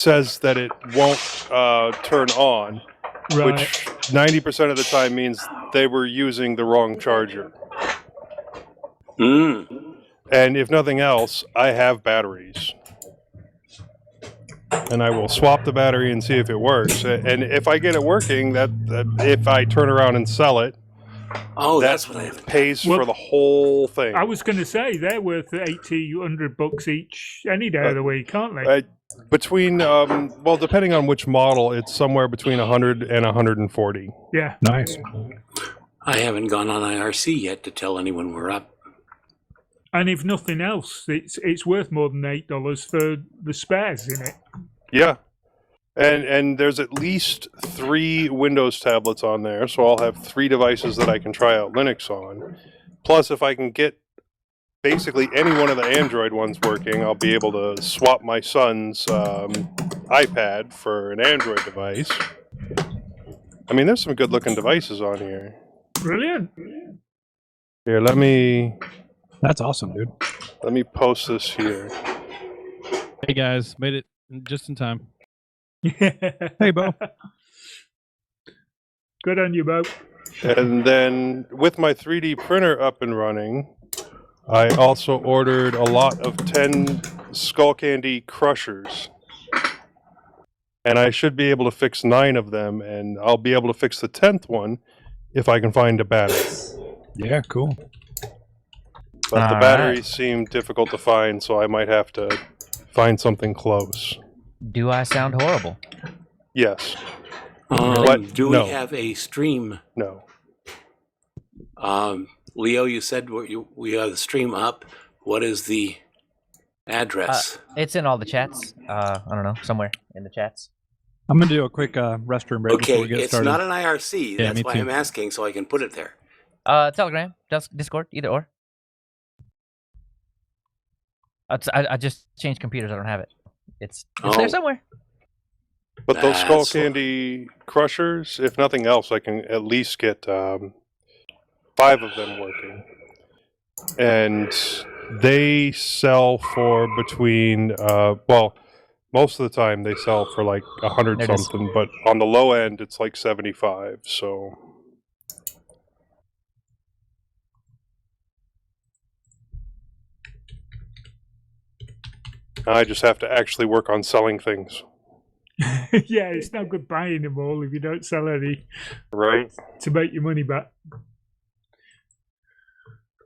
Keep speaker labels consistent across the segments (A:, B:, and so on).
A: says that it won't turn on,
B: Right.
A: which 90% of the time means they were using the wrong charger. And if nothing else, I have batteries. And I will swap the battery and see if it works. And if I get it working, that if I turn around and sell it,
C: that's what I have.
A: Pays for the whole thing.
B: I was going to say they're worth $80-100 each any day of the week, aren't they?
A: Between depending on which model, it's somewhere between 100 and 140.
B: Yeah,
D: nice.
C: I haven't gone on IRC yet to tell anyone we're up.
B: And if nothing else, it's worth more than $8 for the spares in it.
A: Yeah. And there's at least 3 Windows tablets on there, so I'll have 3 devices that I can try out Linux on. Plus, if I can get basically any one of the Android ones working, I'll be able to swap my son's iPad for an Android device. I mean, there's some good-looking devices on here.
B: Brilliant.
A: Here, let me...
D: That's awesome, dude.
A: Let me post this here.
E: Hey, guys. Made it just in time.
D: Hey, Bo.
B: Good on you, Bo.
A: And then with my 3D printer up and running, I also ordered a lot of 10 Skullcandy crushers. And I should be able to fix 9 of them, and I'll be able to fix the 10th one if I can find a battery.
D: Yeah, cool.
A: But the batteries seem difficult to find, so I might have to find something close.
F: Do I sound horrible?
A: Yes.
C: Do we have a stream?
A: No.
C: Leo, you said we have the stream up. What is the address?
F: It's in all the chats. I don't know, somewhere in the chats.
D: I'm going to do a quick restroom break before we get started.
C: It's not an IRC.
D: Yeah,
C: That's why I'm asking, so I can put it there.
F: Telegram, Discord, either or. I just changed computers. I don't have it. It's there somewhere.
A: But those Skullcandy crushers, if nothing else, I can at least get 5 of them working. And they sell for between, most of the time they sell for like 100 something, but on the low end it's like 75, so... I just have to actually work on selling things.
B: Yeah, it's no good buying them all if you don't sell any.
A: Right.
B: To make your money back.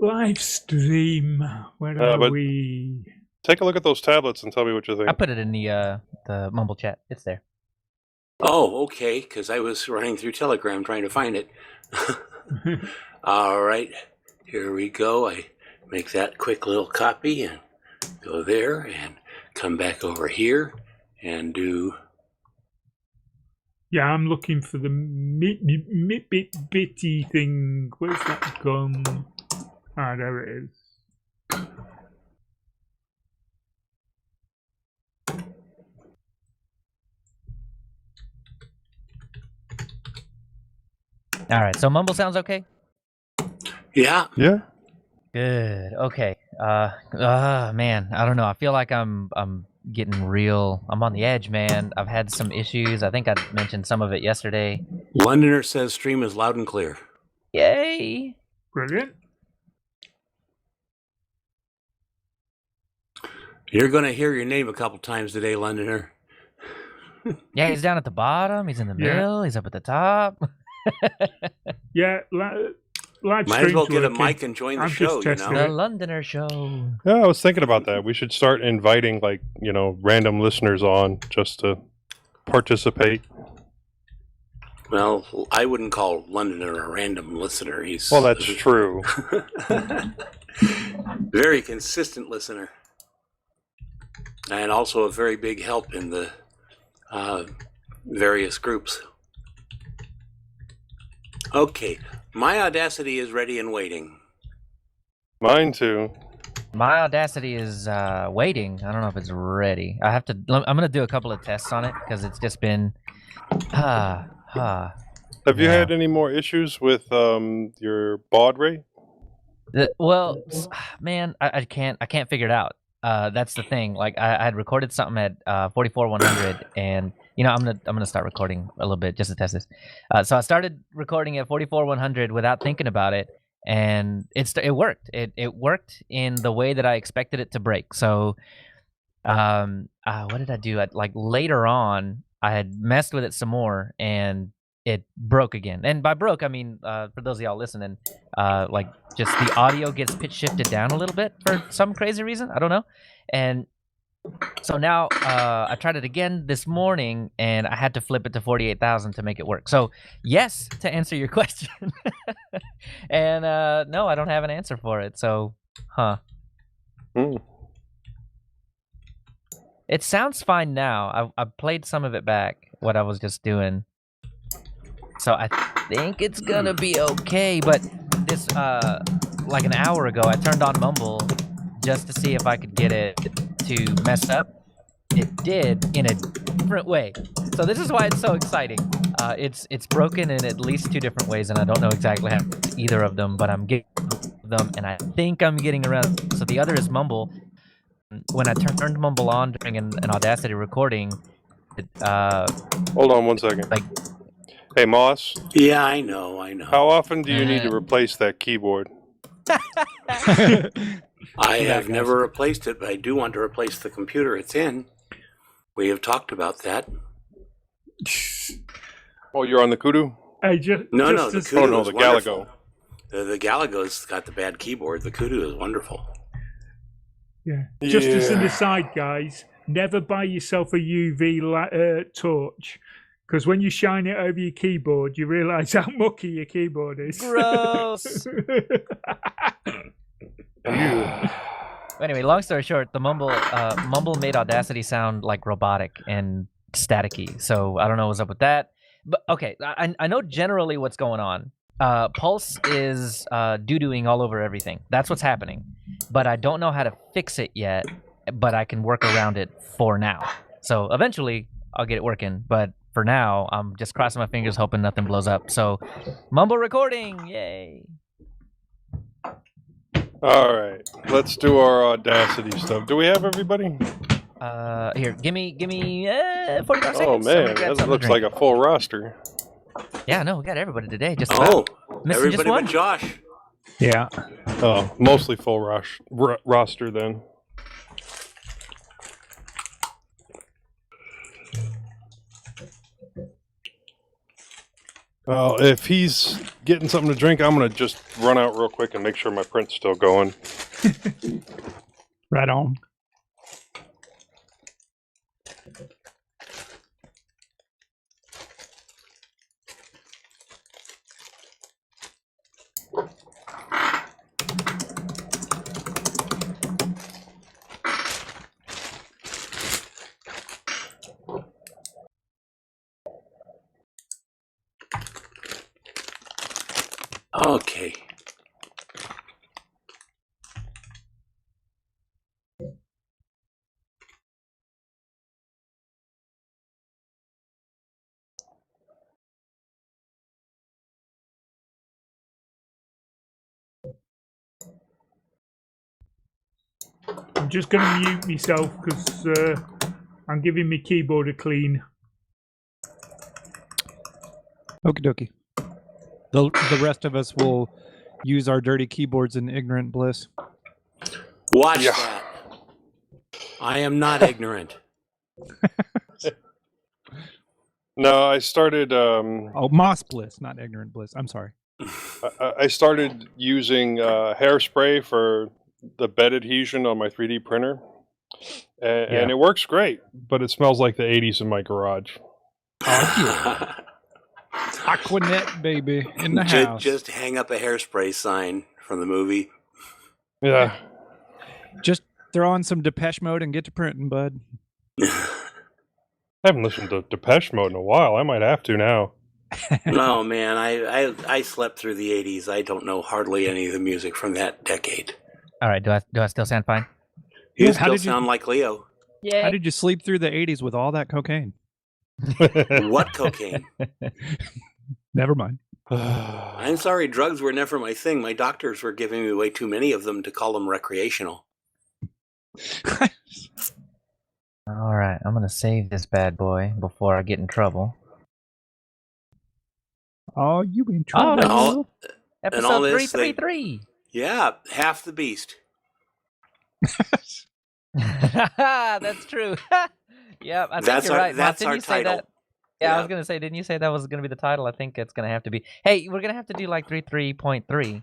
B: Livestream. Where are we?
A: Take a look at those tablets and tell me what you think.
F: I put it in the Mumble chat. It's there.
C: Oh, okay, because I was running through Telegram trying to find it. All right, here we go. I make that quick little copy and go there and come back over here and do...
B: Yeah, I'm looking for the bitty thing. Where's that gone? Ah, there it is.
F: All right, so Mumble sounds okay?
C: Yeah.
A: Yeah.
F: Good. Okay. Man, I don't know. I feel like I'm getting real. I'm on the edge, man. I've had some issues. I think I mentioned some of it yesterday.
C: Londoner says stream is loud and clear.
F: Yay!
B: Brilliant.
C: You're going to hear your name a couple times today, Londoner.
F: Yeah, he's down at the bottom. He's in the middle. He's up at the top.
B: Yeah, live
C: Might as well get a mic and join the show, you know?
F: The Londoner Show.
A: Yeah, I was thinking about that. We should start inviting, like, random listeners on just to participate.
C: Well, I wouldn't call Londoner a random listener.
A: Well, that's true.
C: Very consistent listener. And also a very big help in the various groups. Okay, my Audacity is ready and waiting.
A: Mine too.
F: My Audacity is waiting. I don't know if it's ready. I'm going to do a couple of tests on it because it's just been...
A: Have you had any more issues with your baud rate?
F: Well, man, I can't figure it out. that's the thing. Like I had recorded something at 44,100, and I'm gonna start recording a little bit just to test this. So I started recording at 44,100 without thinking about it, and it worked. It worked in the way that I expected it to break. So what did I do? Like later on, I had messed with it some more, and it broke again. And by broke, I mean for those of y'all listening, like just the audio gets pitch shifted down a little bit for some crazy reason. I don't know. And so now I tried it again this morning, and I had to flip it to 48,000 to make it work. So yes, to answer your question, and no, I don't have an answer for it. So, It sounds fine now. I played some of it back, what I was just doing. So I think it's gonna be okay. But this, like an hour ago, I turned on Mumble just to see if I could get it to mess up. It did in a different way. So this is why it's so exciting. It's broken in at least 2 different ways, and I don't know exactly how either of them, but I'm getting them, and I think I'm getting around. So the other is Mumble. When I turned Mumble on during an Audacity recording,
A: hold on one second.
F: Like,
A: hey, Moss.
C: Yeah, I know.
A: How often do you need to replace that keyboard?
C: I have never replaced it, but I do want to replace the computer it's in. We have talked about that.
A: Oh, you're on the Kudu?
B: Hey,
C: No, the Kudu
A: the
C: is
A: Galago.
C: The Galago's got the bad keyboard. The Kudu is wonderful.
B: Yeah. Just as an aside, guys, never buy yourself a UV torch, because when you shine it over your keyboard, you realize how mucky your keyboard is.
F: gross. Anyway, long story short, the Mumble made Audacity sound like robotic and staticky. So I don't know what's up with that. But okay, I know generally what's going on. Pulse is doo-dooing all over everything. That's what's happening. But I don't know how to fix it yet, but I can work around it for now. So eventually I'll get it working, but for now I'm just crossing my fingers hoping nothing blows up. So Mumble recording, yay.
A: All right, let's do our Audacity stuff. Do we have everybody?
F: Here, give me 45 seconds.
A: Oh man, that looks like a full roster.
F: Yeah, no, we got everybody today. Just
C: everybody
F: just one.
C: but Josh.
D: Yeah.
A: Oh, mostly full roster then. Well, if he's getting something to drink, I'm going to just run out real quick and make sure my print's still going.
D: Right on.
C: Okay.
B: I'm just going to mute myself because I'm giving my keyboard a clean.
D: Okie dokie. The rest of us will use our dirty keyboards in ignorant bliss.
C: Watch that. I am not ignorant.
A: No, I started...
D: Oh, moss bliss, not ignorant bliss. I'm sorry.
A: I started using hairspray for the bed adhesion on my 3D printer. And it works great, but it smells like the 80s in my garage.
D: Aquanet, baby, in the house.
C: Just hang up a hairspray sign from the movie.
A: Yeah.
D: Just throw on some Depeche Mode and get to printing, bud.
A: I haven't listened to Depeche Mode in a while. I might have to now.
C: No, man, I slept through the 80s. I don't know hardly any of the music from that decade.
F: All right, do I still sound fine?
C: You still sound like Leo.
F: Yeah.
D: How did you sleep through the 80s with all that cocaine?
C: What cocaine?
D: Never mind.
C: I'm sorry, drugs were never my thing. My doctors were giving me way too many of them to call them recreational.
F: All right, I'm gonna save this bad boy before I get in trouble.
D: Oh, you in
F: Oh,
D: trouble?
C: And all,
F: Episode
C: all this,
F: 333.
C: yeah, half the beast.
F: That's true. Yeah, I think
C: That's
F: you're
C: our
F: right. Moss,
C: that's
F: didn't
C: our
F: you say
C: title.
F: that? Yeah, I was
C: Yeah.
F: gonna say, didn't you say that was gonna be the title? I think it's gonna have to be. Hey, we're gonna have to do like 33.3.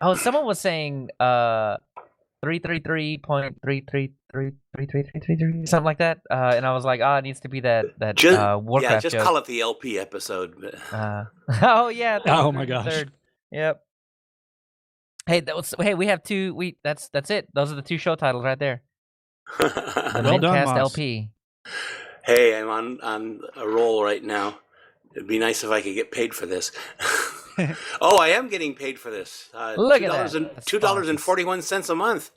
F: Oh, someone was saying 333.3333333 something like that. And I was like, oh, it needs to be that Warcraft
C: just
F: joke.
C: call it the LP episode.
F: Oh yeah.
D: Oh my gosh.
F: 333rd. Yep. Hey, we have two. That's it. Those are the two show titles right there. The
D: Well done,
F: mintCast
D: Moss.
F: LP.
C: Hey, I'm on a roll right now. It'd be nice if I could get paid for this. Oh, I am getting paid for this.
F: Look at that. That's
C: $2.41 a month.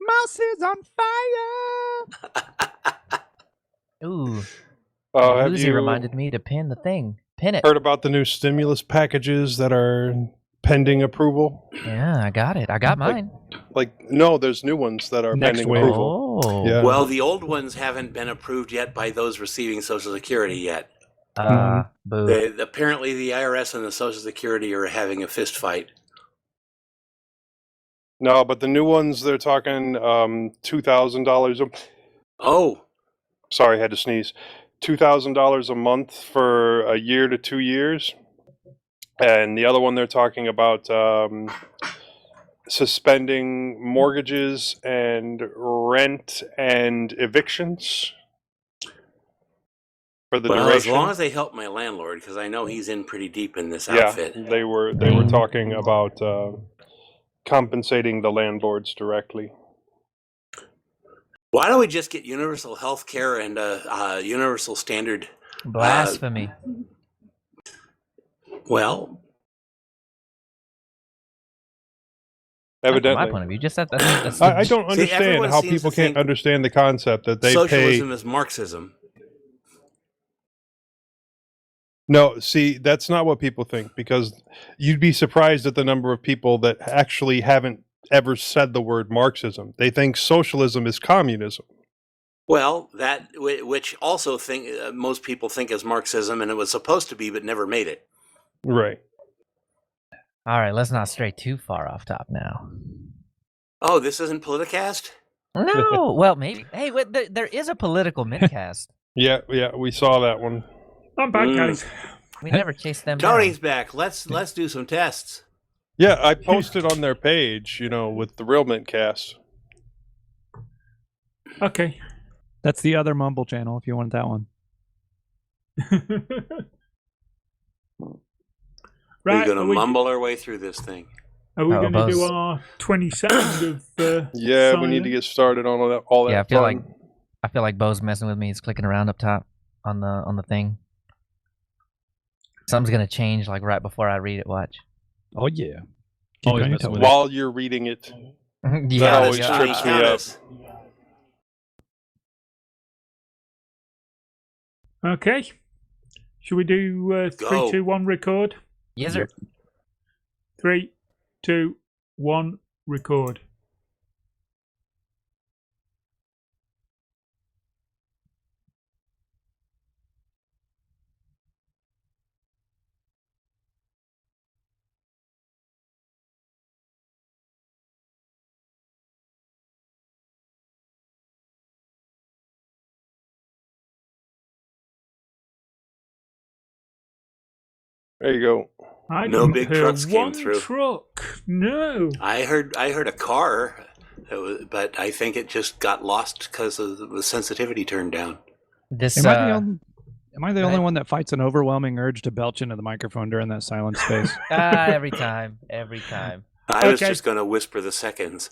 D: Moss is on fire.
F: Ooh.
A: Oh, have
F: Lucy
A: you
F: reminded me to pin the thing. Pin it.
A: heard about the new stimulus packages that are pending approval?
F: Yeah, I got it. I got mine.
A: No, there's new ones that are
D: Next
A: pending
D: wave.
A: approval.
F: Oh.
A: Yeah.
C: Well, the old ones haven't been approved yet by those receiving Social Security yet.
F: Boo.
C: Apparently, the IRS and the Social Security are having a fist fight.
A: No, but the new ones, they're talking $2,000.
C: Oh,
A: Sorry, I had to sneeze. $2,000 a month for a year to 2 years. And the other one, they're talking about suspending mortgages and rent and evictions for the
C: well,
A: duration.
C: as long as they help my landlord, because I know he's in pretty deep in this
A: Yeah,
C: outfit.
A: they were talking about compensating the landlords directly.
C: Why don't we just get universal health care and universal standard?
F: Blasphemy.
C: Well,
F: Not from
A: Evidently.
F: my point of view, just that's
A: I don't
C: See,
A: understand
C: everyone
A: how
C: seems
A: people
C: to
A: can't
C: think
A: understand the concept that they
C: socialism
A: pay.
C: is Marxism.
A: No, see, that's not what people think, because you'd be surprised at the number of people that actually haven't ever said the word Marxism. They think socialism is communism.
C: Well, that which also most people think is Marxism, and it was supposed to be, but never made it.
A: Right.
F: All right, let's not stray too far off top now.
C: Oh, this isn't Politicast?
F: No, well, maybe. Hey, wait, there is a political mintcast.
A: Yeah, we saw that one.
B: I'm back, guys.
F: We never chased them down.
C: Tony's back. Let's do some tests.
A: Yeah, I posted on their page, with the real mintCast.
B: Okay.
D: That's the other Mumble channel if you want that one.
C: We're
B: Right,
C: going to mumble our way through this thing.
B: Are we going to do
F: Buzz.
B: our 20 seconds of
A: Yeah, we need
B: silence?
A: to get started on all that
F: Yeah, I
A: fun.
F: feel like Bo's messing with me. He's clicking around up top on the thing. Something's gonna change like right before I read it. Watch.
D: Oh yeah.
E: Always
D: on your
E: messing
D: toes.
E: with it.
A: While you're reading it.
F: Yeah,
A: always
F: yeah.
A: trips me up.
B: Okay. Should we do 3,
C: Go.
B: 2, 1 record?
F: Yes, sir.
B: 3, 2, 1 record.
A: There you go.
B: I
C: No
B: didn't
C: big
B: hear
C: trucks came
B: one
C: through.
B: truck. No.
C: I heard a car, but I think it just got lost because of the sensitivity turned down.
F: This
D: Am I the
F: go
D: only
F: ahead.
D: one that fights an overwhelming urge to belch into the microphone during that silent space?
F: every time.
C: I was
B: Okay.
C: just going to whisper the seconds.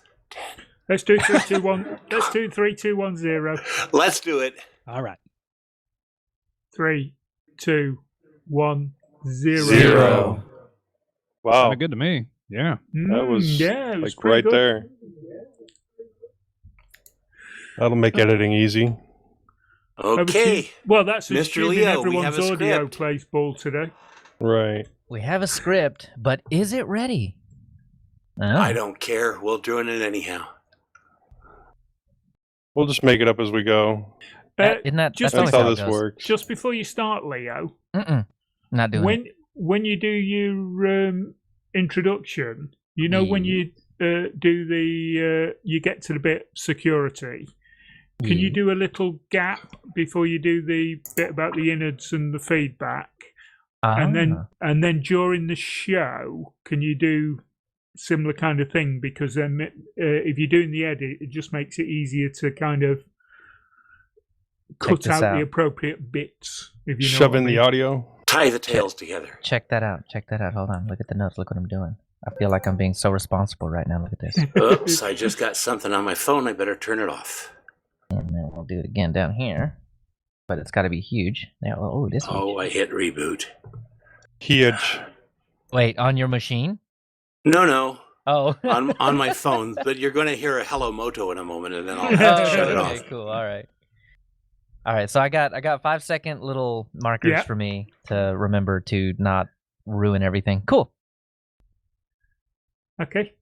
B: Let's do 3, 2, 1. Let's do 3, 2, 1, 0.
C: Let's do it.
D: All right.
B: 3, 2, 1, 0.
C: Zero.
A: Wow.
D: Sounded good to me. Yeah.
A: That was
B: yeah, it was
A: like
B: pretty
A: right
B: good.
A: there. That'll make editing easy.
C: Okay.
B: Well, that's
C: Mr.
B: assuming
C: Leo, we have
B: everyone's
C: a
B: audio
C: script.
B: plays ball today.
A: Right.
F: We have a script, but is it ready? Oh.
C: I don't care. We'll do it anyhow.
A: We'll just make it up as we go.
F: Isn't that
B: just
F: that's
A: That's
F: always
A: how
F: how it
A: this
F: goes.
A: works.
B: Just before you start, Leo,
F: Not doing it.
B: when you do your introduction, you know when you do the you get to the bit security. Can you do a little gap before you do the bit about the innards and the feedback, and then during the show, can you do similar kind of thing? Because then if you're doing the edit, it just makes it easier to kind of cut out the appropriate bits. If you know
A: Shove
B: what I
A: in the
B: mean.
A: audio.
C: Tie the tails together.
F: Check that out. Hold on. Look at the notes. Look what I'm doing. I feel like I'm being so responsible right now. Look at this.
C: Oops, I just got something on my phone. I better turn it off.
F: And then we'll do it again down here. But it's got to be huge. Now, oh, this huge.
C: Oh, I hit reboot.
A: Huge.
F: Wait, on your machine?
C: No.
F: Oh.
C: on my phone. But you're going to hear a Hello Moto in a moment, and then I'll shut it
F: okay,
C: off.
F: cool. All right. So I got 5-second little markers for me to remember to not ruin everything. Cool.
B: Okay.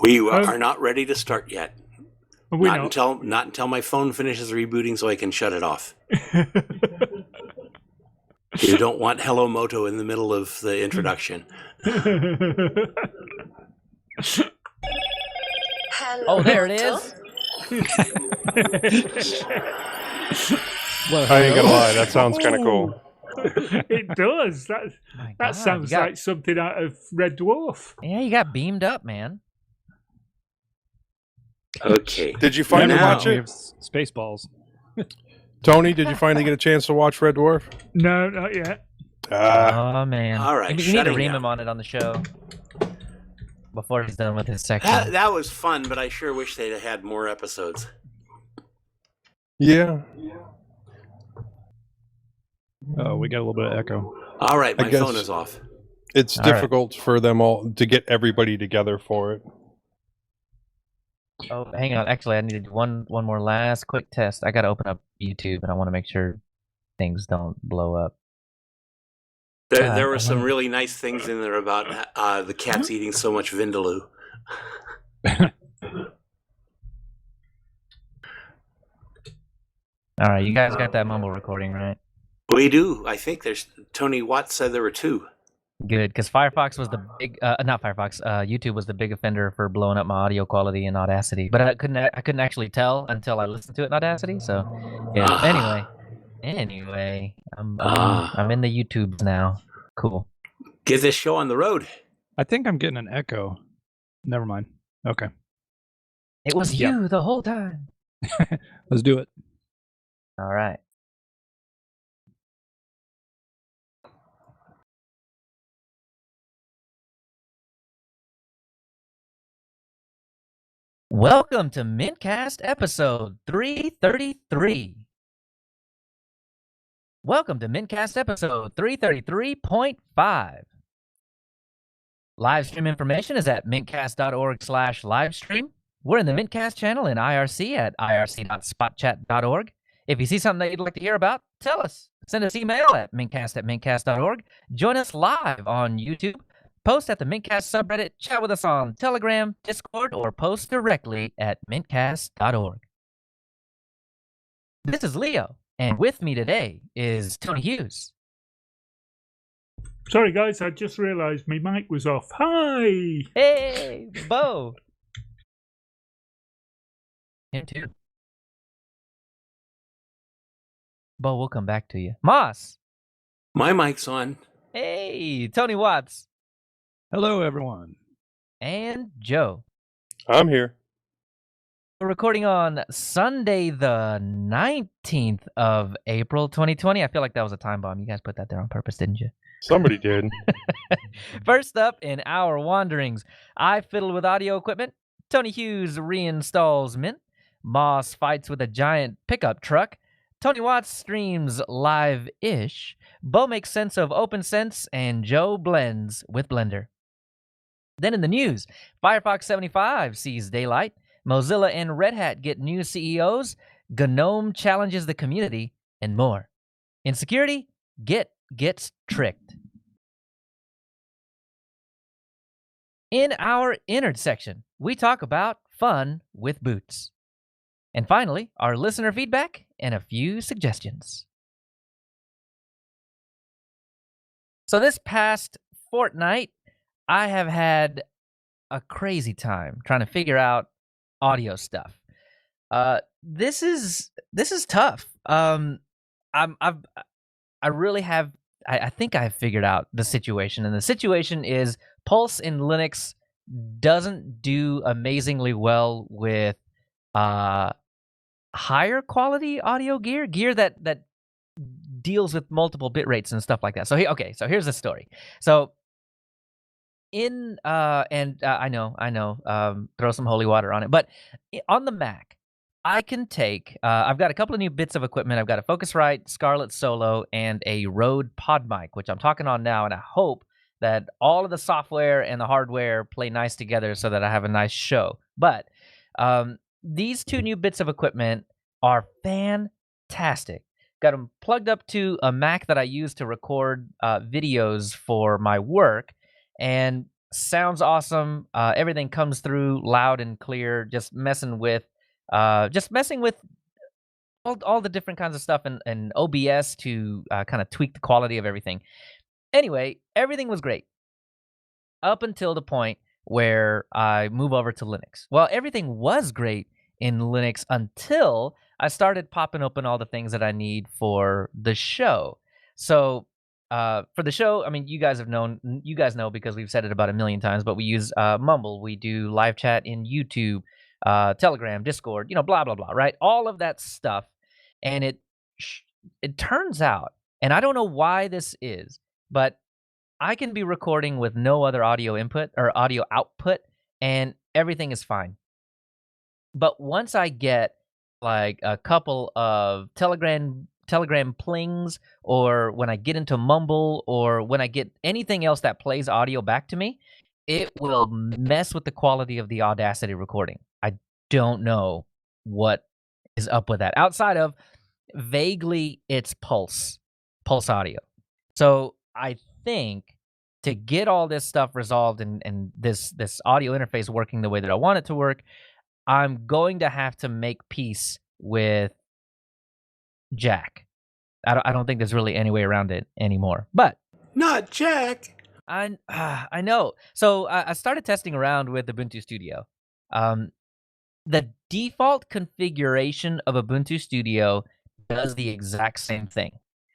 C: We are not ready to start yet.
B: Not
C: until my phone finishes rebooting, so I can shut it off. You don't want Hello Moto in the middle of the introduction.
F: Oh, there it is.
A: I ain't gonna lie, that sounds kind of cool.
B: It does. That sounds like something out of Red Dwarf.
F: Yeah, you got beamed up, man.
C: Okay.
A: Did you finally watch
D: We
A: it?
D: have Spaceballs.
A: Tony, did you finally get a chance to watch Red Dwarf?
B: No, not yet.
F: Oh man!
C: All right,
F: you need to
C: shutting
F: ream
C: down.
F: him on it on the show before he's done with his section.
C: That was fun, but I sure wish they'd have had more episodes.
A: Yeah.
D: Oh, we got a little bit of echo.
C: All right,
A: I
C: my
A: guess-
C: phone is off.
A: It's
F: All right.
A: difficult for them all to get everybody together for it.
F: Oh, hang on. Actually, I needed one more last quick test. I got to open up YouTube, and I want to make sure things don't blow up.
C: There were some really nice things in there about the cats eating so much vindaloo.
F: All right, you guys got that mumble recording, right?
C: We do. I think there's Tony Watts said there were 2.
F: Good, because Firefox was the big, not Firefox. YouTube was the big offender for blowing up my audio quality in Audacity, but I couldn't actually tell until I listened to it in Audacity. So, yeah. Anyway, I'm in the YouTubes now. Cool.
C: Get this show on the road.
D: I think I'm getting an echo. Never mind. Okay.
F: It was you the whole time.
D: Let's do it.
F: All right. Welcome to mintCast episode 333. Welcome to mintCast episode 333.5. Livestream information is at mintcast.org/livestream. We're in the mintcast channel in IRC at irc.spotchat.org. If you see something that you'd like to hear about, tell us. Send us email at mintcast@mintcast.org. Join us live on YouTube. Post at the mintcast subreddit, chat with us on Telegram, Discord, or post directly at mintcast.org. This is Leo, and with me today is Tony Hughes.
B: Sorry, guys, I just realised my mic was off. Hi!
F: Hey, Bo. Him too. Bo, we'll come back to you. Moss.
C: My mic's on.
F: Hey, Tony Watts.
D: Hello, everyone.
F: And Joe.
A: I'm here.
F: We're recording on Sunday, the 19th of April, 2020. I feel like that was a time bomb. You guys put that there on purpose, didn't you?
A: Somebody did.
F: First up in our wanderings, I fiddle with audio equipment. Tony Hughes reinstalls Mint. Moss fights with a giant pickup truck. Tony Watts streams live-ish. Bo makes sense of OpenSense, and Joe blends with Blender. Then in the news, Firefox 75 sees daylight. Mozilla and Red Hat get new CEOs. GNOME challenges the community, and more. In security, Git gets tricked. In our innard section, we talk about fun with boots. And finally, our listener feedback and a few suggestions. So this past fortnight, I have had a crazy time trying to figure out audio stuff. This is tough. I really have. I think I've figured out the situation, and the situation is Pulse in Linux doesn't do amazingly well with higher quality audio gear that deals with multiple bit rates and stuff like that. So so here's the story. So I know, throw some holy water on it, but on the Mac, I can take. I've got a couple of new bits of equipment. I've got a Focusrite Scarlett Solo and a Rode Pod Mic, which I'm talking on now, and I hope that all of the software and the hardware play nice together so that I have a nice show. But these two new bits of equipment are fantastic. Got them plugged up to a Mac that I use to record videos for my work, and sounds awesome. Everything comes through loud and clear. Just messing with all the different kinds of stuff and OBS to kind of tweak the quality of everything. Anyway, everything was great up until the point where I move over to Linux. Well, everything was great in Linux until I started popping open all the things that I need for the show. So for the show, I mean, you guys know because we've said it about a million times, but we use Mumble. We do live chat in YouTube, Telegram, Discord, blah, blah, blah, right? All of that stuff. And it turns out, and I don't know why this is, but I can be recording with no other audio input or audio output, and everything is fine. But once I get like a couple of Telegram plings, or when I get into Mumble, or when I get anything else that plays audio back to me, it will mess with the quality of the Audacity recording. I don't know what is up with that. Outside of vaguely it's Pulse audio. So I think to get all this stuff resolved and this audio interface working the way that I want it to work, I'm going to have to make peace with Jack. I don't think there's really any way around it anymore. But
C: Not Jack.
F: I know. So I started testing around with Ubuntu Studio. The default configuration of Ubuntu Studio does the exact same thing.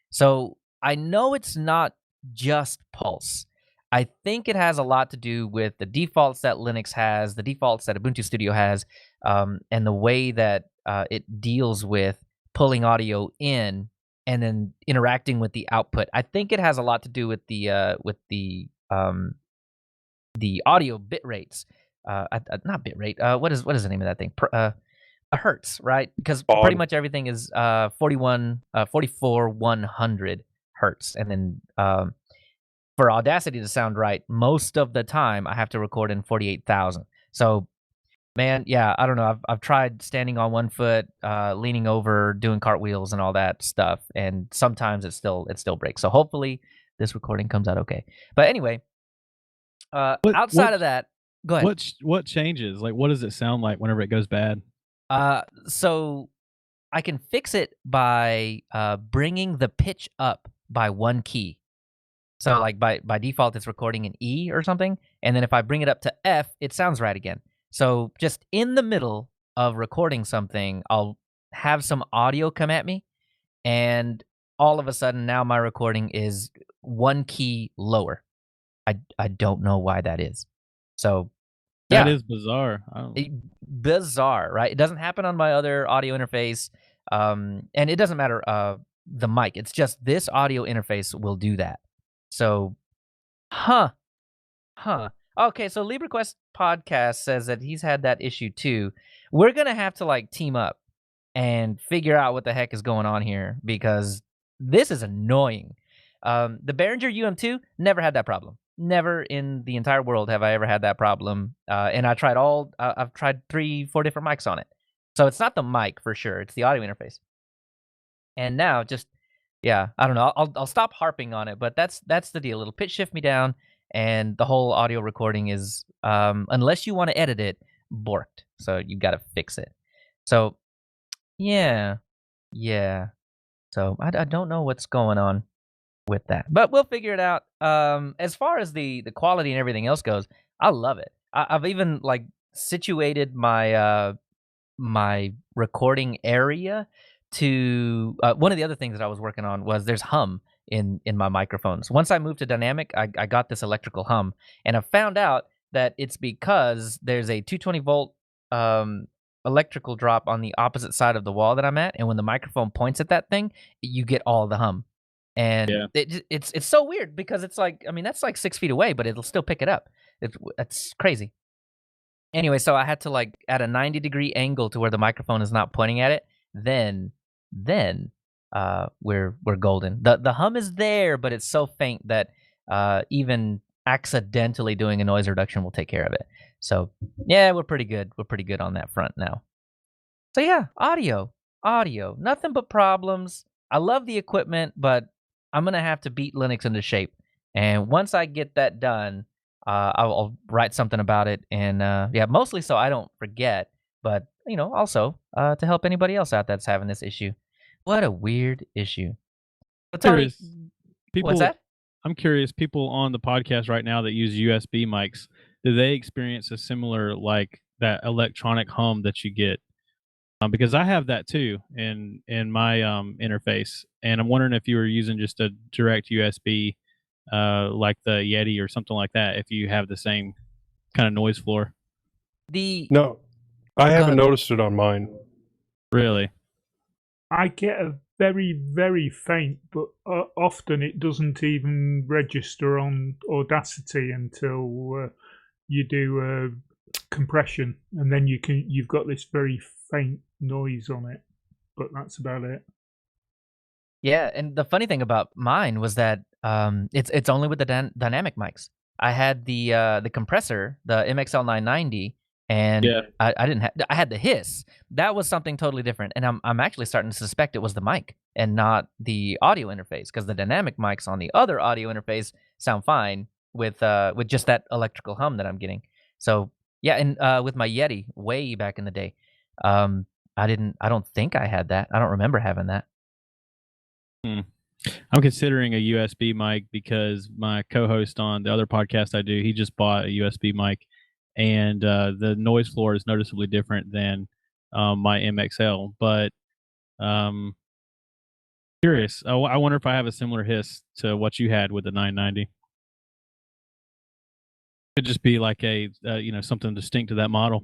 F: So I know it's not just Pulse. I think it has a lot to do with the defaults that Linux has, the defaults that Ubuntu Studio has, and the way that it deals with pulling audio in and then interacting with the output. I think it has a lot to do with the audio bit rates. Not bit rate. What is the name of that thing? Hertz, right? Because pretty much everything is 44,100 hertz, and then for Audacity to sound right, most of the time I have to record in 48,000. So, man, yeah, I don't know. I've tried standing on one foot, leaning over, doing cartwheels and all that stuff, and sometimes it still breaks. So hopefully this recording comes out okay. But anyway, outside of that, go ahead.
E: What changes? Like, what does it sound like whenever it goes bad?
F: So I can fix it by bringing the pitch up by one key. So like by default, it's recording in E or something. And then if I bring it up to F, it sounds right again. So just in the middle of recording something, I'll have some audio come at me. And all of a sudden now my recording is one key lower. I don't know why that is. So
E: that is bizarre.
F: Bizarre, right? It doesn't happen on my other audio interface. And it doesn't matter the mic. It's just this audio interface will do that. So, okay, so LibreQuest Podcast says that he's had that issue too. We're going to have to like team up and figure out what the heck is going on here, because this is annoying. The Behringer UM2 never had that problem. Never in the entire world have I ever had that problem. And I've tried 3-4 different mics on it. So it's not the mic for sure. It's the audio interface. And now yeah, I don't know. I'll stop harping on it, but that's the deal. It'll pitch shift me down, and the whole audio recording is, unless you want to edit it, borked. So you got to fix it. So Yeah. Yeah. So I don't know what's going on with that, but we'll figure it out. As far as the quality and everything else goes, I love it. I've even like situated my recording area to one of the other things that I was working on was there's hum in my microphones. Once I moved to dynamic, I got this electrical hum, and I found out that it's because there's a 220-volt um, electrical drop on the opposite side of the wall that I'm at, and when the microphone points at that thing, you get all the hum. And
E: Yeah.
F: it's so weird because it's like, I mean, that's like 6 feet away, but it'll still pick it up. It's crazy. Anyway, so I had to like at a 90-degree angle to where the microphone is not pointing at it. Then we're golden. The hum is there, but it's so faint that even accidentally doing a noise reduction will take care of it. So yeah, we're pretty good. We're pretty good on that front now. So yeah, audio, nothing but problems. I love the equipment, but I'm gonna have to beat Linux into shape. And once I get that done, I'll write something about it. And yeah, mostly so I don't forget, but also to help anybody else out that's having this issue. What a weird issue. But Tony,
E: Curious. People,
F: what's that?
E: I'm curious. People on the podcast right now that use USB mics, do they experience a similar like that electronic hum that you get? Because I have that too in my interface, and I'm wondering if you were using just a direct USB, like the Yeti or something like that. If you have the same kind of noise floor,
F: The
A: No, I haven't
F: ahead.
A: noticed it on mine.
E: really.
B: I get a very, very faint, but often it doesn't even register on Audacity until you do compression, and then you've got this very faint noise on it. But that's about it.
F: Yeah, and the funny thing about mine was that it's only with the dynamic mics. I had the compressor, the MXL 990, and
E: Yeah.
F: I didn't have. I had the hiss. That was something totally different, and I'm actually starting to suspect it was the mic and not the audio interface because the dynamic mics on the other audio interface sound fine with just that electrical hum that I'm getting. So yeah, and with my Yeti way back in the day, um, I don't think I had that. I don't remember having that.
E: I'm considering a USB mic because my co-host on the other podcast I do, he just bought a USB mic, and the noise floor is noticeably different than my MXL. But um, curious, I wonder if I have a similar hiss to what you had with the 990. Could just be like a something distinct to that model.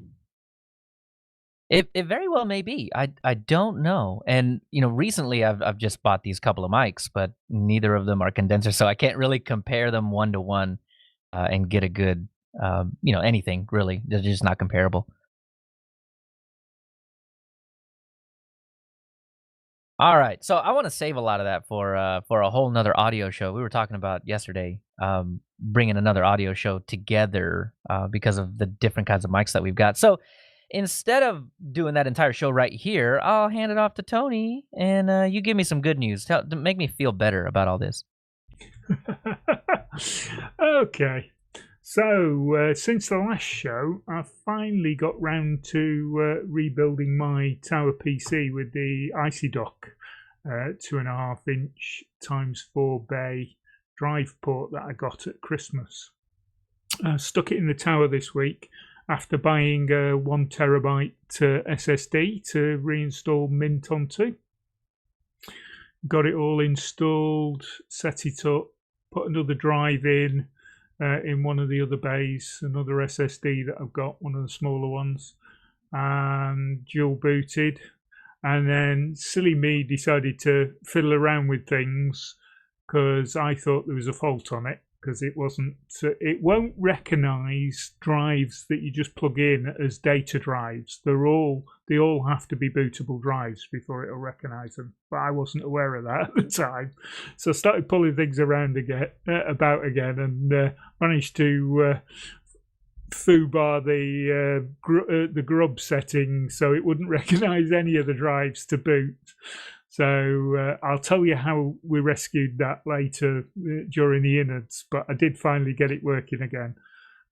F: It very well may be. I don't know. And recently I've just bought these couple of mics, but neither of them are condensers, so I can't really compare them one to one and get a good anything really. They're just not comparable. All right, so I want to save a lot of that for a whole nother audio show. We were talking about yesterday bringing another audio show together because of the different kinds of mics that we've got. So instead of doing that entire show right here, I'll hand it off to Tony, and you give me some good news to make me feel better about all this.
B: Okay. So, since the last show, I've finally got round to rebuilding my tower PC with the Icy Dock 2.5-inch x4 bay drive port that I got at Christmas. Stuck it in the tower this week after buying a 1 terabyte SSD to reinstall Mint onto. Got it all installed, set it up, put another drive in one of the other bays, another SSD that I've got, one of the smaller ones, and dual booted. And then silly me decided to fiddle around with things because I thought there was a fault on it because it won't recognize drives that you just plug in as data drives. They all have to be bootable drives before it'll recognize them. But I wasn't aware of that at the time, so I started pulling things around about again, and managed to foobar the grub setting so it wouldn't recognize any of the drives to boot. So I'll tell you how we rescued that later during the innards, but I did finally get it working again.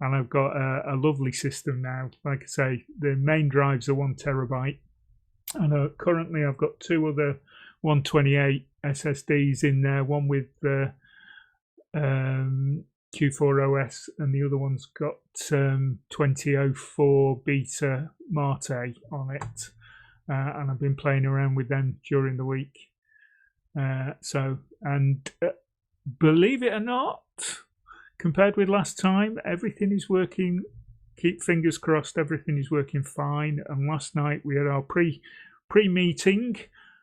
B: And I've got a lovely system now. Like I say, the main drives are 1 terabyte. And currently I've got two other 128 SSDs in there, one with Q4OS and the other one's got 2004 Beta Mate on it. And I've been playing around with them during the week. Believe it or not, compared with last time, everything is working. Keep fingers crossed, everything is working fine. And last night we had our pre-meeting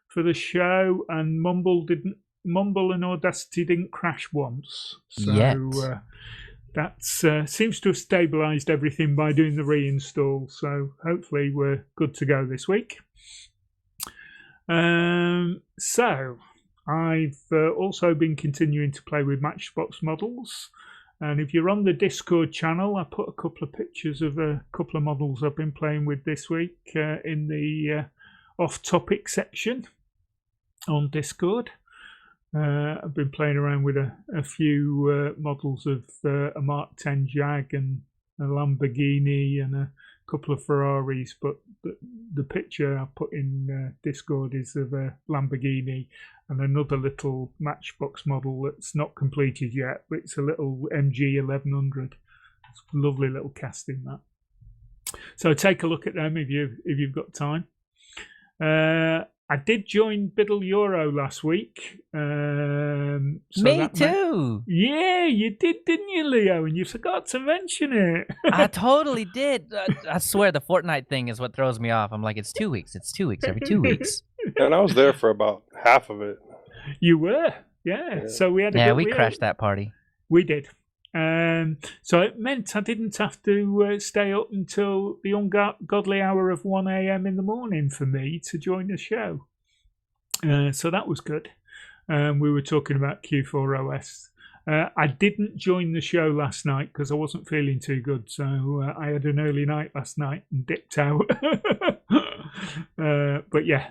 B: for the show, and Mumble and Audacity didn't crash once. So that seems to have stabilised everything by doing the reinstall. So hopefully we're good to go this week. So I've also been continuing to play with Matchbox models. And if you're on the Discord channel, I put a couple of pictures of a couple of models I've been playing with this week in the off-topic section on Discord. I've been playing around with a few models of a Mark 10 Jag and a Lamborghini and a couple of Ferraris, but the picture I put in Discord is of a Lamborghini and another little Matchbox model that's not completed yet, but it's a little MG 1100. It's a lovely little casting, that. So take a look at them if you've got time. I did join Biddle Euro last week.
F: Me too.
B: Yeah, you did, didn't you, Leo? And you forgot to mention it.
F: I totally did. I swear the Fortnite thing is what throws me off. I'm like, it's 2 weeks. It's 2 weeks. Every 2 weeks.
A: And I was there for about half of it.
B: You were, yeah. So we had
F: we crashed that party.
B: We did. So it meant I didn't have to stay up until the ungodly hour of 1 a.m. in the morning for me to join the show. So that was good. We were talking about Q4OS. I didn't join the show last night because I wasn't feeling too good. So I had an early night last night and dipped out. But yeah.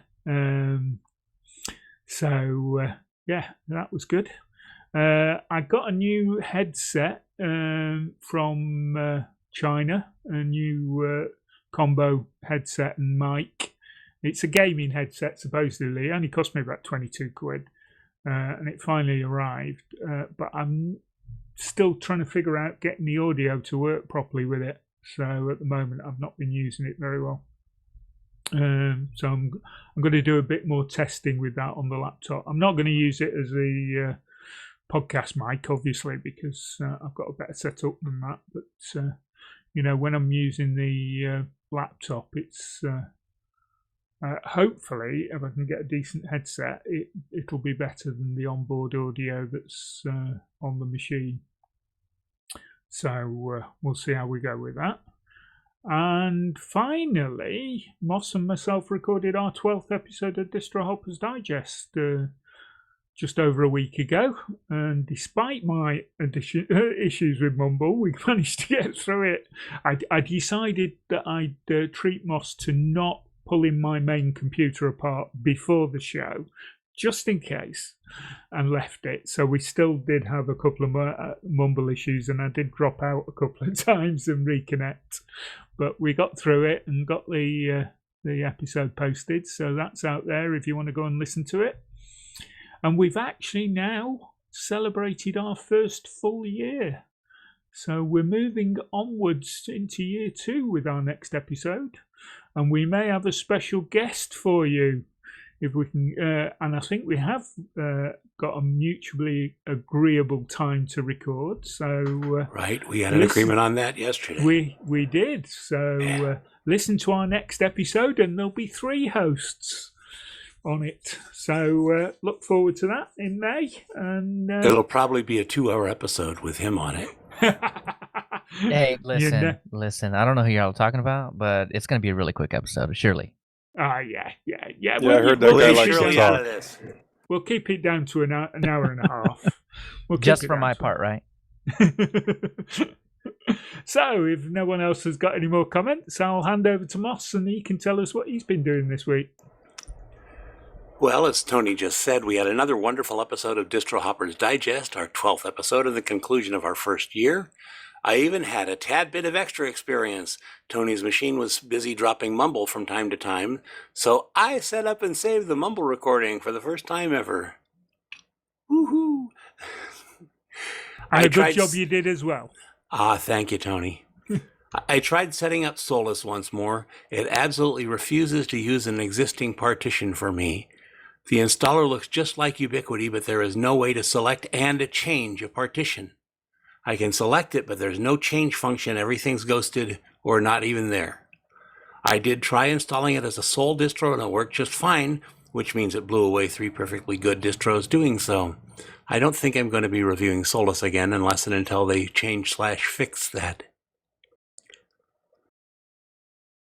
B: Yeah, that was good. I got a new headset from China, a new combo headset and mic. It's a gaming headset, supposedly. It only cost me about 22 quid, and it finally arrived. But I'm still trying to figure out getting the audio to work properly with it. So at the moment, I've not been using it very well. So I'm going to do a bit more testing with that on the laptop. I'm not going to use it as a podcast mic, obviously, because I've got a better setup than that. But when I'm using the laptop, it's hopefully, if I can get a decent headset, it'll be better than the onboard audio that's on the machine. So we'll see how we go with that. And finally, Moss and myself recorded our 12th episode of Distro Hoppers Digest just over a week ago. And despite my issues with Mumble, we managed to get through it. I decided that I'd treat Moss to not pulling my main computer apart before the show, just in case, and left it. So we still did have a couple of Mumble issues, and I did drop out a couple of times and reconnect. But we got through it and got the episode posted, so that's out there if you want to go and listen to it. And we've actually now celebrated our first full year. So we're moving onwards into year 2 with our next episode. And we may have a special guest for you if we can. And I think we have got a mutually agreeable time to record. So
C: right, we had an agreement on that yesterday.
B: We did. So listen to our next episode, and there'll be 3 hosts on it. So look forward to that in May. And
C: it'll probably be a 2-hour episode with him on it.
F: Hey, listen. I don't know who you're all talking about, but it's going to be a really quick episode, surely.
B: Yeah.
A: I heard that guy likes to talk.
C: This.
B: We'll keep it down to an hour and a half.
F: Just for my part, right?
B: So, if no one else has got any more comments, I'll hand over to Moss, and he can tell us what he's been doing this week.
C: Well, as Tony just said, we had another wonderful episode of Distro Hoppers Digest, our 12th episode and the conclusion of our first year. I even had a tad bit of extra experience. Tony's machine was busy dropping mumble from time to time, so I set up and saved the mumble recording for the first time ever. Woohoo!
B: And a good job you did as well.
C: Thank you, Tony. I tried setting up Solus once more. It absolutely refuses to use an existing partition for me. The installer looks just like Ubiquity, but there is no way to select and change a partition. I can select it, but there's no change function. Everything's ghosted or not even there. I did try installing it as a sole distro and it worked just fine, which means it blew away 3 perfectly good distros doing so. I don't think I'm going to be reviewing Solus again unless and until they change/fix that.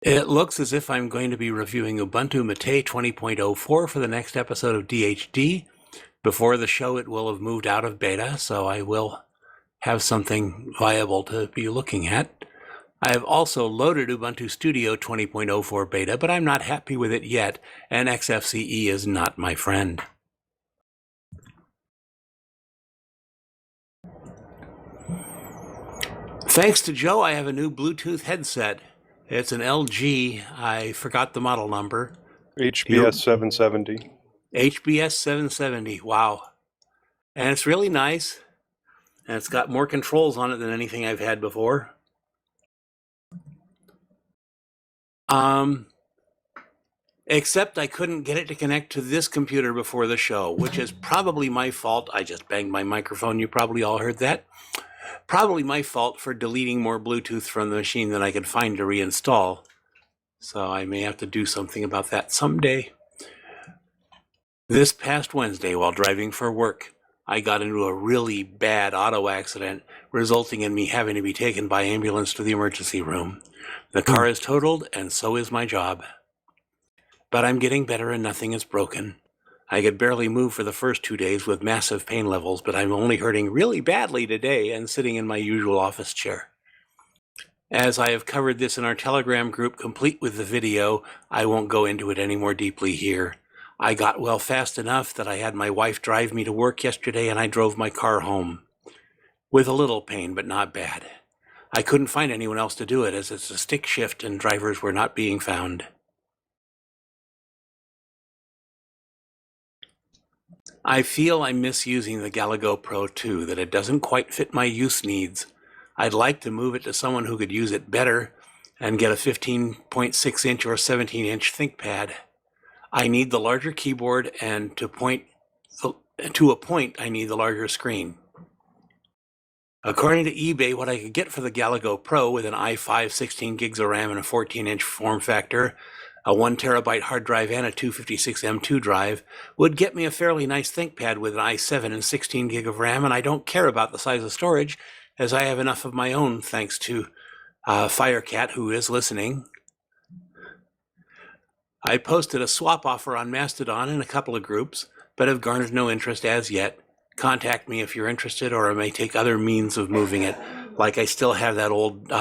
C: It looks as if I'm going to be reviewing Ubuntu Mate 20.04 for the next episode of DHD. Before the show, it will have moved out of beta, so I will have something viable to be looking at. I have also loaded Ubuntu Studio 20.04 beta, but I'm not happy with it yet, and XFCE is not my friend. Thanks to Joe, I have a new Bluetooth headset. It's an LG. I forgot the model number.
A: HBS 770.
C: HBS 770. Wow. And it's really nice. And it's got more controls on it than anything I've had before. Except I couldn't get it to connect to this computer before the show, which is probably my fault. I just banged my microphone. You probably all heard that. Probably my fault for deleting more Bluetooth from the machine than I could find to reinstall. So I may have to do something about that someday. This past Wednesday, while driving for work, I got into a really bad auto accident, resulting in me having to be taken by ambulance to the emergency room. The car is totaled, and so is my job. But I'm getting better and nothing is broken. I could barely move for the first 2 days with massive pain levels, but I'm only hurting really badly today and sitting in my usual office chair. As I have covered this in our Telegram group, complete with the video, I won't go into it any more deeply here. I got well fast enough that I had my wife drive me to work yesterday and I drove my car home. With a little pain, but not bad. I couldn't find anyone else to do it as it's a stick shift and drivers were not being found. I feel I'm misusing the Galago Pro 2, that it doesn't quite fit my use needs. I'd like to move it to someone who could use it better and get a 15.6 inch or 17 inch ThinkPad. I need the larger keyboard and to a point I need the larger screen. According to eBay, what I could get for the Galago Pro with an i5 16 gigs of RAM and a 14 inch form factor, a 1 terabyte hard drive and a 256 M2 drive would get me a fairly nice ThinkPad with an i7 and 16 gig of RAM, and I don't care about the size of storage as I have enough of my own thanks to Firecat, who is listening. I posted a swap offer on Mastodon in a couple of groups, but have garnered no interest as yet. Contact me if you're interested, or I may take other means of moving it. Like I still have that old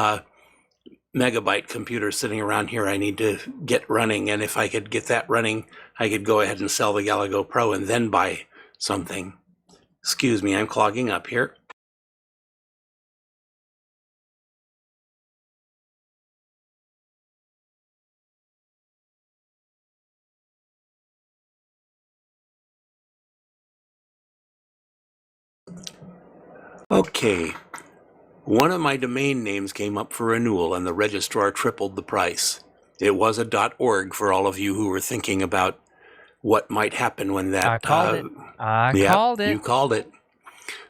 C: megabyte computer sitting around here I need to get running, and if I could get that running, I could go ahead and sell the Galago Pro and then buy something. Excuse me, I'm clogging up here. Okay, one of my domain names came up for renewal and the registrar tripled the price. It was a .org for all of you who were thinking about what might happen when that...
F: I called it.
C: You called it.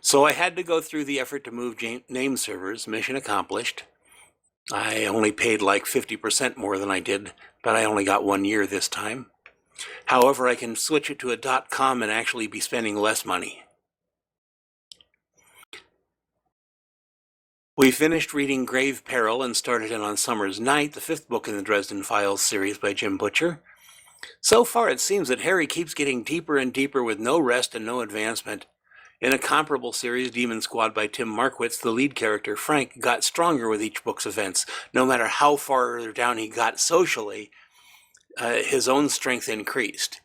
C: So I had to go through the effort to move name servers. Mission accomplished. I only paid like 50% more than I did, but I only got 1 year this time. However, I can switch it to a .com and actually be spending less money. We finished reading Grave Peril and started in on Summer's Night, the 5th book in the Dresden Files series by Jim Butcher. So far it seems that Harry keeps getting deeper and deeper with no rest and no advancement. In a comparable series, Demon Squad by Tim Markwitz, the lead character, Frank, got stronger with each book's events. No matter how far down he got socially, his own strength increased.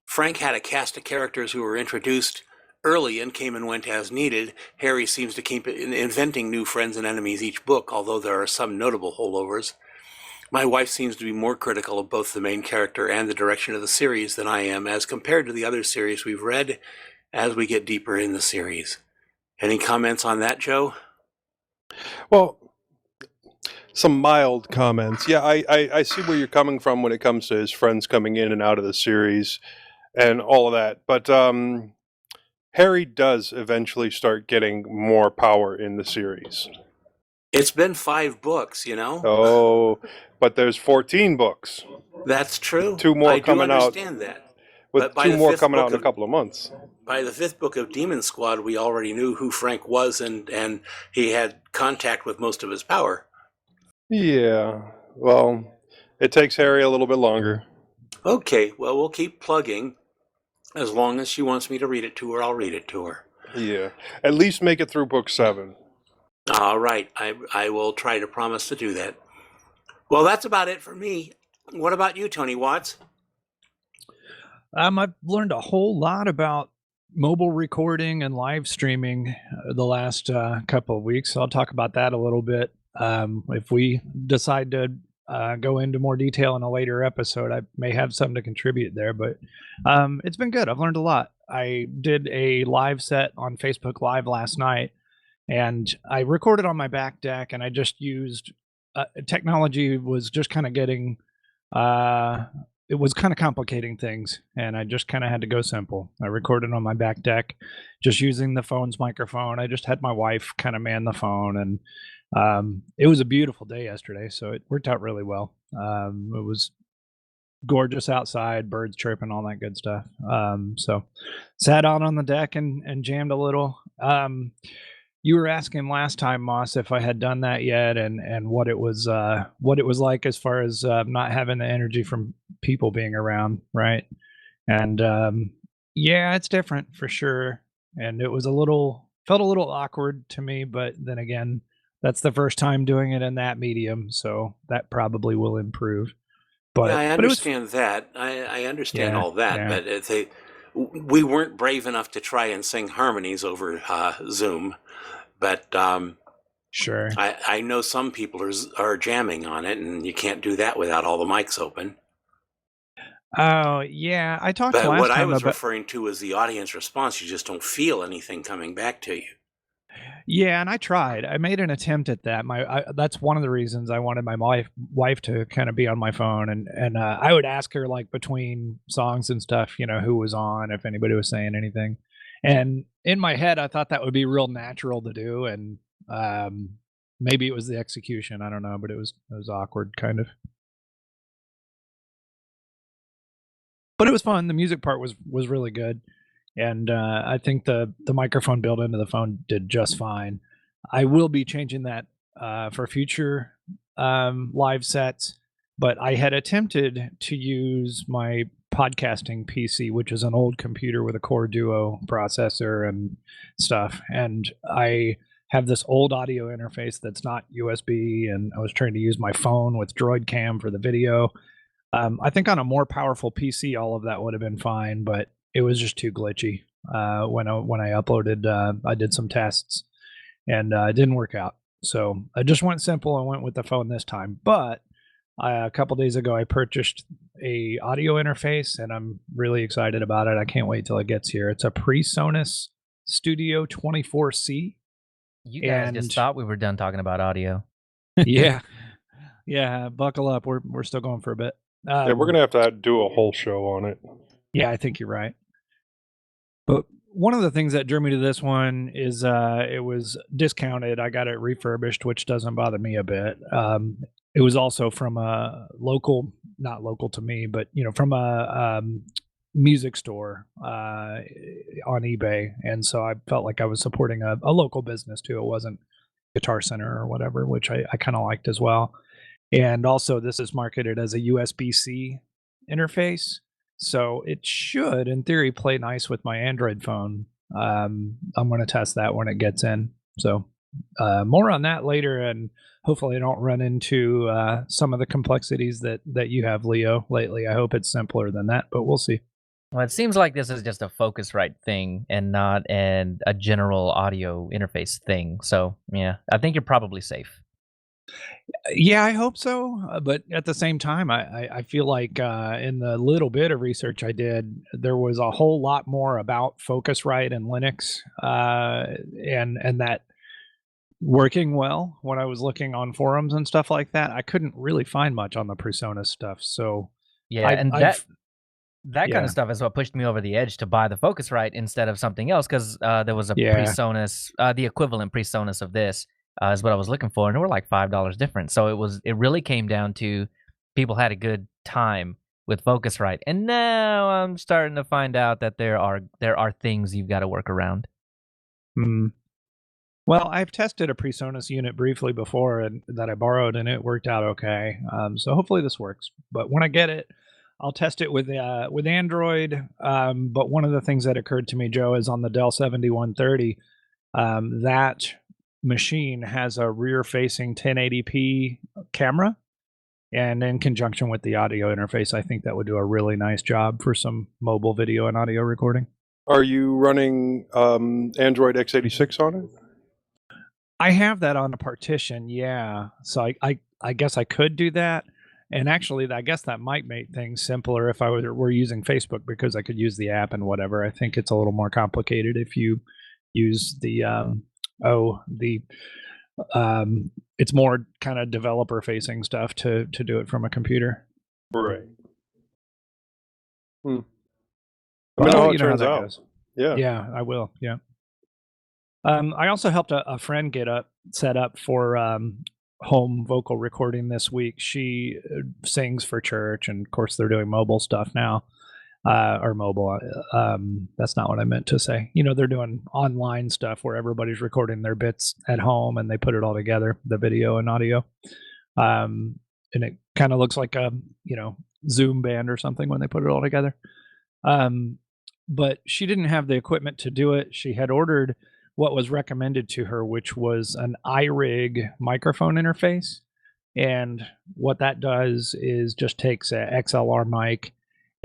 C: Frank had a cast of characters who were introduced early and came and went as needed, Harry seems to keep inventing new friends and enemies each book, although there are some notable holdovers. My wife seems to be more critical of both the main character and the direction of the series than I am, as compared to the other series we've read as we get deeper in the series. Any comments on that, Joe?
A: Well, some mild comments. Yeah, I see where you're coming from when it comes to his friends coming in and out of the series and all of that. But Harry does eventually start getting more power in the series.
C: It's been 5 books, you know?
A: Oh, but there's 14 books.
C: That's true.
A: 2 more
C: I
A: coming
C: do
A: out.
C: understand that.
A: With
C: But by
A: 2
C: the
A: more
C: 5th
A: coming out
C: book
A: in a
C: of-
A: couple of months.
C: By the 5th book of Demon Squad, we already knew who Frank was, and he had contact with most of his power.
A: Yeah, well, it takes Harry a little bit longer.
C: Okay, well, we'll keep plugging. As long as she wants me to read it to her, I'll read it to her.
A: Yeah, at least make it through book 7.
C: All right, I will try to promise to do that. Well, that's about it for me. What about you, Tony Watts?
D: I've learned a whole lot about mobile recording and live streaming the last couple of weeks. I'll talk about that a little bit. If we decide to go into more detail in a later episode, I may have something to contribute there, but it's been good. I've learned a lot. I did a live set on Facebook Live last night, and I recorded on my back deck, and I just used technology was just kind of getting it was kind of complicating things, and I just kind of had to go simple. I recorded on my back deck just using the phone's microphone. I just had my wife kind of man the phone, and it was a beautiful day yesterday, so it worked out really well. It was gorgeous outside, birds chirping, all that good stuff. So sat out on the deck and jammed a little. You were asking last time, Moss, if I had done that yet, and what it was like as far as not having the energy from people being around, right? And yeah, it's different for sure. And it was felt a little awkward to me, but then again, that's the first time doing it in that medium, so that probably will improve. But
C: yeah, I
D: but it was
C: understand that. I understand
D: Yeah,
C: all that,
D: yeah.
C: but we weren't brave enough to try and sing harmonies over Zoom. But
D: sure.
C: I know some people are jamming on it, and you can't do that without all the mics open.
D: Oh yeah, I talked
C: But
D: last
C: what I
D: time
C: was
D: about.
C: referring to is the audience response. You just don't feel anything coming back to you.
D: Yeah, and I tried. I made an attempt at that. That's one of the reasons I wanted my wife to kind of be on my phone, and I would ask her like between songs and stuff, who was on, if anybody was saying anything. And in my head, I thought that would be real natural to do, and maybe it was the execution. I don't know, but it was awkward, kind of. But it was fun. The music part was really good, and I think the microphone built into the phone did just fine. I will be changing that for future live sets, but I had attempted to use my podcasting PC, which is an old computer with a Core Duo processor and stuff, and I have this old audio interface that's not USB, and I was trying to use my phone with Droid Cam for the video. I think on a more powerful PC, all of that would have been fine, but it was just too glitchy when I uploaded. I did some tests, and it didn't work out. So I just went simple and went with the phone this time. But a couple days ago, I purchased a audio interface, and I'm really excited about it. I can't wait till it gets here. It's a PreSonus Studio 24C.
F: You guys
D: And
F: just thought we were done talking about audio.
D: yeah, yeah. Buckle up. We're still going for a bit.
A: Yeah, we're going to have to do a whole show on it.
D: Yeah, I think you're right. But one of the things that drew me to this one is it was discounted. I got it refurbished, which doesn't bother me a bit. It was also from a local, not local to me, but from a music store on eBay, and so I felt like I was supporting a local business too. It wasn't Guitar Center or whatever, which I kind of liked as well. And also, this is marketed as a USB-C interface, so it should, in theory, play nice with my Android phone. I'm going to test that when it gets in. So more on that later, and hopefully I don't run into some of the complexities that you have, Leo, lately. I hope it's simpler than that, but we'll see.
F: Well, it seems like this is just a Focusrite thing and not a general audio interface thing. So yeah, I think you're probably safe.
D: Yeah, I hope so. But at the same time, I feel like in the little bit of research I did, there was a whole lot more about Focusrite and Linux, and that working well. When I was looking on forums and stuff like that, I couldn't really find much on the PreSonus stuff. So
F: Yeah, and
D: I've
F: that kind
D: yeah,
F: of stuff is what pushed me over the edge to buy the Focusrite instead of something else, because there was a
D: yeah.
F: PreSonus, the equivalent PreSonus of this is what I was looking for, and they were like $5 different. So it really came down to people had a good time with Focusrite, and now I'm starting to find out that there are things you've got to work around.
D: Mm. Well, I've tested a PreSonus unit briefly before and that I borrowed, and it worked out okay. So hopefully this works. But when I get it, I'll test it with Android. But one of the things that occurred to me, Joe, is on the Dell 7130, that machine has a rear-facing 1080p camera, and in conjunction with the audio interface, I think that would do a really nice job for some mobile video and audio recording.
A: Are you running Android x86 on it?
D: I have that on a partition, yeah. So I guess I could do that. And actually, I guess that might make things simpler if I were using Facebook, because I could use the app and whatever. I think it's a little more complicated if you use the it's more kind of developer facing stuff to do it from a computer.
A: Right.
D: Well,
A: I mean, how it
D: you know how
A: turns
D: that
A: out.
D: goes.
A: Yeah.
D: Yeah, I will. Yeah. I also helped a friend get set up for home vocal recording this week. She sings for church, and of course they're doing mobile stuff now, or mobile. That's not what I meant to say. You know, they're doing online stuff where everybody's recording their bits at home and they put it all together, the video and audio. And it kind of looks like a Zoom band or something when they put it all together. But she didn't have the equipment to do it. She had ordered what was recommended to her, which was an iRig microphone interface. And what that does is just takes a XLR mic,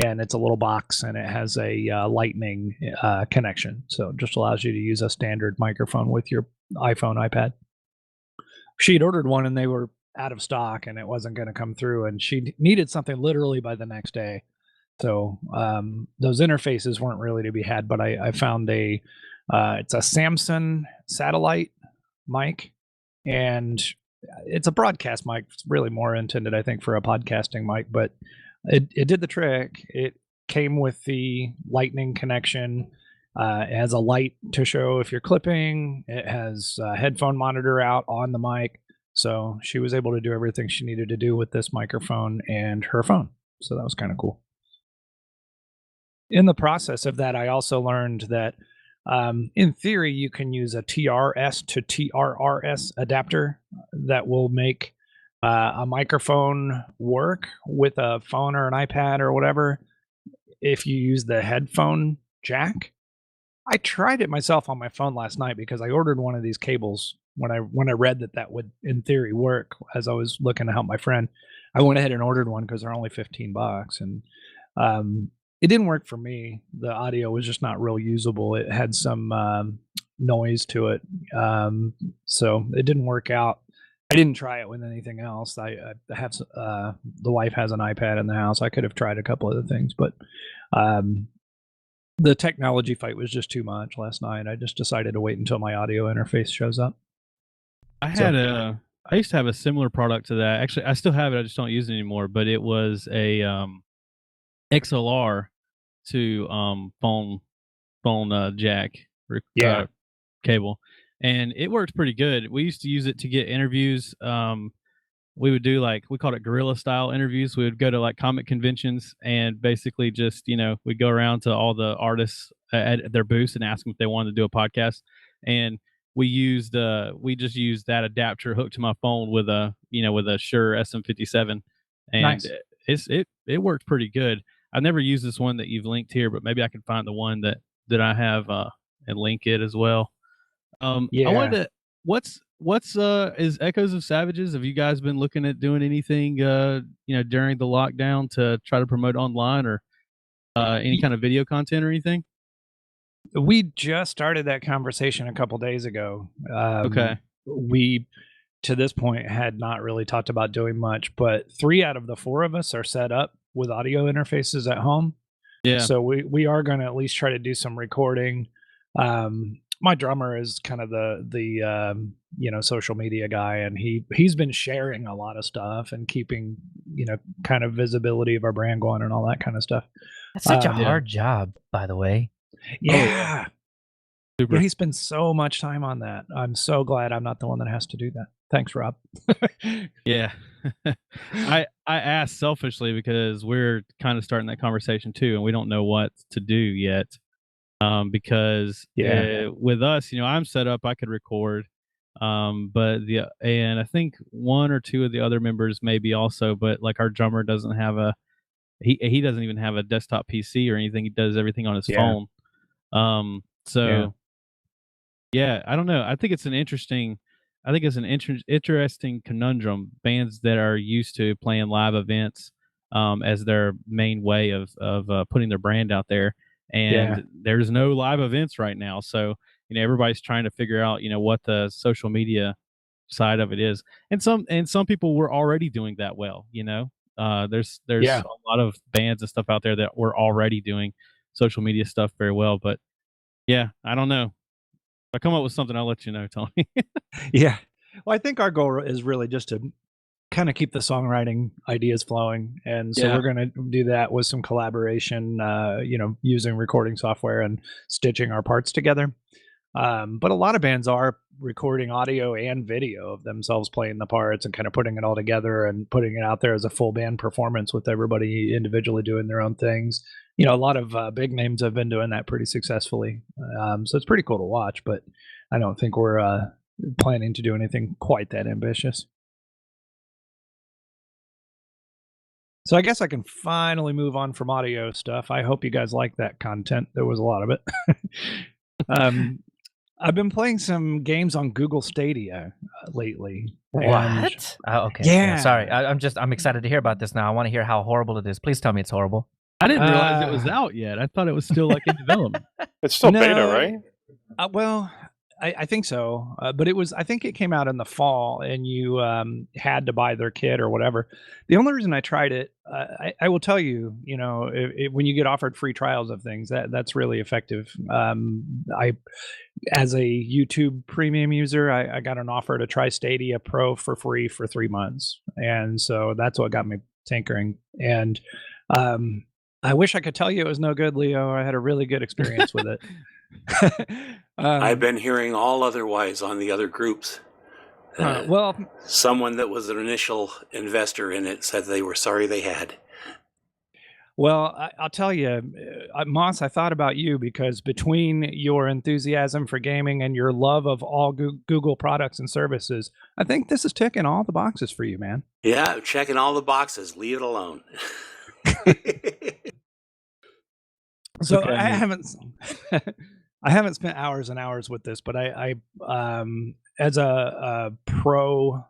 D: and it's a little box, and it has a lightning connection. So it just allows you to use a standard microphone with your iPhone, iPad. She'd ordered one and they were out of stock and it wasn't going to come through, and she needed something literally by the next day. So those interfaces weren't really to be had, but I found it's a Samsung satellite mic, and it's a broadcast mic. It's really more intended, I think, for a podcasting mic, but it did the trick. It came with the lightning connection. It has a light to show if you're clipping. It has a headphone monitor out on the mic. So she was able to do everything she needed to do with this microphone and her phone. So that was kind of cool. In the process of that, I also learned that in theory, you can use a TRS to TRRS adapter that will make a microphone work with a phone or an iPad or whatever if you use the headphone jack. I tried it myself on my phone last night because I ordered one of these cables when I read that would in theory work as I was looking to help my friend. I went ahead and ordered one because they're only $15, and it didn't work for me. The audio was just not real usable. It had some noise to it, so it didn't work out. I didn't try it with anything else. I have the wife has an iPad in the house. I could have tried a couple other things, but the technology fight was just too much last night. I just decided to wait until my audio interface shows up.
E: I used to have a similar product to that. Actually, I still have it. I just don't use it anymore. But it was a XLR to phone jack cable, and it worked pretty good. We used to use it to get interviews. We would do we called it guerrilla style interviews. We would go to comic conventions and basically just we'd go around to all the artists at their booths and ask them if they wanted to do a podcast. And we just used that adapter hooked to my phone with a Shure SM57, and
D: nice.
E: It worked pretty good. I never used this one that you've linked here, but maybe I can find the one that I have and link it as well.
D: Yeah.
E: I wanted to. What's is Echoes of Savages? Have you guys been looking at doing anything during the lockdown to try to promote online, or any kind of video content or anything?
D: We just started that conversation a couple days ago.
E: Okay.
D: We, to this point, had not really talked about doing much, but 3 out of the 4 of us are set up with audio interfaces at home.
E: Yeah.
D: So we are going to at least try to do some recording. My drummer is kind of the social media guy, and he's been sharing a lot of stuff and keeping kind of visibility of our brand going and all that kind of stuff.
F: That's such a
D: Yeah.
F: hard job, by the way.
D: Yeah.
E: Super.
D: Yeah, he spends so much time on that. I'm so glad I'm not the one that has to do that. Thanks, Rob.
E: Yeah. I asked selfishly because we're kind of starting that conversation too, and we don't know what to do yet. Because with us, I'm set up, I could record. But and I think 1 or 2 of the other members maybe also, but like our drummer doesn't have he doesn't even have a desktop PC or anything. He does everything on his phone. So I don't know. I think it's an interesting conundrum. Bands that are used to playing live events as their main way of putting their brand out there, and there's no live events right now. So everybody's trying to figure out what the social media side of it is, and some people were already doing that well. There's a lot of bands and stuff out there that were already doing social media stuff very well, but I don't know. If I come up with something, I'll let you know, Tony.
D: Yeah. Well, I think our goal is really just to kind of keep the songwriting ideas flowing. And so we're going to do that with some collaboration, using recording software and stitching our parts together. But a lot of bands are recording audio and video of themselves playing the parts and kind of putting it all together and putting it out there as a full band performance with everybody individually doing their own things. A lot of big names have been doing that pretty successfully. So it's pretty cool to watch, but I don't think we're planning to do anything quite that ambitious. So I guess I can finally move on from audio stuff. I hope you guys like that content. There was a lot of it. I've been playing some games on Google Stadia lately.
F: What? Okay.
D: Yeah.
F: Sorry. I'm excited to hear about this now. I want to hear how horrible it is. Please tell me it's horrible.
E: I didn't realize it was out yet. I thought it was still like in development.
A: It's still beta, right?
D: Well, I think so. But I think it came out in the fall, and you had to buy their kit or whatever. The only reason I tried it, I will tell you, when you get offered free trials of things, that's really effective. As a YouTube premium user, I got an offer to try Stadia Pro for free for 3 months. And so that's what got me tinkering. And I wish I could tell you it was no good, Leo. I had a really good experience with it.
C: I've been hearing all otherwise on the other groups. Someone that was an initial investor in it said they were sorry they had.
D: Well, I'll tell you, Moss, I thought about you because between your enthusiasm for gaming and your love of all Google products and services, I think this is ticking all the boxes for you, man.
C: Yeah, checking all the boxes. Leave it alone.
D: So okay. I haven't spent hours and hours with this, but I as a pro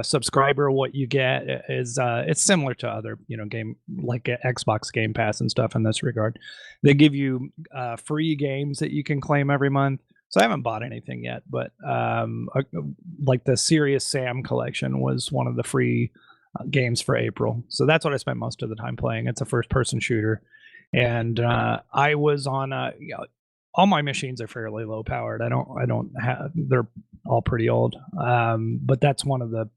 D: subscriber, what you get is it's similar to other game like Xbox Game Pass and stuff in this regard. They give you free games that you can claim every month. So I haven't bought anything yet, but like the Serious Sam collection was one of the free games for April. So that's what I spent most of the time playing. It's a first-person shooter, and I was on all my machines are fairly low powered. I don't have, they're all pretty old. But that's one of the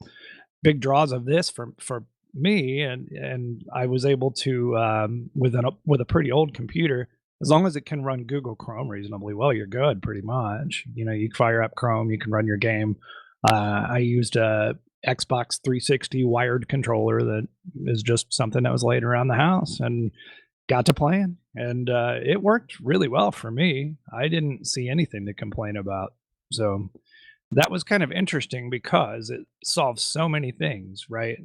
D: big draws of this for me. And I was able to, with a pretty old computer, as long as it can run Google Chrome reasonably well, you're good pretty much. You fire up Chrome, you can run your game. I used a Xbox 360 wired controller that is just something that was laid around the house and got to playing, and it worked really well for me. I didn't see anything to complain about. So that was kind of interesting because it solves so many things, right?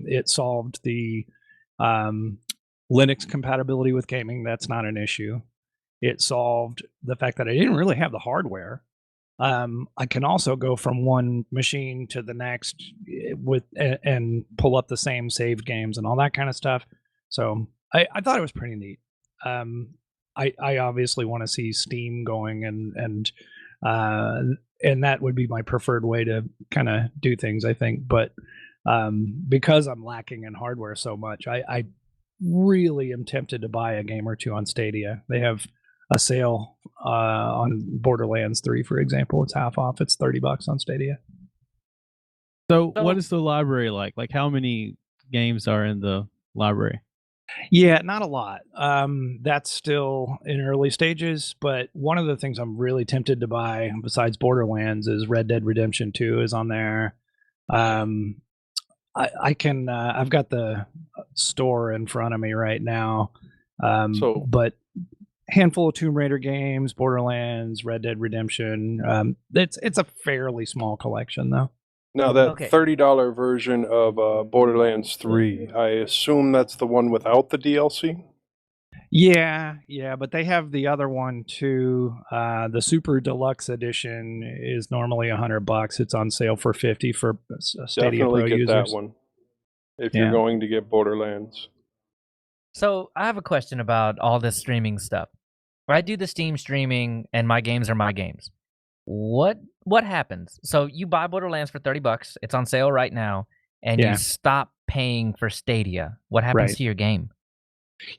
D: It solved the Linux compatibility with gaming. That's not an issue. It solved the fact that I didn't really have the hardware. I can also go from one machine to the next and pull up the same saved games and all that kind of stuff. So I thought it was pretty neat. I obviously want to see Steam going, and that would be my preferred way to kind of do things, I think. But because I'm lacking in hardware so much, I really am tempted to buy a game or two on Stadia. They have a sale on Borderlands 3, for example. It's half off. It's $30 on Stadia.
E: So,
F: So-
E: what is the library like? Like, how many games are in the library?
D: Yeah, not a lot. That's still in early stages, but one of the things I'm really tempted to buy besides Borderlands is Red Dead Redemption 2 is on there. I can I've got the store in front of me right now. But handful of Tomb Raider games, Borderlands, Red Dead Redemption. It's a fairly small collection though.
A: Now that
F: Okay.
A: $30 version of Borderlands 3, I assume that's the one without the DLC.
D: Yeah, but they have the other one too. The Super Deluxe Edition is normally $100. It's on sale for $50 for Stadia
A: Definitely
D: Pro
A: get
D: users.
A: that one if
D: Yeah.
A: you're going to get Borderlands.
F: So I have a question about all this streaming stuff. Where I do the Steam streaming and my games are my games. What happens? So you buy Borderlands for $30. It's on sale right now, and
D: Yeah.
F: you stop paying for Stadia. What happens
D: Right.
F: to your game?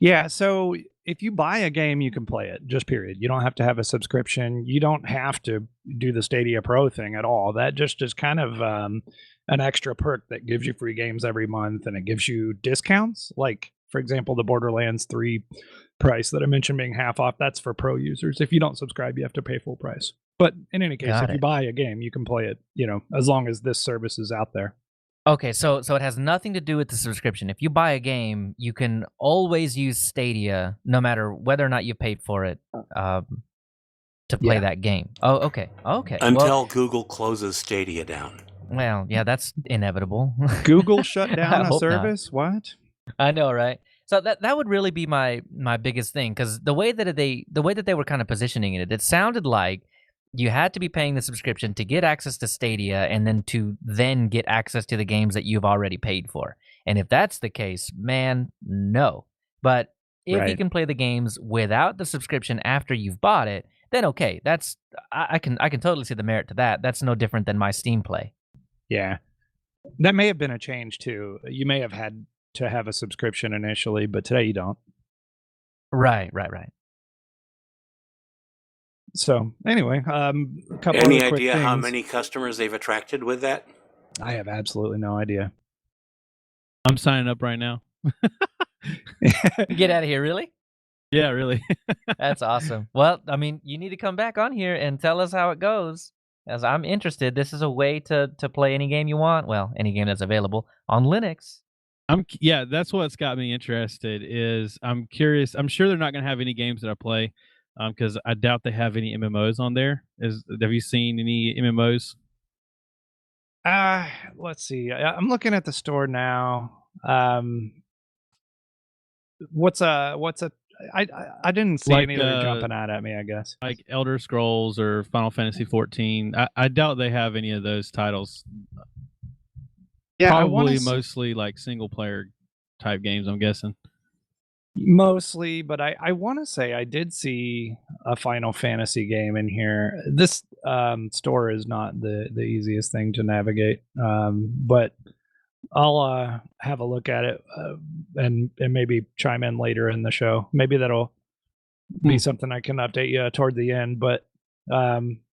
D: Yeah, so if you buy a game, you can play it, just period. You don't have to have a subscription. You don't have to do the Stadia Pro thing at all. That just is kind of an extra perk that gives you free games every month, and it gives you discounts. Like, for example, the Borderlands 3 price that I mentioned being half off, that's for pro users. If you don't subscribe, you have to pay full price. But in any case,
F: Got
D: if you
F: it.
D: buy a game, you can play it, as long as this service is out there.
F: Okay, so it has nothing to do with the subscription. If you buy a game, you can always use Stadia, no matter whether or not you paid for it, to play
D: Yeah.
F: that game. Oh, okay.
C: Until Google closes Stadia down.
F: Well, yeah, that's inevitable.
D: Google shut down
F: I
D: a
F: hope not.
D: service? What?
F: I know, right? So that would really be my biggest thing, because the way that they were kind of positioning it sounded like you had to be paying the subscription to get access to Stadia, and then get access to the games that you've already paid for. And if that's the case, man, no. But if you
D: Right.
F: can play the games without the subscription after you've bought it, then okay, I can totally see the merit to that. That's no different than my Steam play.
D: Yeah. That may have been a change too. You may have had to have a subscription initially, but today you don't.
F: Right.
D: So anyway, a couple
C: Any
D: other quick
C: idea how
D: things.
C: many customers they've attracted with that?
D: I have absolutely no idea.
E: I'm signing up right now.
F: Get out of here, really?
E: Yeah, really.
F: That's awesome. Well, I mean, you need to come back on here and tell us how it goes, as I'm interested. This is a way to play any game you want. Well, any game that's available on Linux.
E: Yeah, that's what's got me interested. Is I'm curious. I'm sure they're not going to have any games that I play, because I doubt they have any MMOs on there. Have you seen any MMOs?
D: Let's see. I'm looking at the store now. What's a? I didn't see
E: Like,
D: any that are jumping out at me, I guess.
E: Like Elder Scrolls or Final Fantasy 14. I doubt they have any of those titles.
D: Yeah,
E: Probably mostly like single player type games, I'm guessing.
D: Mostly, but I want to say I did see a Final Fantasy game in here. This store is not the easiest thing to navigate, but I'll have a look at it and maybe chime in later in the show. Maybe that'll be something I can update you toward the end. But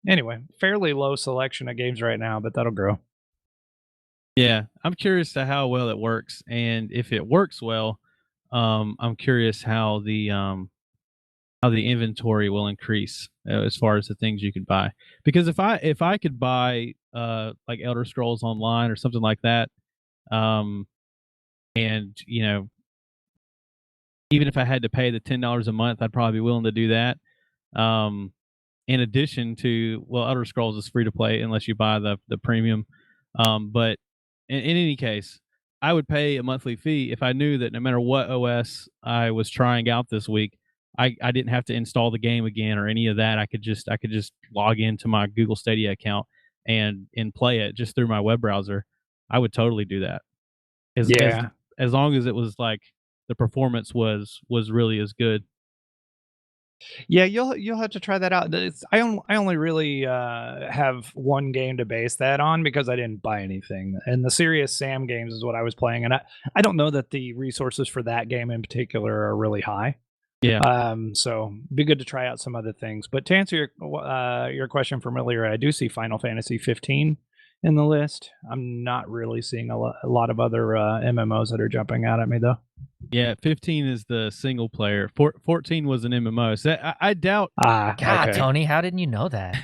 D: anyway, fairly low selection of games right now, but that'll grow.
E: Yeah, I'm curious to how well it works, and if it works well, I'm curious how the inventory will increase as far as the things you could buy. Because if I could buy like Elder Scrolls Online or something like that, and even if I had to pay the $10 a month, I'd probably be willing to do that. In addition to, well, Elder Scrolls is free to play unless you buy the premium, but in any case, I would pay a monthly fee if I knew that no matter what OS I was trying out this week, I didn't have to install the game again or any of that. I could just log into my Google Stadia account and play it just through my web browser. I would totally do that. As long as it was like the performance was really as good.
D: Yeah, you'll have to try that out. I only really have one game to base that on because I didn't buy anything. And the Serious Sam games is what I was playing, and I don't know that the resources for that game in particular are really high.
E: Yeah.
D: So it'd be good to try out some other things. But to answer your question from earlier, I do see Final Fantasy 15 in the list. I'm not really seeing a lot of other MMOs that are jumping out at me though.
E: Yeah, 15 is the single player. 14 was an MMO. So I doubt
F: God,
D: Okay.
F: Tony, how didn't you know that?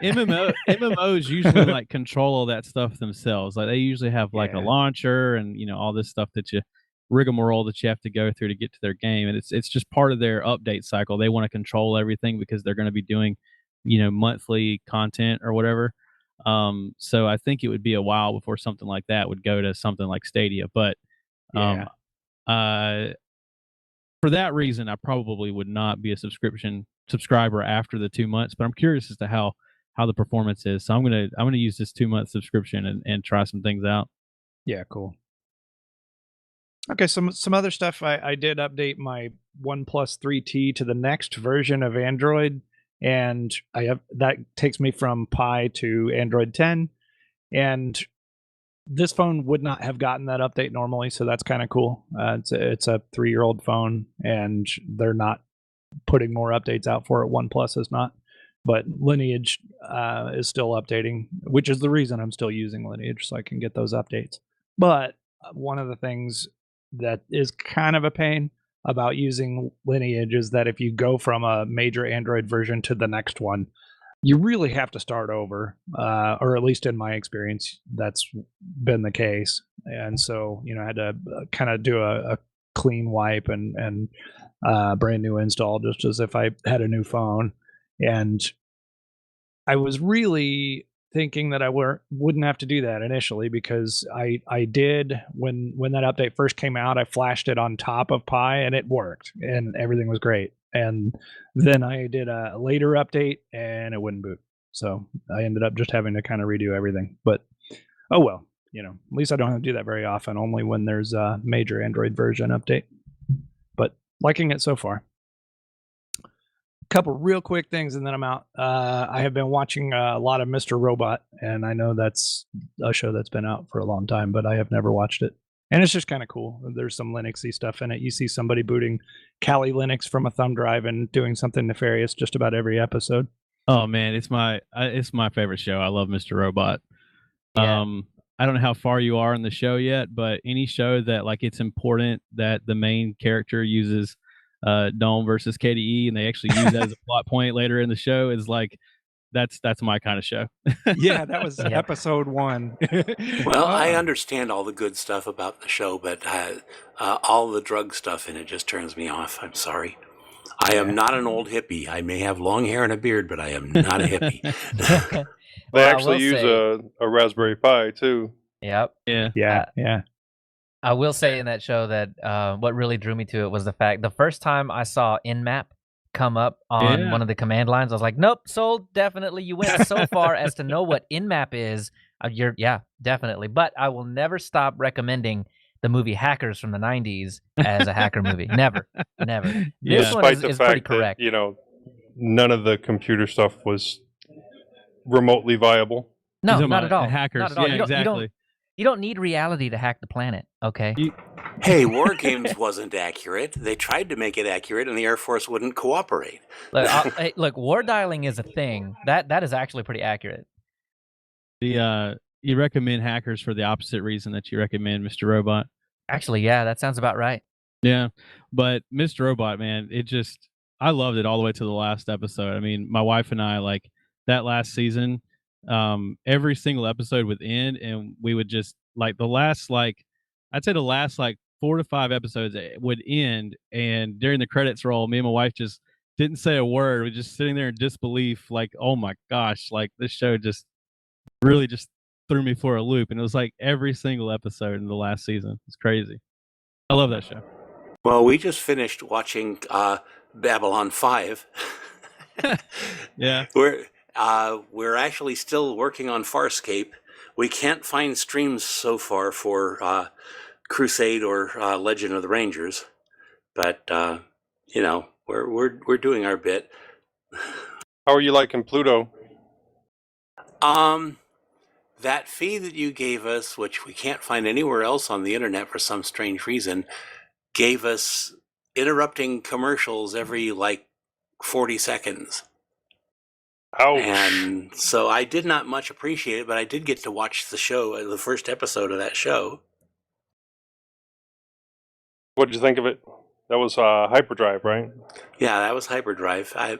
E: MMOs usually like control all that stuff themselves. Like they usually have like a
D: Yeah.
E: launcher and all this stuff that you rigmarole that you have to go through to get to their game, and it's just part of their update cycle. They want to control everything because they're going to be doing monthly content or whatever. So I think it would be a while before something like that would go to something like Stadia, but
D: Yeah.
E: for that reason, I probably would not be a subscriber after the 2 months. But I'm curious as to how the performance is. So I'm gonna use this 2-month subscription and try some things out.
D: Yeah, cool. Okay, some other stuff. I did update my OnePlus 3T to the next version of Android, and that takes me from Pi to Android 10, and this phone would not have gotten that update normally, so that's kind of cool. It's a 3-year-old phone, and they're not putting more updates out for it. OnePlus is not, but Lineage is still updating, which is the reason I'm still using Lineage, so I can get those updates. But one of the things that is kind of a pain about using Lineage is that if you go from a major Android version to the next one, you really have to start over, or at least in my experience, that's been the case. And so, I had to kind of do a clean wipe and brand new install, just as if I had a new phone. And I was really thinking that I wouldn't have to do that initially, because I did when that update first came out. I flashed it on top of Pi and it worked and everything was great. And then I did a later update and it wouldn't boot. So I ended up just having to kind of redo everything. But oh well, at least I don't have to do that very often, only when there's a major Android version update. But liking it so far. Couple real quick things and then I'm out. I have been watching a lot of Mr. Robot, and I know that's a show that's been out for a long time, but I have never watched it. And it's just kind of cool. There's some Linuxy stuff in it. You see somebody booting Kali Linux from a thumb drive and doing something nefarious just about every episode.
E: Oh man, it's my favorite show. I love Mr. Robot.
F: Yeah.
E: I don't know how far you are in the show yet, but any show that like it's important that the main character uses Dome versus KDE and they actually use that as a plot point later in the show is like that's my kind of show.
D: Yeah, that was
F: Yep.
D: episode 1.
C: Well, I understand all the good stuff about the show, but all the drug stuff in it just turns me off. I'm sorry. I am not an old hippie. I may have long hair and a beard, but I am not a hippie.
A: They
F: Well, I
A: actually
F: will
A: use
F: say-
A: a Raspberry Pi too.
F: Yep.
E: Yeah.
D: Yeah.
F: I will say in that show that what really drew me to it was the fact the first time I saw Nmap come up on
E: Yeah.
F: one of the command lines, I was like, nope, sold. Definitely. You went so far as to know what Nmap is. Definitely. But I will never stop recommending the movie Hackers from the 90s as a hacker movie. Never.
E: Yeah.
F: This one
A: Despite
F: is
A: the
F: pretty
A: fact
F: correct.
A: that none of the computer stuff was remotely viable.
F: No,
E: You're talking
F: not
E: about
F: at all.
E: Hackers.
F: Not at all.
E: Yeah, exactly.
F: You don't need reality to hack the planet, okay?
C: Hey, War Games wasn't accurate. They tried to make it accurate, and the Air Force wouldn't cooperate.
F: Look, war dialing is a thing. That is actually pretty accurate.
E: You recommend Hackers for the opposite reason that you recommend Mr. Robot.
F: Actually, yeah, that sounds about right.
E: Yeah, but Mr. Robot, man, I loved it all the way to the last episode. I mean, my wife and I, like that last season, every single episode would end and we would just like the last 4 to 5 episodes would end, and during the credits roll, me and my wife just didn't say a word. We're just sitting there in disbelief, like, oh my gosh, like this show just really just threw me for a loop. And it was like every single episode in the last season. It's crazy. I love that show.
C: Well, we just finished watching Babylon 5.
E: Yeah.
C: We're actually still working on Farscape. We can't find streams so far for Crusade or Legend of the Rangers, but you know, we're doing our bit.
A: How are you liking Pluto?
C: That fee that you gave us, which we can't find anywhere else on the internet for some strange reason, gave us interrupting commercials every like 40 seconds.
A: Ouch.
C: And so I did not much appreciate it, but I did get to watch the show, the first episode of that show.
A: What did you think of it? That was Hyperdrive, right?
C: Yeah, that was Hyperdrive. I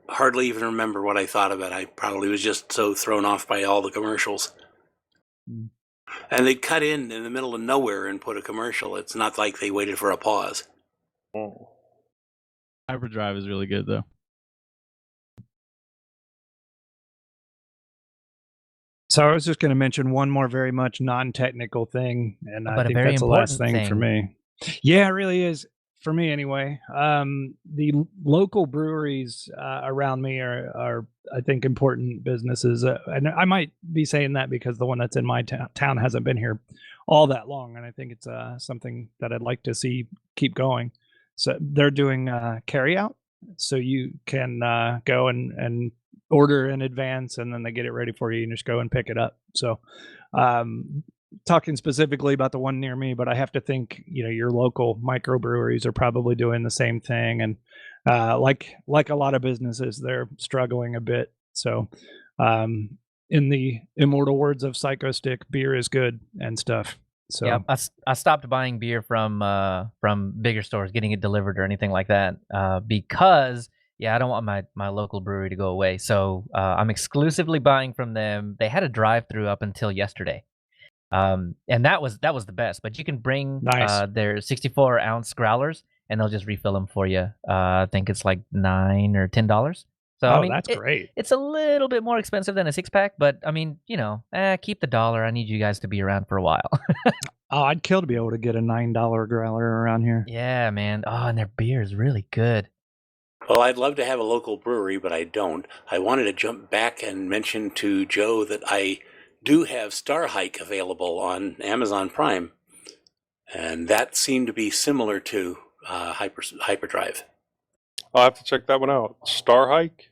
C: hardly even remember what I thought of it. I probably was just so thrown off by all the commercials. And they'd cut in the middle of nowhere and put a commercial. It's not like they waited for a pause.
A: Oh.
E: Hyperdrive is really good though.
D: So I was just going to mention one more very much non-technical thing, and I
F: But a
D: think
F: very
D: that's the last
F: important
D: thing for
F: thing.
D: me. Yeah, it really is for me anyway. The local breweries around me are, I think, important businesses, and I might be saying that because the one that's in my town hasn't been here all that long, and I think it's something that I'd like to see keep going. So they're doing carry out, so you can go and order in advance, and then they get it ready for you and just go and pick it up. So talking specifically about the one near me, but I have to think, you know, your local microbreweries are probably doing the same thing, and like a lot of businesses, they're struggling a bit. So in the immortal words of Psycho Stick, beer is good and stuff. So
F: Yeah, I stopped buying beer from bigger stores, getting it delivered or anything like that, because I don't want my local brewery to go away. So I'm exclusively buying from them. They had a drive-through up until yesterday, and that was the best. But you can bring
D: Nice.
F: their 64-ounce growlers, and they'll just refill them for you. I think it's like $9 or $10. So I
D: Oh,
F: mean,
D: that's great.
F: it's a little bit more expensive than a 6-pack, but I mean, you know, keep the dollar. I need you guys to be around for a while.
D: Oh, I'd kill to be able to get a $9 growler around here.
F: Yeah, man. Oh, and their beer is really good.
C: Well, I'd love to have a local brewery, but I don't. I wanted to jump back and mention to Joe that I do have Star Hike available on Amazon Prime, and that seemed to be similar to Hyperdrive.
A: I'll have to check that one out. Star Hike?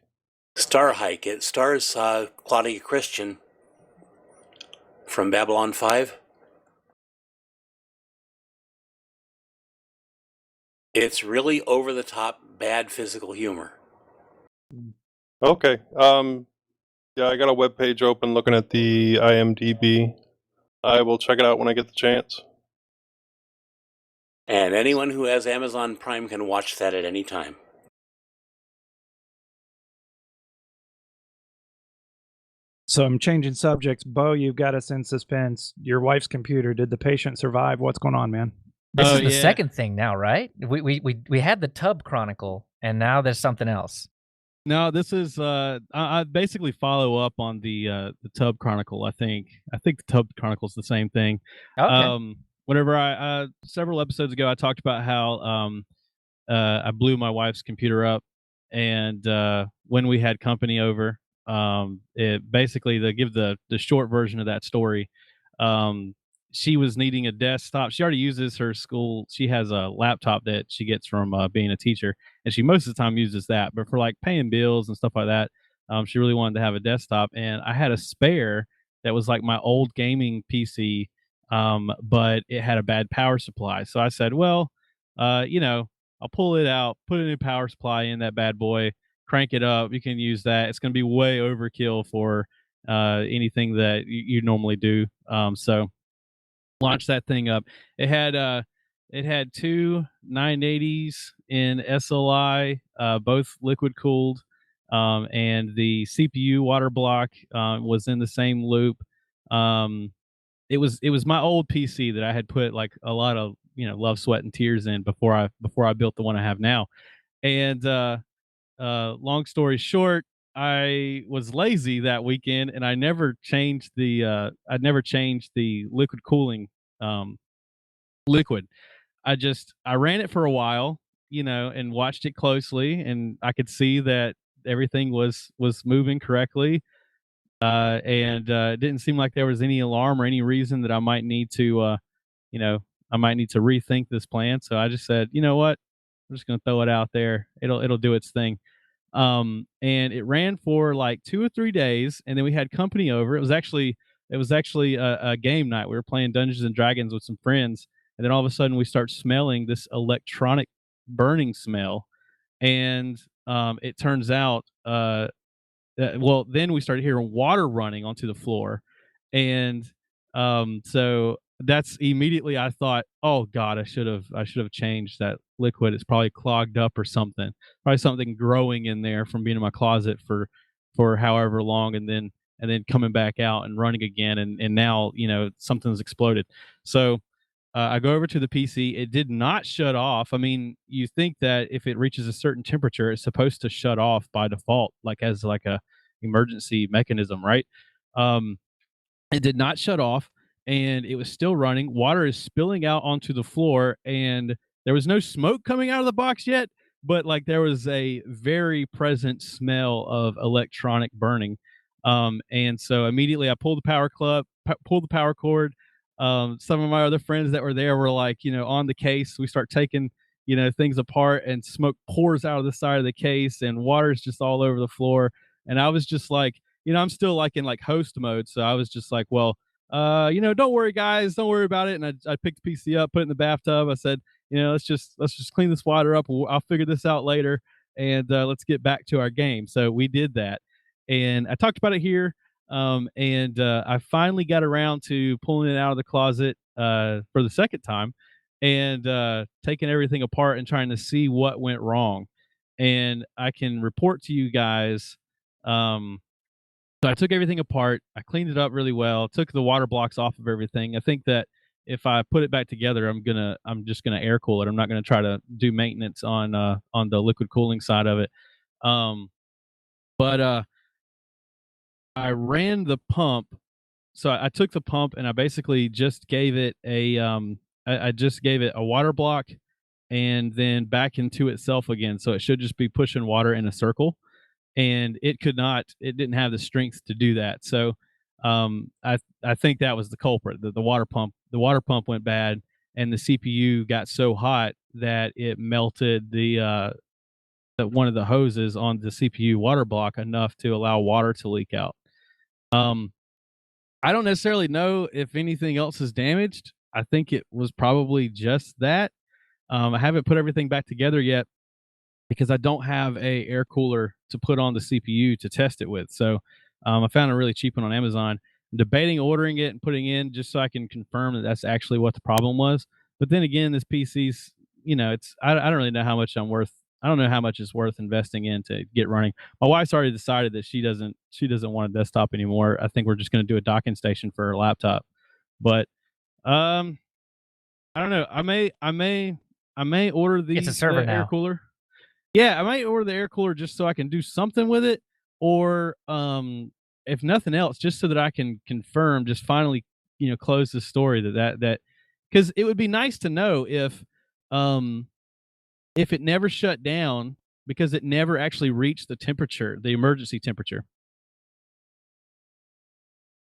C: Star Hike. It stars Claudia Christian from Babylon 5. It's really over-the-top bad physical humor.
A: Okay. Yeah, I got a web page open looking at the IMDb. I will check it out when I get the chance.
C: And anyone who has Amazon Prime can watch that at any time.
D: So I'm changing subjects. Bo, you've got us in suspense. Your wife's computer. Did the patient survive? What's going on, man?
F: This
E: Oh,
F: is the
E: yeah.
F: second thing now, right? We had the Tub Chronicle, and now there's something else.
E: No, this is I basically follow up on the Tub Chronicle. I think the Tub Chronicle is the same thing.
F: Okay.
E: Whenever I several episodes ago I talked about how I blew my wife's computer up, and when we had company over, it basically, to give the short version of that story, she was needing a desktop. She already uses her school. She has a laptop that she gets from being a teacher, and she most of the time uses that. But for like paying bills and stuff like that, she really wanted to have a desktop. And I had a spare that was like my old gaming PC, but it had a bad power supply. So I said, well, you know, I'll pull it out, put a new power supply in that bad boy, crank it up. You can use that. It's going to be way overkill for anything that you normally do. So launch that thing up. It had two 980s in SLI, both liquid cooled, and the CPU water block was in the same loop. It was my old PC that I had put like a lot of love, sweat, and tears in before I built the one I have now. And long story short, I was lazy that weekend, and I never changed the liquid cooling liquid. I ran it for a while, and watched it closely, and I could see that everything was moving correctly. And it didn't seem like there was any alarm or any reason that I might need to I might need to rethink this plan. So I just said, you know what, I'm just gonna throw it out there. It'll do its thing. And it ran for like 2 or 3 days, and then we had company over. It was actually a game night. We were playing Dungeons and Dragons with some friends, and then all of a sudden we start smelling this electronic burning smell, and it turns out well, then we started hearing water running onto the floor, and so that's immediately I thought, oh God, I should have changed that liquid. It's probably clogged up or something. Probably something growing in there from being in my closet for however long, and then coming back out and running again, and now something's exploded. So I go over to the PC. It did not shut off. I mean, you think that if it reaches a certain temperature, it's supposed to shut off by default, like as like a emergency mechanism, right? Um, it did not shut off, and it was still running. Water is spilling out onto the floor, and there was no smoke coming out of the box yet, but like there was a very present smell of electronic burning. And so immediately I pulled the pulled the power cord. Some of my other friends that were there were like, on the case. We start taking, things apart, and smoke pours out of the side of the case, and water's just all over the floor. And I was just like, I'm still like in like host mode. So I was just like, well, don't worry, guys, don't worry about it. And I picked the PC up, put it in the bathtub. I said, let's just clean this water up. I'll figure this out later, and let's get back to our game. So we did that, and I talked about it here. And I finally got around to pulling it out of the closet for the second time, and taking everything apart and trying to see what went wrong. And I can report to you guys. So I took everything apart. I cleaned it up really well. Took the water blocks off of everything. I think that if I put it back together, I'm just gonna air cool it. I'm not gonna try to do maintenance on the liquid cooling side of it. But I ran the pump. So I took the pump, and I basically just gave it I just gave it a water block, and then back into itself again. So it should just be pushing water in a circle, and it didn't have the strength to do that. So I think that was the culprit. The water pump went bad, and the CPU got so hot that it melted the one of the hoses on the CPU water block enough to allow water to leak out. I don't necessarily know if anything else is damaged. I think it was probably just that. I haven't put everything back together yet because I don't have a air cooler to put on the CPU to test it with. So I found a really cheap one on Amazon. I'm debating ordering it and putting in just so I can confirm that that's actually what the problem was. But then again, this PC's, I don't really know how much I don't know how much it's worth investing in to get running. My wife's already decided that she doesn't want a desktop anymore. I think we're just going to do a docking station for her laptop. But I don't know. I may order
F: It's a server
E: the air
F: now.
E: cooler. Yeah, I might order the air cooler just so I can do something with it, or if nothing else, just so that I can confirm, just finally, close the story that because it would be nice to know if it never shut down because it never actually reached the emergency temperature.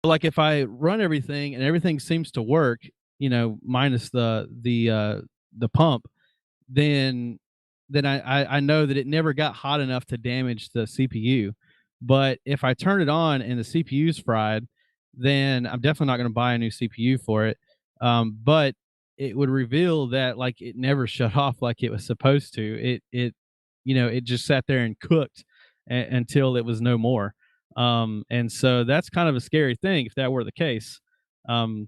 E: Like if I run everything and everything seems to work, minus the pump, then I know that it never got hot enough to damage the CPU. But if I turn it on and the CPU's fried, then I'm definitely not going to buy a new CPU for it. But it would reveal that like it never shut off like it was supposed to. It just sat there and cooked until it was no more. And so that's kind of a scary thing if that were the case.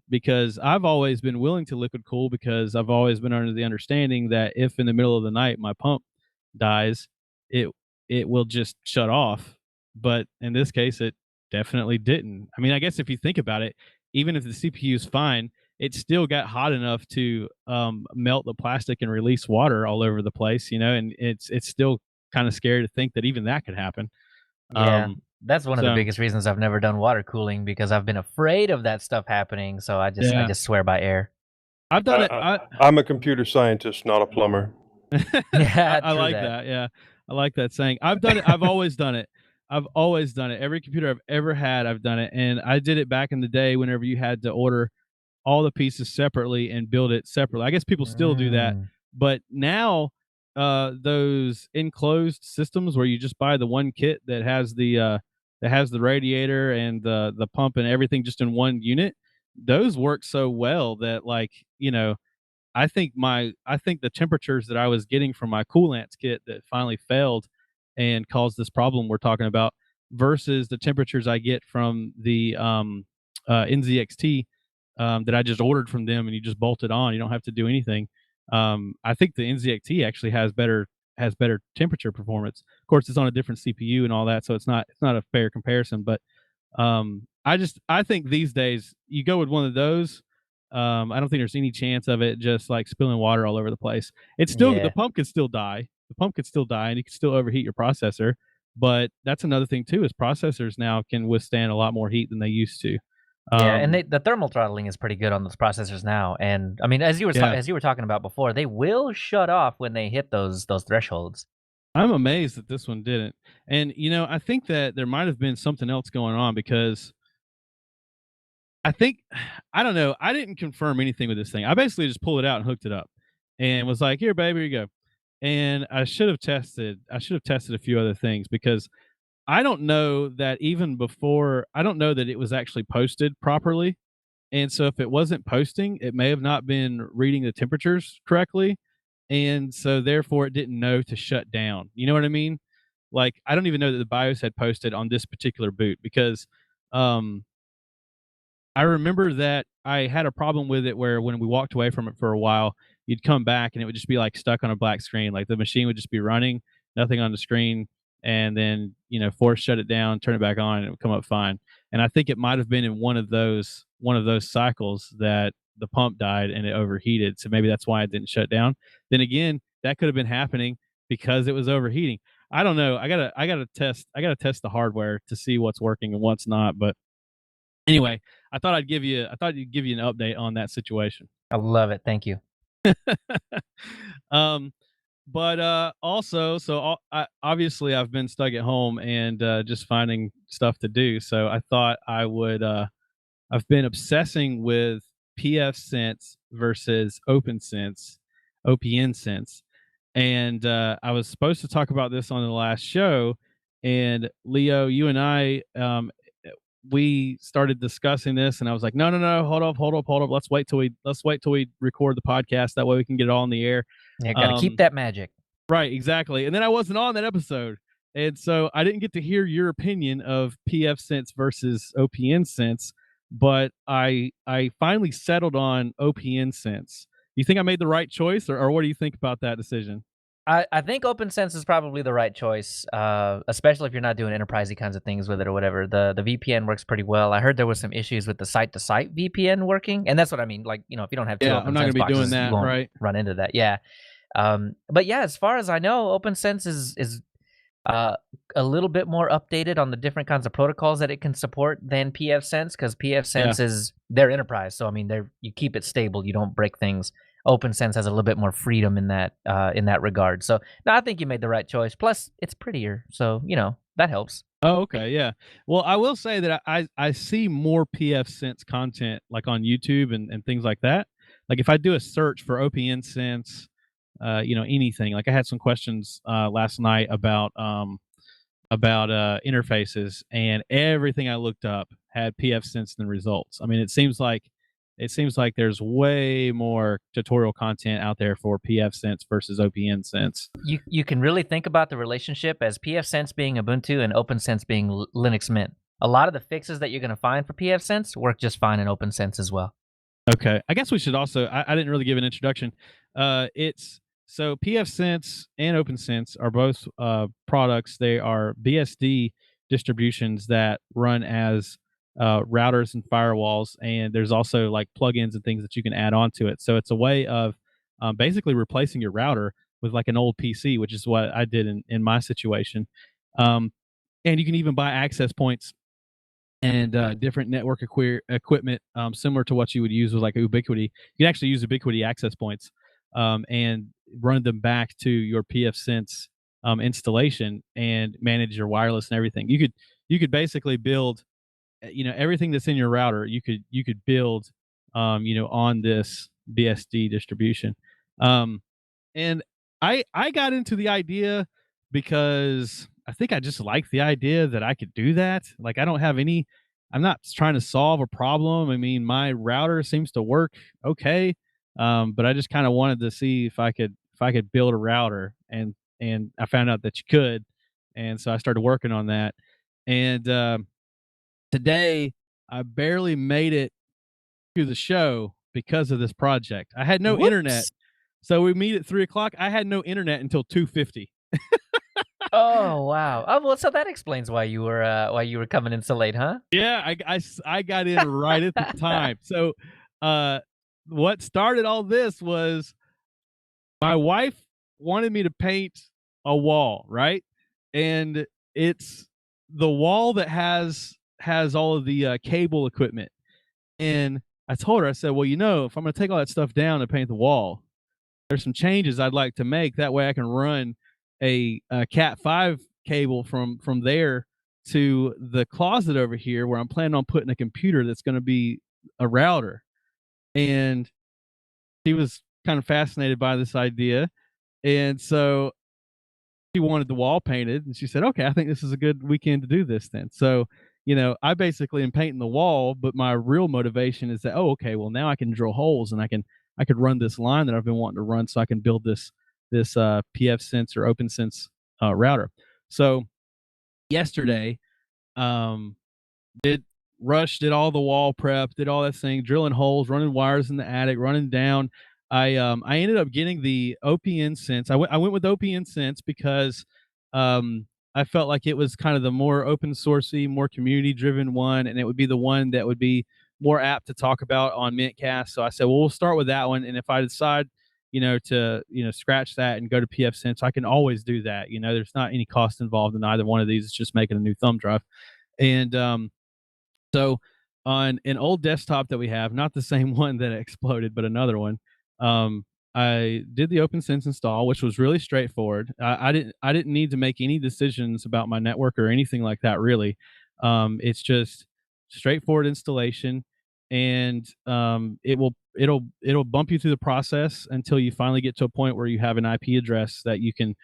E: Because I've always been willing to liquid cool because I've always been under the understanding that if in the middle of the night my pump dies, it will just shut off. But in this case, it definitely didn't. I mean, I guess if you think about it, even if the CPU is fine, it still got hot enough to melt the plastic and release water all over the place, and it's still kind of scary to think that even that could happen.
F: Yeah, that's one of the
E: so-
F: biggest reasons I've never done water cooling because I've been afraid of that stuff happening. So I
E: Yeah.
F: just swear by air.
E: I've done it.
A: I'm a computer scientist, not a plumber.
F: Yeah,
E: I
F: true
E: like
F: that.
E: that. Yeah, I like that saying. I've done it. I've always done it. I've always done it. Every computer I've ever had, I've done it, and I did it back in the day. Whenever you had to order all the pieces separately and build it separately. I guess people still do that, but now those enclosed systems where you just buy the one kit that has the radiator and the pump and everything just in one unit, those work so well that, like, you know, I think the temperatures that I was getting from my coolants kit that finally failed and caused this problem we're talking about versus the temperatures I get from the NZXT that I just ordered from them, and you just bolt it on. You don't have to do anything. I think the NZXT actually has better temperature performance. Of course, it's on a different CPU and all that, so it's not a fair comparison. But I think these days you go with one of those. I don't think there's any chance of it just like spilling water all over the place. It's still the pump could still die. The pump could still die, and you could still overheat your processor. But that's another thing too, is processors now can withstand a lot more heat than they used to.
F: Yeah, and the thermal throttling is pretty good on those processors now. And I mean, as you were talking about before, they will shut off when they hit those thresholds.
E: I'm amazed that this one didn't. And you know, I think that there might have been something else going on, because I don't know. I didn't confirm anything with this thing. I basically just pulled it out and hooked it up, and was like, "Here, baby, here you go." And I should have tested a few other things, because I don't know that I don't know that it was actually posted properly. And so if it wasn't posting, it may have not been reading the temperatures correctly. And so therefore it didn't know to shut down. You know what I mean? Like, I don't even know that the BIOS had posted on this particular boot, because I remember that I had a problem with it where when we walked away from it for a while, you'd come back and it would just be like stuck on a black screen. Like the machine would just be running, nothing on the screen, and then, you know, force shut it down, turn it back on, and it would come up fine. And I think it might have been in one of those cycles that the pump died and it overheated. So maybe that's why it didn't shut down. Then again, that could have been happening because it was overheating. I don't know. I gotta test the hardware to see what's working and what's not. But anyway, I thought I'd give you an update on that situation.
F: I love it. Thank you.
E: But also, so obviously I've been stuck at home and just finding stuff to do. So I thought I would. I've been obsessing with pfSense versus OPNsense, and I was supposed to talk about this on the last show. And Leo, you and I, we started discussing this, and I was like, no, hold up. Let's wait till we record the podcast. That way we can get it all in the air.
F: Yeah, gotta keep that magic.
E: Right, exactly. And then I wasn't on that episode, and so I didn't get to hear your opinion of pfSense versus OPNsense. But I finally settled on OPNsense. You think I made the right choice, or what do you think about that decision?
F: I think OpenSense is probably the right choice, especially if you're not doing enterprisey kinds of things with it or whatever. The VPN works pretty well. I heard there was some issues with the site-to-site VPN working, and that's what I mean. Like, you know, if you don't have two
E: I'm not going to be
F: boxes,
E: doing that,
F: you won't
E: right?
F: run into that. Yeah. But yeah, as far as I know, OpenSense is a little bit more updated on the different kinds of protocols that it can support than pfSense, because pfSense is their enterprise. So I mean, you keep it stable, you don't break things. OpenSense has a little bit more freedom in that regard. So no, I think you made the right choice. Plus, it's prettier, so you know that helps.
E: Oh, okay, yeah. Well, I will say that I see more pfSense content like on YouTube and things like that. Like if I do a search for OPNsense, you know, anything. Like I had some questions last night about interfaces, and everything I looked up had pfSense in the results. I mean, it seems like there's way more tutorial content out there for pfSense versus OPNsense.
F: You can really think about the relationship as pfSense being Ubuntu and OpenSense being Linux Mint. A lot of the fixes that you're going to find for pfSense work just fine in OpenSense as well.
E: Okay, I guess we should also. I didn't really give an introduction. So pfSense and OpenSense are both products. They are BSD distributions that run as routers and firewalls, and there's also like plugins and things that you can add on to it. So it's a way of basically replacing your router with like an old PC, which is what I did in my situation. And you can even buy access points and different network equipment similar to what you would use with like Ubiquiti. You can actually use Ubiquiti access points and run them back to your pfSense installation and manage your wireless and everything. You could basically build, you know, everything that's in your router. You could build on this BSD distribution. And I got into the idea because I think I just like the idea that I could do that. Like I don't have any, I'm not trying to solve a problem. I mean, my router seems to work okay. But I just kind of wanted to see if I could build a router, and I found out that you could. And so I started working on that. And today I barely made it to the show because of this project. I had no internet.
F: Whoops.
E: So we meet at 3:00. I had no internet until 2:50.
F: Oh wow. Oh well, so that explains why you were coming in so late, huh?
E: Yeah, I got in right at the time. So what started all this was my wife wanted me to paint a wall, right? And it's the wall that has all of the cable equipment. And I told her, I said, well, if I'm going to take all that stuff down and paint the wall, there's some changes I'd like to make. That way I can run a Cat 5 cable from there to the closet over here where I'm planning on putting a computer that's going to be a router. And she was kind of fascinated by this idea. And so she wanted the wall painted, and she said, okay, I think this is a good weekend to do this then. So, I basically am painting the wall, but my real motivation is that, oh, okay, well now I can drill holes and I could run this line that I've been wanting to run so I can build this PFSense or OpenSense router. So yesterday, did all the wall prep, did all that thing, drilling holes, running wires in the attic, running down. I ended up getting the OPN Sense. I went with OPN Sense because I felt like it was kind of the more open sourcey, more community driven one, and it would be the one that would be more apt to talk about on mintCast. So I said, well, we'll start with that one, and if I decide to scratch that and go to PFSense, I can always do that. There's not any cost involved in either one of these. It's just making a new thumb drive. And so on an old desktop that we have, not the same one that exploded, but another one, I did the OpenSense install, which was really straightforward. I didn't need to make any decisions about my network or anything like that, really. It's just straightforward installation, and it'll bump you through the process until you finally get to a point where you have an IP address that you can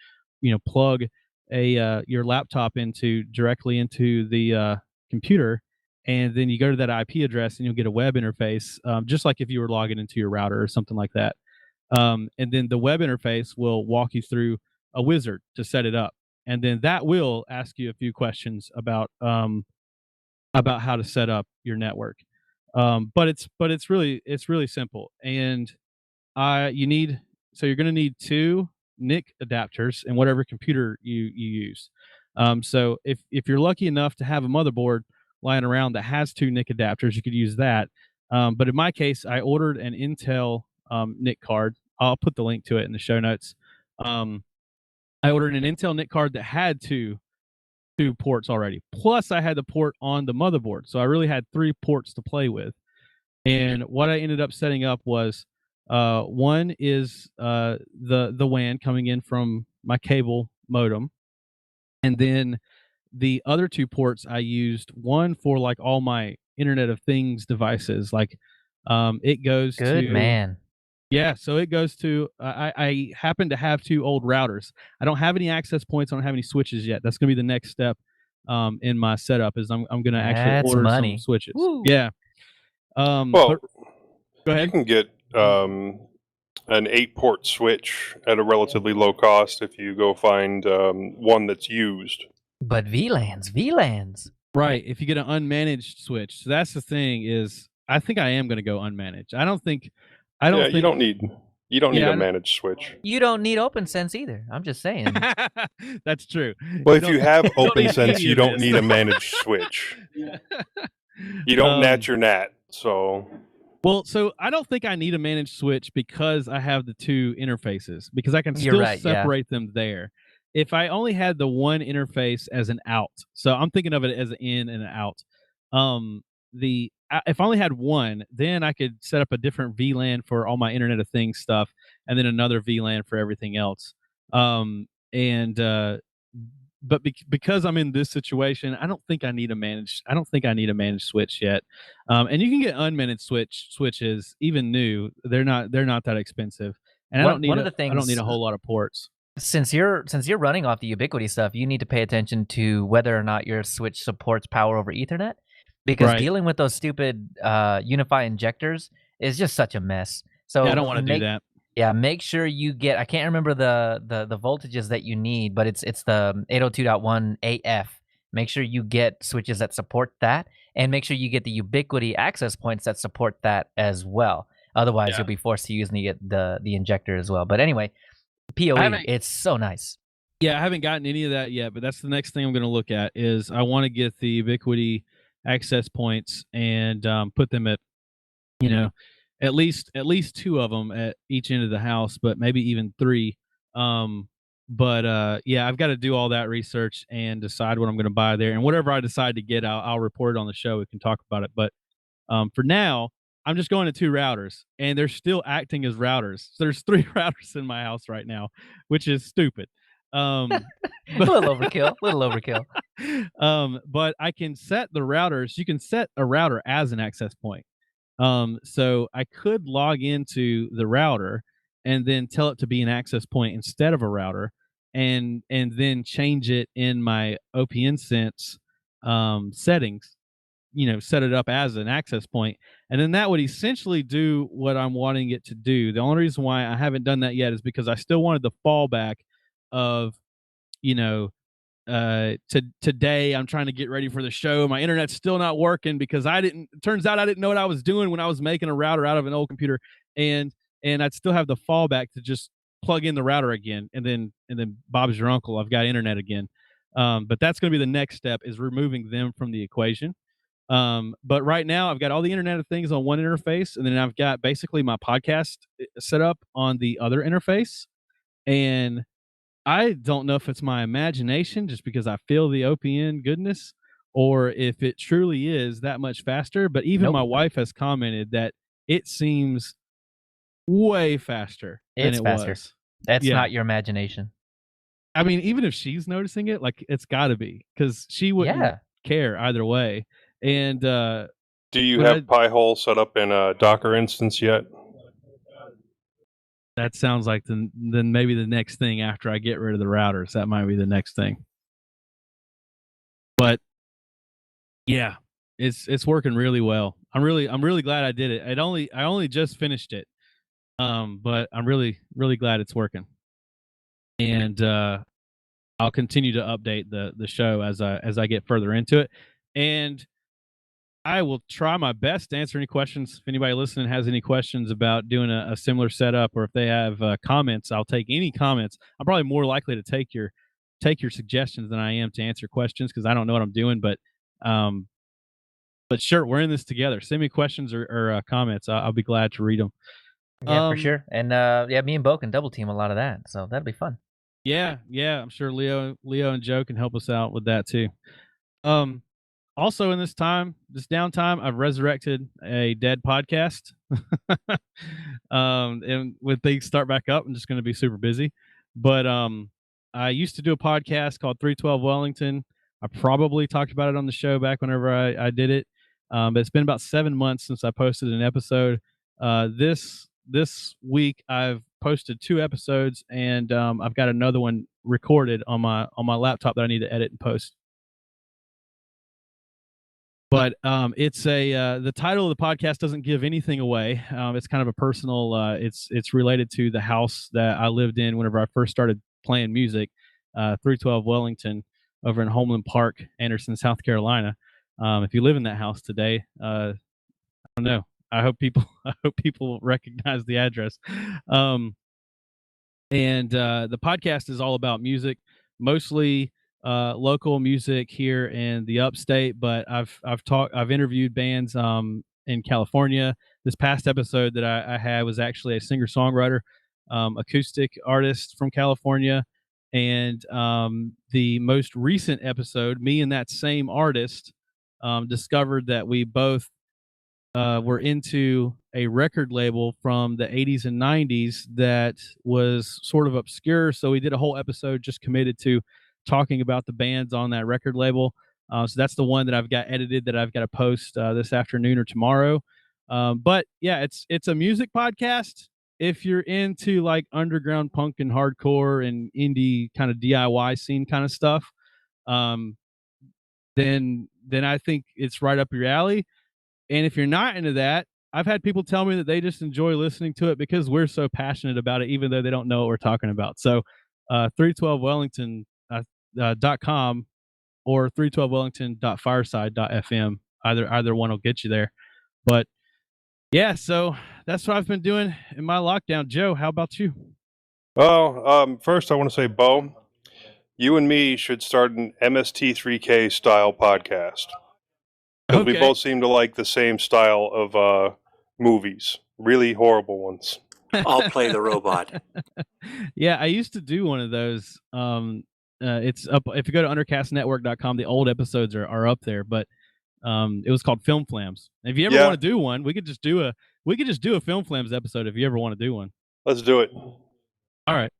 E: plug your laptop directly into the computer, and then you go to that IP address and you'll get a web interface, just like if you were logging into your router or something like that. And then the web interface will walk you through a wizard to set it up, and then that will ask you a few questions about how to set up your network. But it's really simple, and you're going to need 2 NIC adapters in whatever computer you use. So if you're lucky enough to have a motherboard lying around that has 2 NIC adapters, you could use that. But in my case, I ordered an Intel NIC card. I'll put the link to it in the show notes. I ordered an Intel NIC card that had two ports already. Plus, I had the port on the motherboard, so I really had 3 ports to play with. And what I ended up setting up was one is the WAN coming in from my cable modem, and then the other 2 ports I used, one for like all my Internet of Things devices, like it goes
F: Good
E: to
F: man.
E: yeah, so it goes to I happen to have 2 old routers. I don't have any access points. I don't have any switches yet. That's gonna be the next step in my setup. Is I'm gonna actually
F: That's
E: order
F: money.
E: some switches.
F: Woo.
E: Yeah.
A: Well,
E: Go
A: you
E: ahead.
A: can get an 8-port switch at a relatively low cost if you go find one that's used.
F: But VLANs.
E: Right. If you get an unmanaged switch, so that's the thing. Is I think I am gonna go unmanaged. I don't think.
A: You don't need a managed switch.
F: You don't need OpenSense either. I'm just saying.
E: That's true.
A: Well, if you have
E: don't need
A: OpenSense,
E: any
A: you
E: of
A: don't
E: this.
A: need a managed switch. You don't NAT your NAT, so.
E: Well, so I don't think I need a managed switch because I have the 2 interfaces, because I can
F: You're
E: still
F: right, yeah.
E: separate them there. If I only had the one interface as an out, so I'm thinking of it as an in and an out. If I only had one, then I could set up a different VLAN for all my Internet of Things stuff, and then another VLAN for everything else. because I'm in this situation, I don't think I need a managed switch yet. And you can get unmanaged switches, even new. They're not that expensive. And I don't need a whole lot of ports.
F: Since you're running off the Ubiquity stuff, you need to pay attention to whether or not your switch supports power over Ethernet, because dealing with those stupid Unify injectors is just such a mess. So
E: I don't want to do that.
F: Yeah, make sure you get. I can't remember the voltages that you need, but it's the 802.1 AF. Make sure you get switches that support that, and make sure you get the Ubiquity access points that support that as well. Otherwise, you'll be forced to use the injector as well. But anyway, PoE, it's so nice.
E: Yeah, I haven't gotten any of that yet, but that's the next thing I'm going to look at. Is I want to get the Ubiquity access points and put them at, at least 2 of them at each end of the house, but maybe even 3. Yeah, I've got to do all that research and decide what I'm going to buy there. And whatever I decide to get, I'll report it on the show. We can talk about it. But for now, I'm just going to 2 routers, and they're still acting as routers. So there's 3 routers in my house right now, which is stupid.
F: A little overkill.
E: But I can set the routers. You can set a router as an access point. So I could log into the router and then tell it to be an access point instead of a router, and then change it in my OPN Sense settings. Set it up as an access point, and then that would essentially do what I'm wanting it to do. The only reason why I haven't done that yet is because I still wanted the fallback of, today I'm trying to get ready for the show. My internet's still not working because turns out I didn't know what I was doing when I was making a router out of an old computer, and I'd still have the fallback to just plug in the router again, and then Bob's your uncle, I've got internet again. But that's going to be the next step, is removing them from the equation. But right now I've got all the Internet of Things on one interface, and then I've got basically my podcast set up on the other interface. And I don't know if it's my imagination, just because I feel the OPN goodness, or if it truly is that much faster. But even my wife has commented that it seems way faster than it was.
F: That's not your imagination.
E: I mean, even if she's noticing it, like, it's got to be, because she wouldn't care either way. And
A: do you have Pi-hole set up in a Docker instance yet?
E: That sounds like then maybe the next thing after I get rid of the routers. That might be the next thing. But yeah, it's working really well. I'm really glad I did it. I only just finished it. But I'm really glad it's working. And I'll continue to update the show as I get further into it. And I will try my best to answer any questions. If anybody listening has any questions about doing a similar setup, or if they have comments, I'll take any comments. I'm probably more likely to take your suggestions than I am to answer questions, because I don't know what I'm doing. But sure, we're in this together. Send me questions or comments. I'll be glad to read them.
F: Yeah, for sure. And me and Bo can double team a lot of that, so that'll be fun.
E: Yeah, I'm sure Leo and Joe can help us out with that too. Also, in this downtime, I've resurrected a dead podcast. And when things start back up, I'm just going to be super busy. But I used to do a podcast called 312 Wellington. I probably talked about it on the show back whenever I did it. But it's been about 7 months since I posted an episode. This week I've posted 2 episodes, and I've got another one recorded on my laptop that I need to edit and post. But it's the title of the podcast doesn't give anything away. It's kind of a personal. It's related to the house that I lived in whenever I first started playing music, 312 Wellington, over in Homeland Park, Anderson, South Carolina. If you live in that house today, I don't know. I hope people recognize the address. And the podcast is all about music, mostly local music here in the upstate, but I've interviewed bands in California. This past episode that I had was actually a singer-songwriter, acoustic artist from California. And the most recent episode, me and that same artist discovered that we both were into a record label from the 80s and 90s that was sort of obscure. So we did a whole episode just committed to talking about the bands on that record label. So that's the one that I've got edited that I've got to post this afternoon or tomorrow. But yeah, it's a music podcast. If you're into like underground punk and hardcore and indie kind of DIY scene kind of stuff, then I think it's right up your alley. And if you're not into that, I've had people tell me that they just enjoy listening to it because we're so passionate about it, even though they don't know what we're talking about. So 312wellington.com or 312wellington.fireside.fm, either one will get you there. But yeah, so that's what I've been doing in my lockdown. Joe, how about you?
A: Well, first I want to say, Bo, you and me should start an MST3K style podcast. Because we both seem to like the same style of movies. Really horrible ones.
C: I'll play the robot.
E: Yeah, I used to do one of those. It's up if you go to undercastnetwork.com, the old episodes are up there, but it was called Film Flams. If you ever want to do one, we could just do a Film Flams episode if you ever want to do one.
A: Let's do it.
E: All right.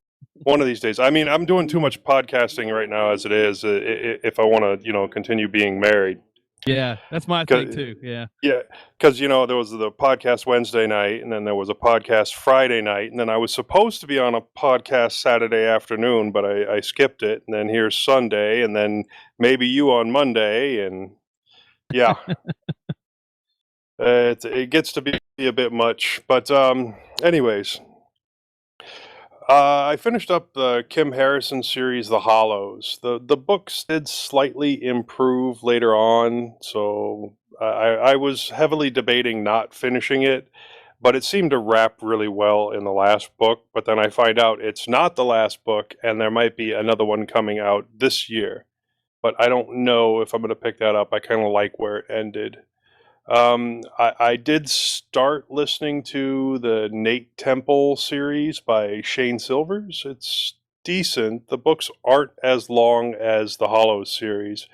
A: One of these days. I mean, I'm doing too much podcasting right now as it is if I want to, continue being married.
E: Yeah, that's my thing too. Yeah.
A: Yeah, because there was the podcast Wednesday night, and then there was a podcast Friday night, and then I was supposed to be on a podcast Saturday afternoon, but I skipped it. And then here's Sunday, and then maybe you on Monday, and yeah, it gets to be a bit much. But anyways, I finished up the Kim Harrison series, The Hollows. The books did slightly improve later on, so I was heavily debating not finishing it, but it seemed to wrap really well in the last book. But then I find out it's not the last book, and there might be another one coming out this year. But I don't know if I'm going to pick that up. I kind of like where it ended. I did start listening to the Nate Temple series by Shane Silvers. It's decent. The books aren't as long as the Hollows series,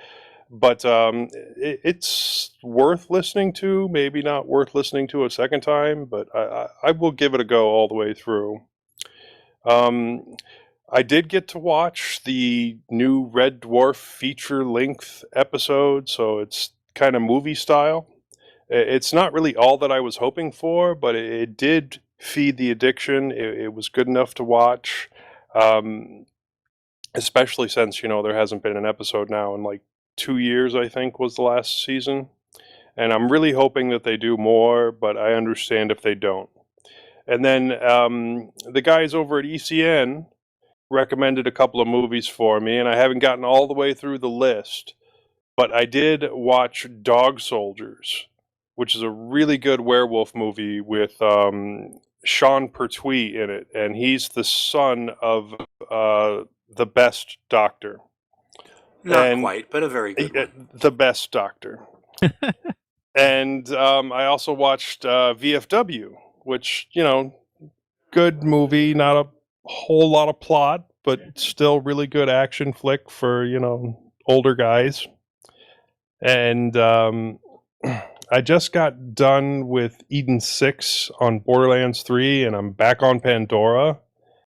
A: but it's worth listening to. Maybe not worth listening to a second time, but I will give it a go all the way through. I did get to watch the new Red Dwarf feature-length episode, so it's kind of movie style. It's not really all that I was hoping for, but it did feed the addiction. It was good enough to watch, especially since, there hasn't been an episode now in like 2 years, I think, was the last season. And I'm really hoping that they do more, but I understand if they don't. And then the guys over at ECN recommended a couple of movies for me, and I haven't gotten all the way through the list, but I did watch Dog Soldiers, which is a really good werewolf movie with Sean Pertwee in it, and he's the son of the best doctor.
C: Not quite, but a very good one.
A: The best doctor. And I also watched VFW, which, good movie, not a whole lot of plot, but still really good action flick for, older guys. And I just got done with Eden 6 on Borderlands 3, and I'm back on Pandora.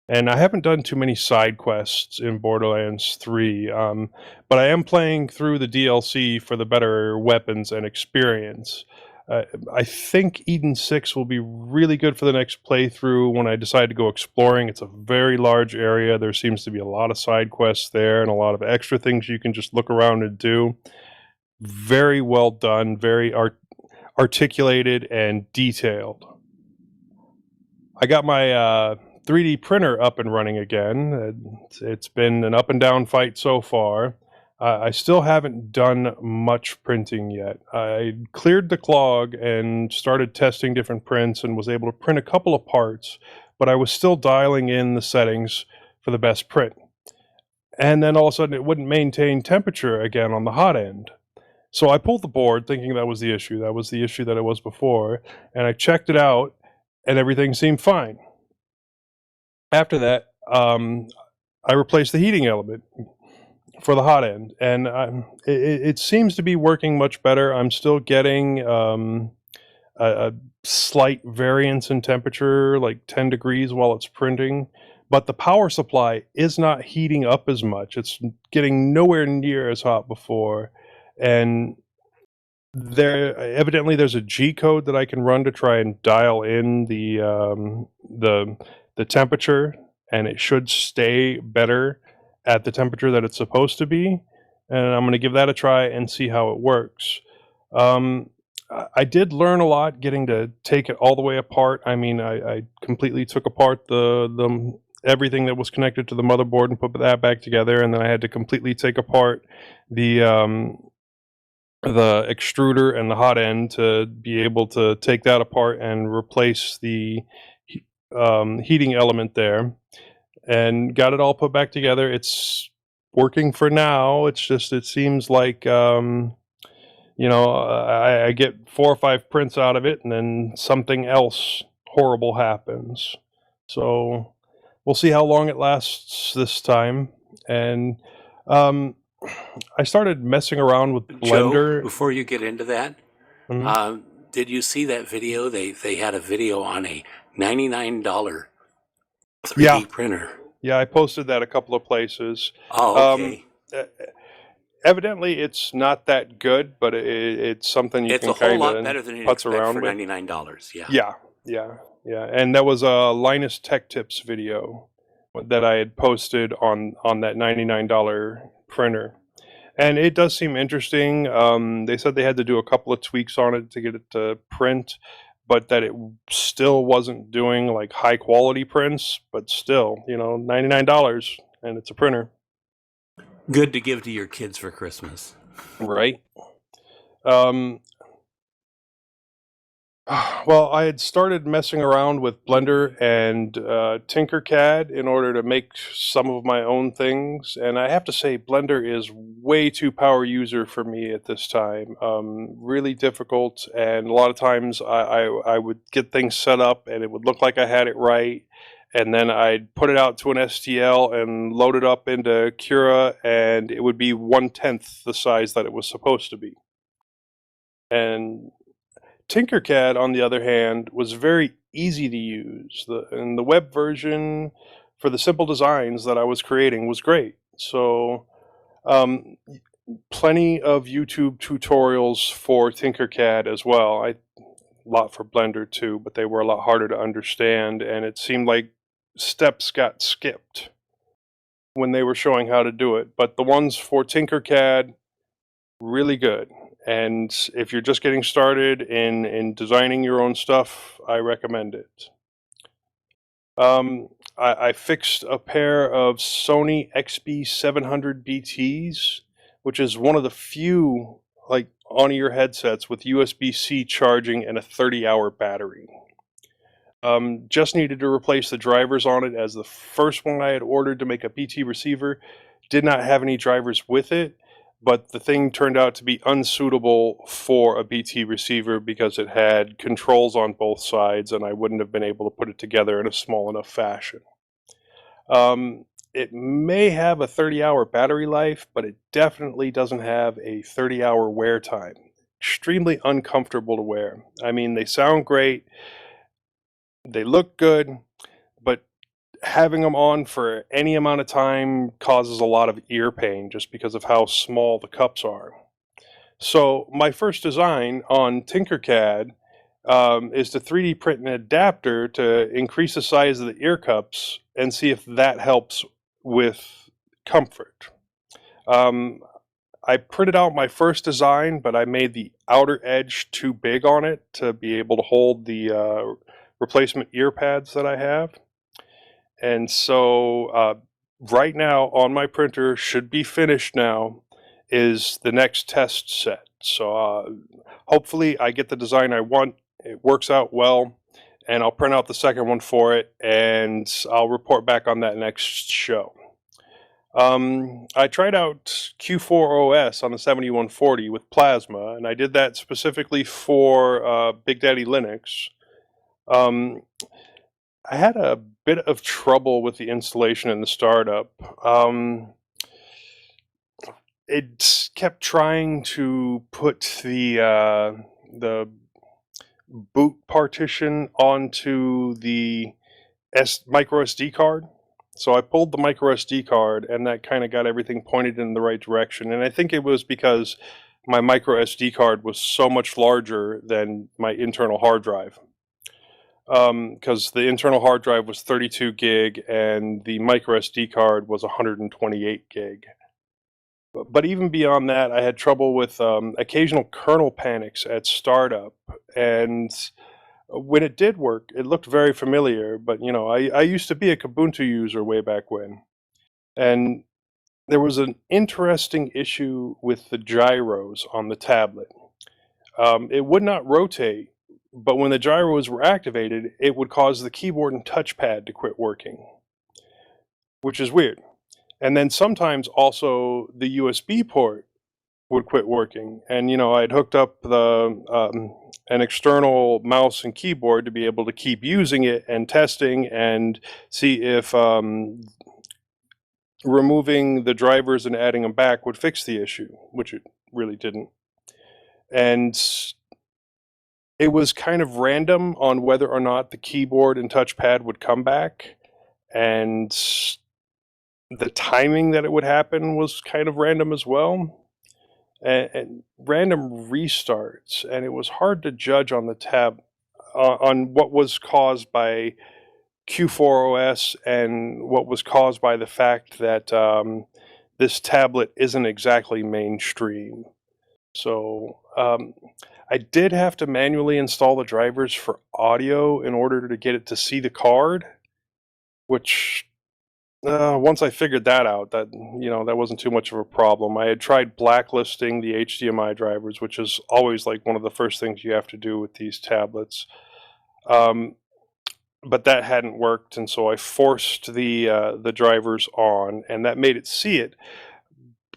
A: And I haven't done too many side quests in Borderlands 3, but I am playing through the DLC for the better weapons and experience. I think Eden 6 will be really good for the next playthrough when I decide to go exploring. It's a very large area. There seems to be a lot of side quests there and a lot of extra things you can just look around and do. Very well done, very articulated and detailed. I got my 3D printer up and running again. It's been an up and down fight so far. I still haven't done much printing yet. I cleared the clog and started testing different prints and was able to print a couple of parts, but I was still dialing in the settings for the best print. And then all of a sudden it wouldn't maintain temperature again on the hot end. So I pulled the board thinking that was the issue. That was the issue that it was before. And I checked it out and everything seemed fine. After that, I replaced the heating element for the hot end. And it seems to be working much better. I'm still getting a slight variance in temperature, like 10 degrees while it's printing. but the power supply is not heating up as much. It's getting nowhere near as hot before, and there's a G code that I can run to try and dial in the temperature, and it should stay better at the temperature that it's supposed to be. And I'm going to give that a try and see how it works. I did learn a lot getting to take it all the way apart. I mean, I completely took apart the everything that was connected to the motherboard and put that back together, and then I had to completely take apart the extruder and the hot end to be able to take that apart and replace the heating element there, and got it all put back together. It's working for now. It's just, it seems like I get 4 or 5 prints out of it, and then something else horrible happens. So we'll see how long it lasts this time. And I started messing around with Blender.
C: Joe, before you get into that, did you see that video? They had a video on a $99 3D printer.
A: Yeah, I posted that a couple of places.
C: Oh, okay.
A: Evidently, it's not that good, but it's something you
C: it's
A: can
C: a whole
A: kind
C: lot
A: of
C: better than you
A: putz
C: expect
A: around
C: for
A: with.
C: $99.
A: Yeah. And that was a Linus Tech Tips video that I had posted on that $99 printer. And it does seem interesting. They said they had to do a couple of tweaks on it to get it to print, but that it still wasn't doing like high quality prints, but still, $99, and it's a printer.
C: Good to give to your kids for Christmas.
A: Right. Well, I had started messing around with Blender and Tinkercad in order to make some of my own things, and I have to say Blender is way too power user for me at this time. Really difficult, and a lot of times I would get things set up and it would look like I had it right, and then I'd put it out to an STL and load it up into Cura, and it would be 1/10 the size that it was supposed to be. And Tinkercad, on the other hand, was very easy to use. And the web version for the simple designs that I was creating was great. So plenty of YouTube tutorials for Tinkercad as well. A lot for Blender too, but they were a lot harder to understand, and it seemed like steps got skipped when they were showing how to do it. But the ones for Tinkercad, really good. And if you're just getting started in designing your own stuff, I recommend it. I fixed a pair of Sony XB700 BTs, which is one of the few like on-ear headsets with USB-C charging and a 30-hour battery. Just needed to replace the drivers on it, as the first one I had ordered to make a BT receiver did not have any drivers with it. But the thing turned out to be unsuitable for a BT receiver because it had controls on both sides, and I wouldn't have been able to put it together in a small enough fashion. It may have a 30-hour battery life, but it definitely doesn't have a 30-hour wear time. Extremely uncomfortable to wear. I mean, they sound great, they look good, but having them on for any amount of time causes a lot of ear pain just because of how small the cups are. So my first design on Tinkercad is to 3D print an adapter to increase the size of the ear cups and see if that helps with comfort. I printed out my first design, but I made the outer edge too big on it to be able to hold the replacement ear pads that I have. And so right now on my printer, should be finished now, is the next test set. So hopefully I get the design I want, it works out well, and I'll print out the second one for it, and I'll report back on that next show. I tried out Q4 OS on the 7140 with Plasma, and I did that specifically for Big Daddy Linux. I had a bit of trouble with the installation and the startup. It kept trying to put the boot partition onto the micro SD card, So I pulled the micro SD card, and that kind of got everything pointed in the right direction. And I think it was because my micro SD card was so much larger than my internal hard drive. Because the internal hard drive was 32 gig and the micro SD card was 128 gig. But even beyond that, I had trouble with occasional kernel panics at startup. And when it did work, it looked very familiar. But, you know, I used to be a Kubuntu user way back when. And there was an interesting issue with the gyros on the tablet. It would not rotate, but when the gyros were activated, it would cause the keyboard and touchpad to quit working, which is weird. And then sometimes also the USB port would quit working. And, you know, I'd hooked up an external mouse and keyboard to be able to keep using it and testing and see if removing the drivers and adding them back would fix the issue, which it really didn't. And it was kind of random on whether or not the keyboard and touchpad would come back, and the timing that it would happen was kind of random as well, and random restarts, and it was hard to judge on the tab on what was caused by Q4OS and what was caused by the fact that this tablet isn't exactly mainstream. So I did have to manually install the drivers for audio in order to get it to see the card, which once I figured that out, that, you know, that wasn't too much of a problem. I had tried blacklisting the HDMI drivers, which is always like one of the first things you have to do with these tablets. But that hadn't worked, and so I forced the drivers on, and that made it see it.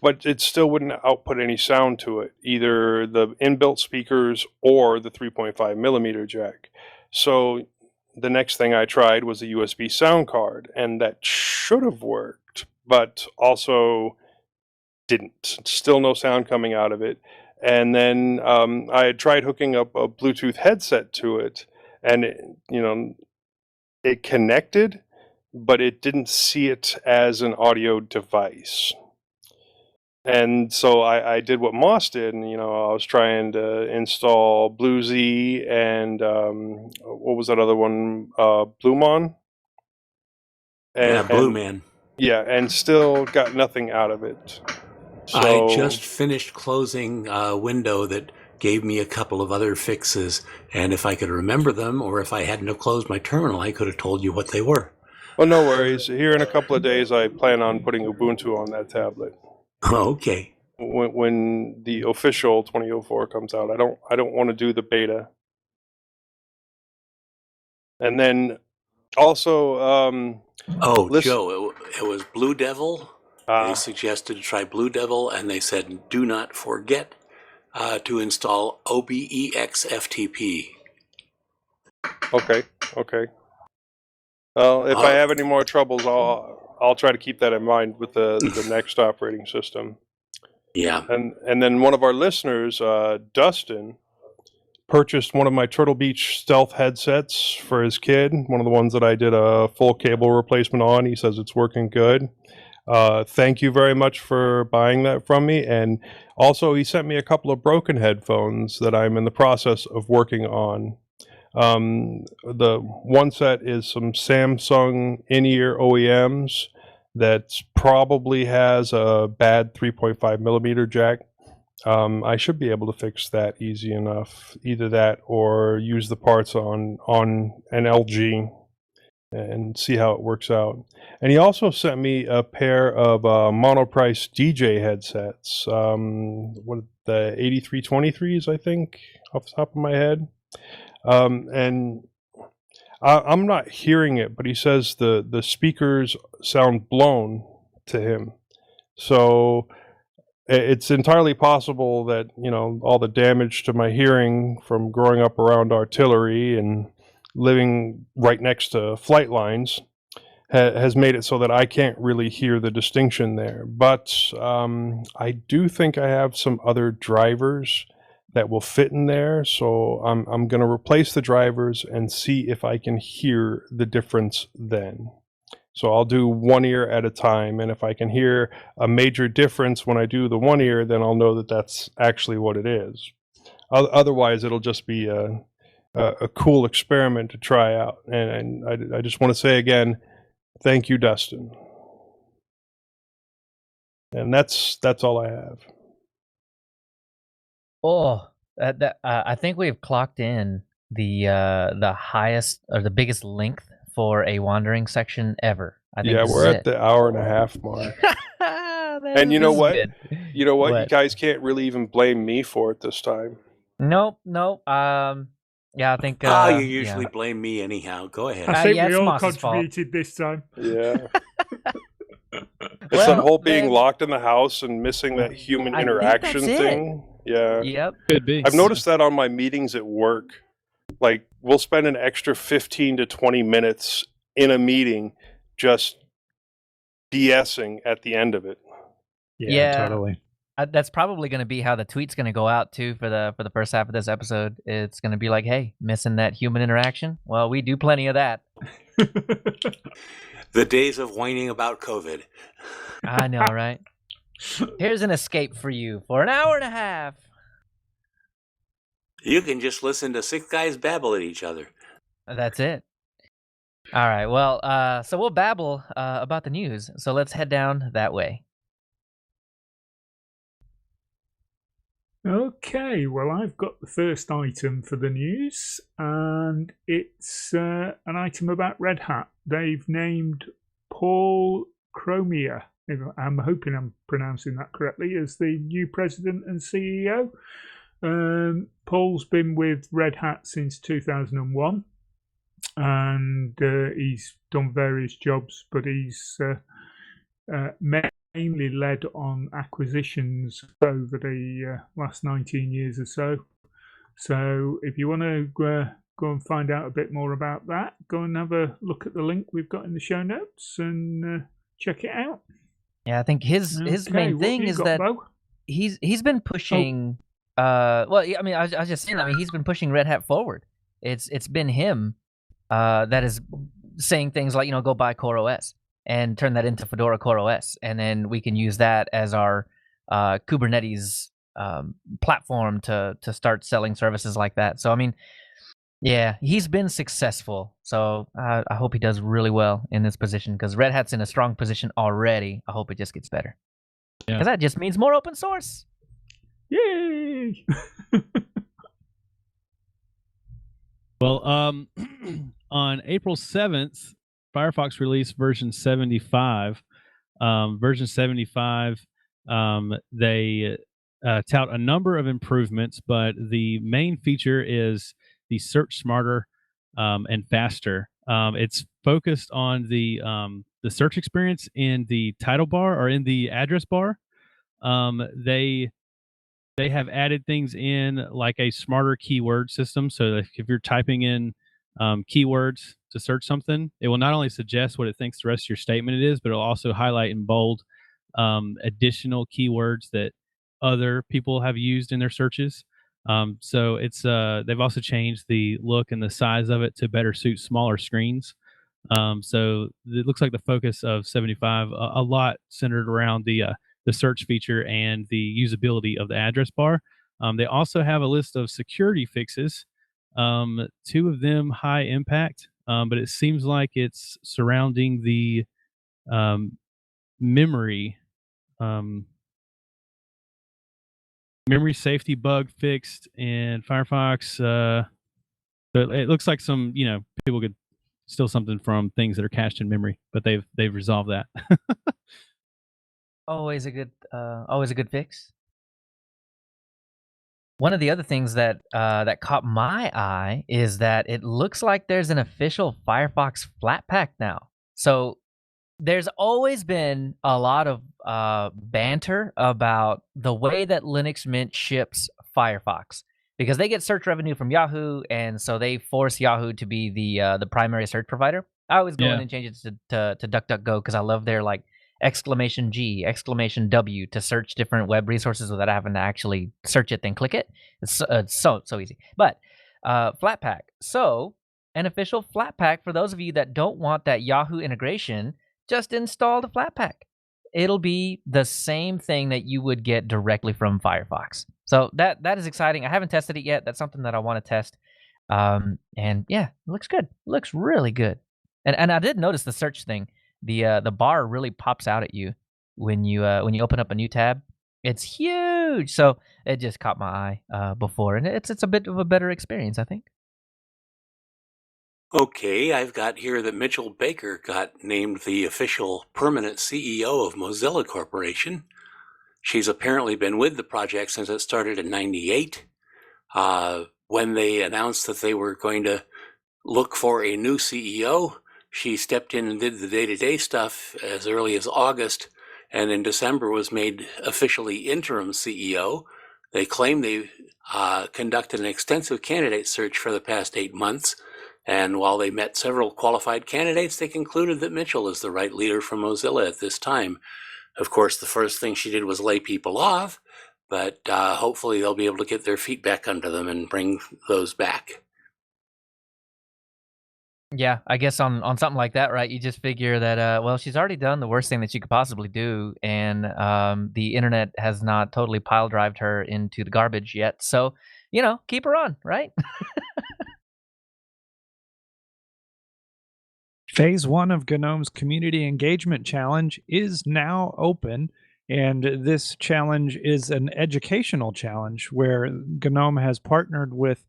A: But it still wouldn't output any sound to it, either the inbuilt speakers or the 3.5 millimeter jack. So the next thing I tried was a USB sound card, and that should have worked, but also didn't. Still no sound coming out of it. And then I had tried hooking up a Bluetooth headset to it, and it connected, but it didn't see it as an audio device. And so I did what Moss did, and, I was trying to install BlueZ and what was that other one? Bluemon?
C: Blue Man.
A: Yeah, and still got nothing out of it. So,
C: I just finished closing a window that gave me a couple of other fixes, and if I could remember them, or if I hadn't have closed my terminal, I could have told you what they were.
A: Well, no worries. Here in a couple of days, I plan on putting Ubuntu on that tablet.
C: Okay.
A: When the official 2004 comes out, I don't want to do the beta. And then also,
C: Joe, it was Blue Devil. They suggested to try Blue Devil, and they said do not forget to install OBEX FTP.
A: Okay. Well, if I have any more troubles, I'll try to keep that in mind with the next operating system.
C: Yeah.
A: And then one of our listeners, Dustin, purchased one of my Turtle Beach stealth headsets for his kid, one of the ones that I did a full cable replacement on. He says it's working good. Thank you very much for buying that from me. And also, he sent me a couple of broken headphones that I'm in the process of working on. The one set is some Samsung in-ear OEMs that probably has a bad 3.5 millimeter jack. I should be able to fix that easy enough. Either that or use the parts on an LG and see how it works out. And he also sent me a pair of Monoprice DJ headsets. What the 8323s, I think, off the top of my head. And I'm not hearing it, but he says the speakers sound blown to him. So it's entirely possible that, all the damage to my hearing from growing up around artillery and living right next to flight lines has made it so that I can't really hear the distinction there. But I do think I have some other drivers that will fit in there, so I'm going to replace the drivers and see if I can hear the difference then. So I'll do one ear at a time, and if I can hear a major difference when I do the one ear, then I'll know that that's actually what it is. Otherwise, it'll just be a cool experiment to try out. And I just want to say again, thank you, Dustin. And that's all I have.
F: Oh, I think we've clocked in the highest or the biggest length for a wandering section ever. I think
A: Yeah,
F: this
A: we're
F: is
A: at the hour and a half mark.
F: And
A: you know what?
F: Good.
A: You know what? You
F: What?
A: guys can't really even blame me for it this time.
F: Nope. Yeah, I think.
C: You usually
F: yeah.
C: blame me anyhow. Go ahead.
B: I think
F: yeah,
B: we
F: it's
B: all
F: Moss's fault.
B: contributed this time.
A: Yeah. It's
F: Well,
A: that whole being
F: then-
A: locked in the house and missing that human
F: I think
A: interaction
F: that's it.
A: thing. Yeah.
F: Yep.
E: Could be.
A: I've noticed that on my meetings at work. Like, we'll spend an extra 15 to 20 minutes in a meeting just BSing at the end of it.
F: Yeah.
D: Totally.
F: That's probably going to be how the tweet's going to go out too for the first half of this episode. It's going to be like, "Hey, missing that human interaction? Well, we do plenty of that."
C: The days of whining about COVID.
F: I know, right? Here's an escape for you for an hour and a half.
C: You can just listen to 6 guys babble at each other.
F: That's it. All right. Well, so we'll babble about the news. So let's head down that way.
B: Okay, well, I've got the first item for the news, and it's an item about Red Hat. They've named Paul Cromia, I'm hoping I'm pronouncing that correctly, as the new president and CEO. Paul's been with Red Hat since 2001, and he's done various jobs, but he's mainly led on acquisitions over the last 19 years or so. So if you want to go and find out a bit more about that, go and have a look at the link we've got in the show notes and check it out.
F: Yeah, I think his main
B: what
F: thing
B: you
F: is
B: got,
F: that
B: Bo?
F: he's been pushing. Well, yeah, I mean, I was just saying. I mean, he's been pushing Red Hat forward. It's been him that is saying things like, go buy CoreOS and turn that into Fedora CoreOS, and then we can use that as our Kubernetes platform to start selling services like that. So I mean, yeah, he's been successful. So I hope he does really well in this position, because Red Hat's in a strong position already. I hope it just gets better, because that just means more open source.
B: Yay!
E: Well, on April 7th, Firefox released version 75. Version 75, they tout a number of improvements, but the main feature is the search smarter and faster. It's focused on the search experience in the title bar or in the address bar. They have added things in like a smarter keyword system. So if you're typing in keywords to search something, it will not only suggest what it thinks the rest of your statement it is, but it'll also highlight in bold additional keywords that other people have used in their searches. So it's they've also changed the look and the size of it to better suit smaller screens. So it looks like the focus of 75 a lot centered around the search feature and the usability of the address bar. They also have a list of security fixes, 2 of them high impact, but it seems like it's surrounding the memory safety bug fixed in Firefox. But it looks like some, people could steal something from things that are cached in memory, but they've resolved that.
F: Always a good fix. One of the other things that caught my eye is that it looks like there's an official Firefox Flatpak now. So there's always been a lot of banter about the way that Linux Mint ships Firefox, because they get search revenue from Yahoo, and so they force Yahoo to be the primary search provider. I always go in and change it to DuckDuckGo, because I love their like !G, !W to search different web resources without having to actually search it then click it. It's so easy. But Flatpak. So an official Flatpak for those of you that don't want that Yahoo integration. just install the Flatpak. It'll be the same thing that you would get directly from Firefox. So that is exciting. I haven't tested it yet. That's something that I want to test. And yeah, it looks good. It looks really good. And I did notice the search thing. The bar really pops out at you when you open up a new tab. It's huge. So it just caught my eye before, and it's a bit of a better experience, I think.
C: Okay, I've got here that Mitchell Baker got named the official permanent CEO of Mozilla Corporation. She's apparently been with the project since it started in '98. When they announced that they were going to look for a new CEO, she stepped in and did the day-to-day stuff as early as August, and in December was made officially interim CEO. They claim they conducted an extensive candidate search for the past 8 months, and while they met several qualified candidates, they concluded that Mitchell is the right leader for Mozilla at this time. Of course, the first thing she did was lay people off, but hopefully they'll be able to get their feet back under them and bring those back.
F: Yeah, I guess on something like that, right? You just figure that, well, she's already done the worst thing that she could possibly do, and the internet has not totally pile drived her into the garbage yet. So, keep her on, right?
D: Phase 1 of GNOME's Community Engagement Challenge is now open, and this challenge is an educational challenge where GNOME has partnered with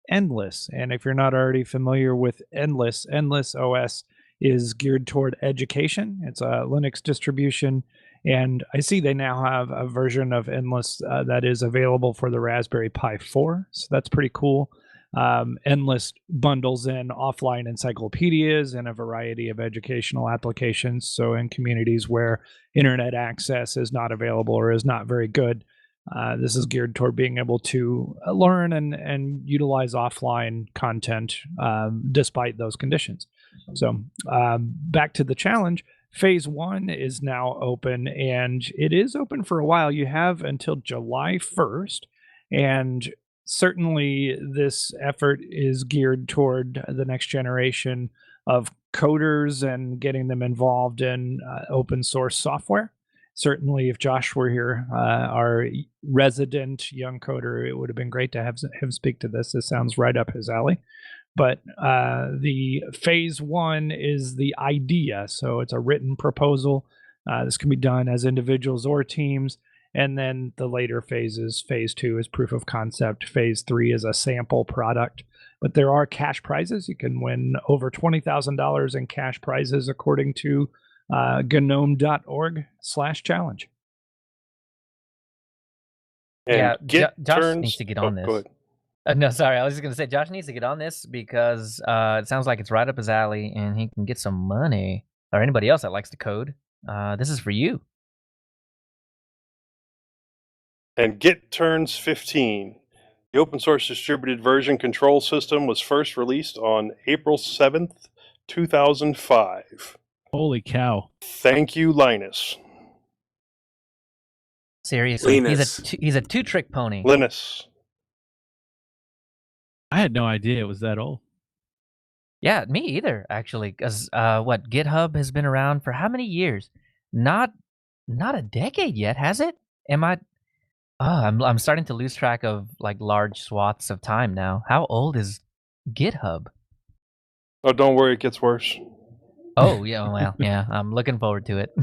D: Endless. And if you're not already familiar with Endless, Endless OS is geared toward education. It's a Linux distribution, and I see they now have a version of Endless that is available for the Raspberry Pi 4, so that's pretty cool. Endless bundles in offline encyclopedias and a variety of educational applications. So in communities where internet access is not available or is not very good, this is geared toward being able to learn and utilize offline content despite those conditions. So back to the challenge. Phase 1 is now open, and it is open for a while. You have until July 1st, and certainly this effort is geared toward the next generation of coders and getting them involved in open source software. Certainly, if Josh were here, our resident young coder, it would have been great to have him speak to this. This sounds right up his alley. But the phase 1 is the idea. So it's a written proposal. This can be done as individuals or teams. And then the later phases, phase 2 is proof of concept. Phase 3 is a sample product. But there are cash prizes. You can win over $20,000 in cash prizes according to gnome.org/challenge.
F: Yeah,
A: Git
F: Josh
A: turns-
F: needs to get
A: oh,
F: on
A: go
F: this.
A: ahead.
F: No, sorry. I was just going to say, Josh needs to get on this because it sounds like it's right up his alley and he can get some money. Or anybody else that likes to code. This is for you.
A: And Git turns 15. The open source distributed version control system was first released on April 7th, 2005.
E: Holy cow.
A: Thank you, Linus.
F: Seriously,
C: Linus.
F: he's a two-trick pony.
A: Linus.
E: I had no idea it was that old.
F: Yeah, me either, actually. Because GitHub has been around for how many years? Not a decade yet, has it? I'm starting to lose track of like large swaths of time now. How old is GitHub?
A: Oh, don't worry, it gets worse.
F: Oh yeah, well yeah. I'm looking forward to it,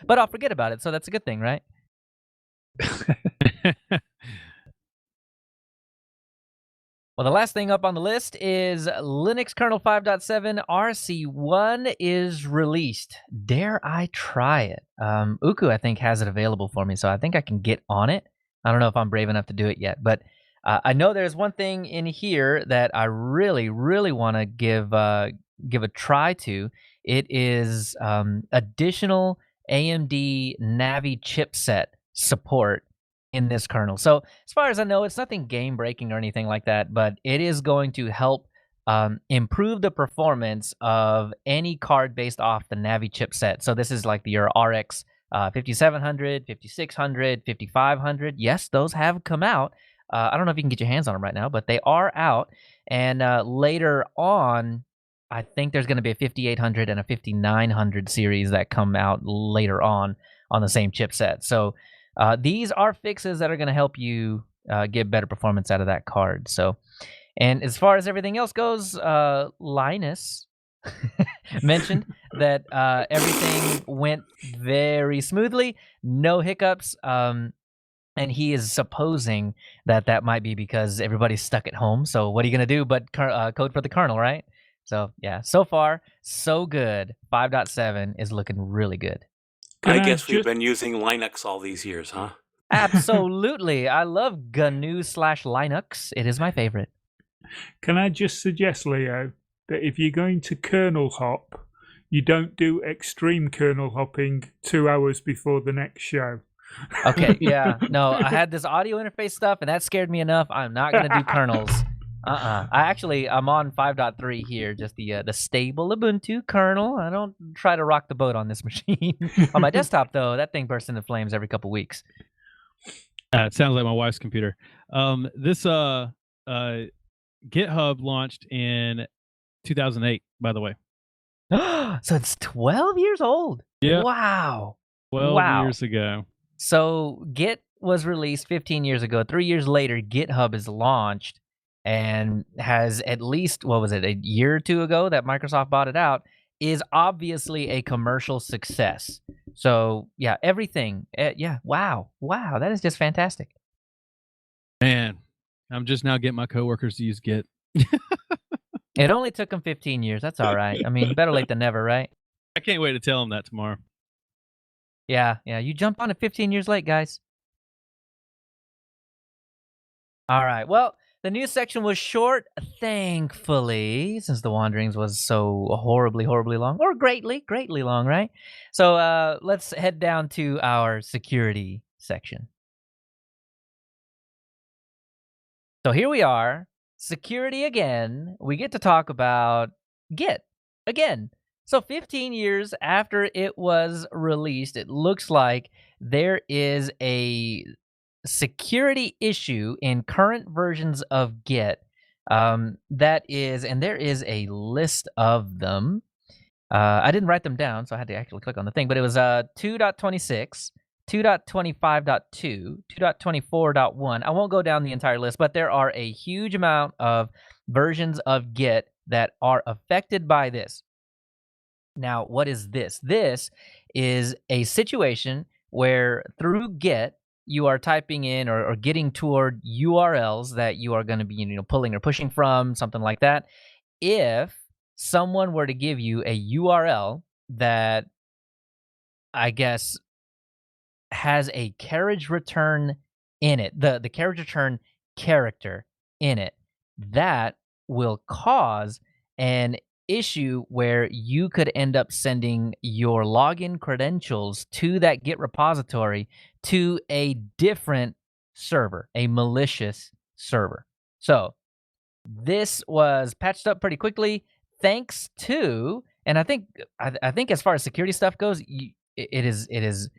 F: but I'll forget about it. So that's a good thing, right? Well, the last thing up on the list is Linux kernel 5.7 RC1 is released. Dare I try it? Uku, I think, has it available for me, so I think I can get on it. I don't know if I'm brave enough to do it yet, but I know there's one thing in here that I really, really want to give a try to. It is additional AMD Navi chipset support in this kernel. So as far as I know, it's nothing game breaking or anything like that, but it is going to help improve the performance of any card based off the Navi chipset. So this is like your RX 5700, 5600, 5500. Yes, those have come out. I don't know if you can get your hands on them right now, but they are out. And later on, I think there's going to be a 5800 and a 5900 series that come out later on the same chipset. So these are fixes that are going to help you get better performance out of that card. So, and as far as everything else goes, Linus mentioned that everything went very smoothly, no hiccups. And he is supposing that might be because everybody's stuck at home. So what are you going to do but code for the kernel, right? So yeah, so far, so good. 5.7 is looking really good.
C: I guess we've been using Linux all these years, huh?
F: Absolutely. I love GNU/Linux. It is my favorite.
B: Can I just suggest, Leo, that if you're going to kernel hop, you don't do extreme kernel hopping 2 hours before the next show.
F: Okay, yeah. No, I had this audio interface stuff, and that scared me enough. I'm not going to do kernels. I'm on 5.3 here, just the stable Ubuntu kernel. I don't try to rock the boat on this machine. On my desktop, though, that thing bursts into flames every couple weeks.
E: It sounds like my wife's computer. This GitHub launched in 2008, by the way.
F: So it's 12 years old.
E: Yeah.
F: Wow.
E: 12 years ago.
F: So Git was released 15 years ago. 3 years later, GitHub is launched and has at least, what was it, a year or two ago that Microsoft bought it out, is obviously a commercial success. So yeah, everything. Yeah, wow. That is just fantastic.
E: Man, I'm just now getting my coworkers to use Git.
F: It only took them 15 years. That's all right. I mean, better late than never, right?
E: I can't wait to tell them that tomorrow.
F: Yeah. You jumped on it 15 years late, guys. All right. Well, the news section was short, thankfully, since the Wanderings was so horribly long, or greatly long, right? So let's head down to our security section. So here we are, security again. We get to talk about Git again. So 15 years after it was released, it looks like there is a security issue in current versions of Git that is, and there is a list of them. I didn't write them down, so I had to actually click on the thing, but it was 2.26, 2.25.2, 2.24.1. I won't go down the entire list, but there are a huge amount of versions of Git that are affected by this. Now, what is this? This is a situation where through Git, you are typing in or getting toward URLs that you are going to be pulling or pushing from, something like that. If someone were to give you a URL that, I guess, has a carriage return in it, the carriage return character in it, that will cause an issue where you could end up sending your login credentials to that Git repository to a different server, a malicious server. So this was patched up pretty quickly thanks to, and I think as far as security stuff goes, it is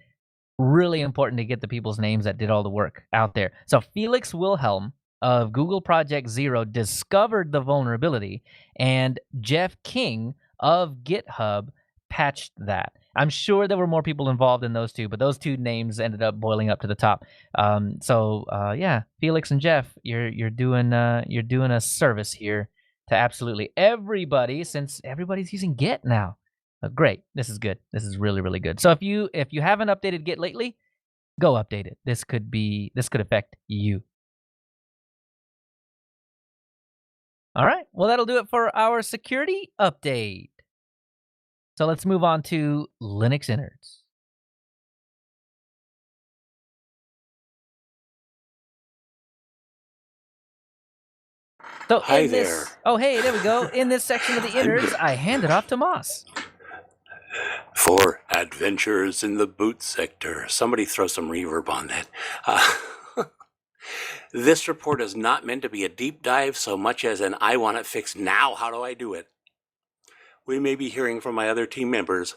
F: really important to get the people's names that did all the work out there. So Felix Wilhelm of Google Project Zero discovered the vulnerability, and Jeff King of GitHub patched that. I'm sure there were more people involved than those two, but those two names ended up boiling up to the top. Yeah, Felix and Jeff, you're doing a service here to absolutely everybody, since everybody's using Git now. Great, this is good. This is really, really good. So if you haven't updated Git lately, go update it. This could affect you. All right, well, that'll do it for our security update. So let's move on to Linux innards. So
C: Hi there.
F: Oh, hey, there we go. In this section of the innards, I hand it off to Moss.
C: For adventures in the boot sector. Somebody throw some reverb on that. This report is not meant to be a deep dive so much as an I want it fixed now, how do I do it? We may be hearing from my other team members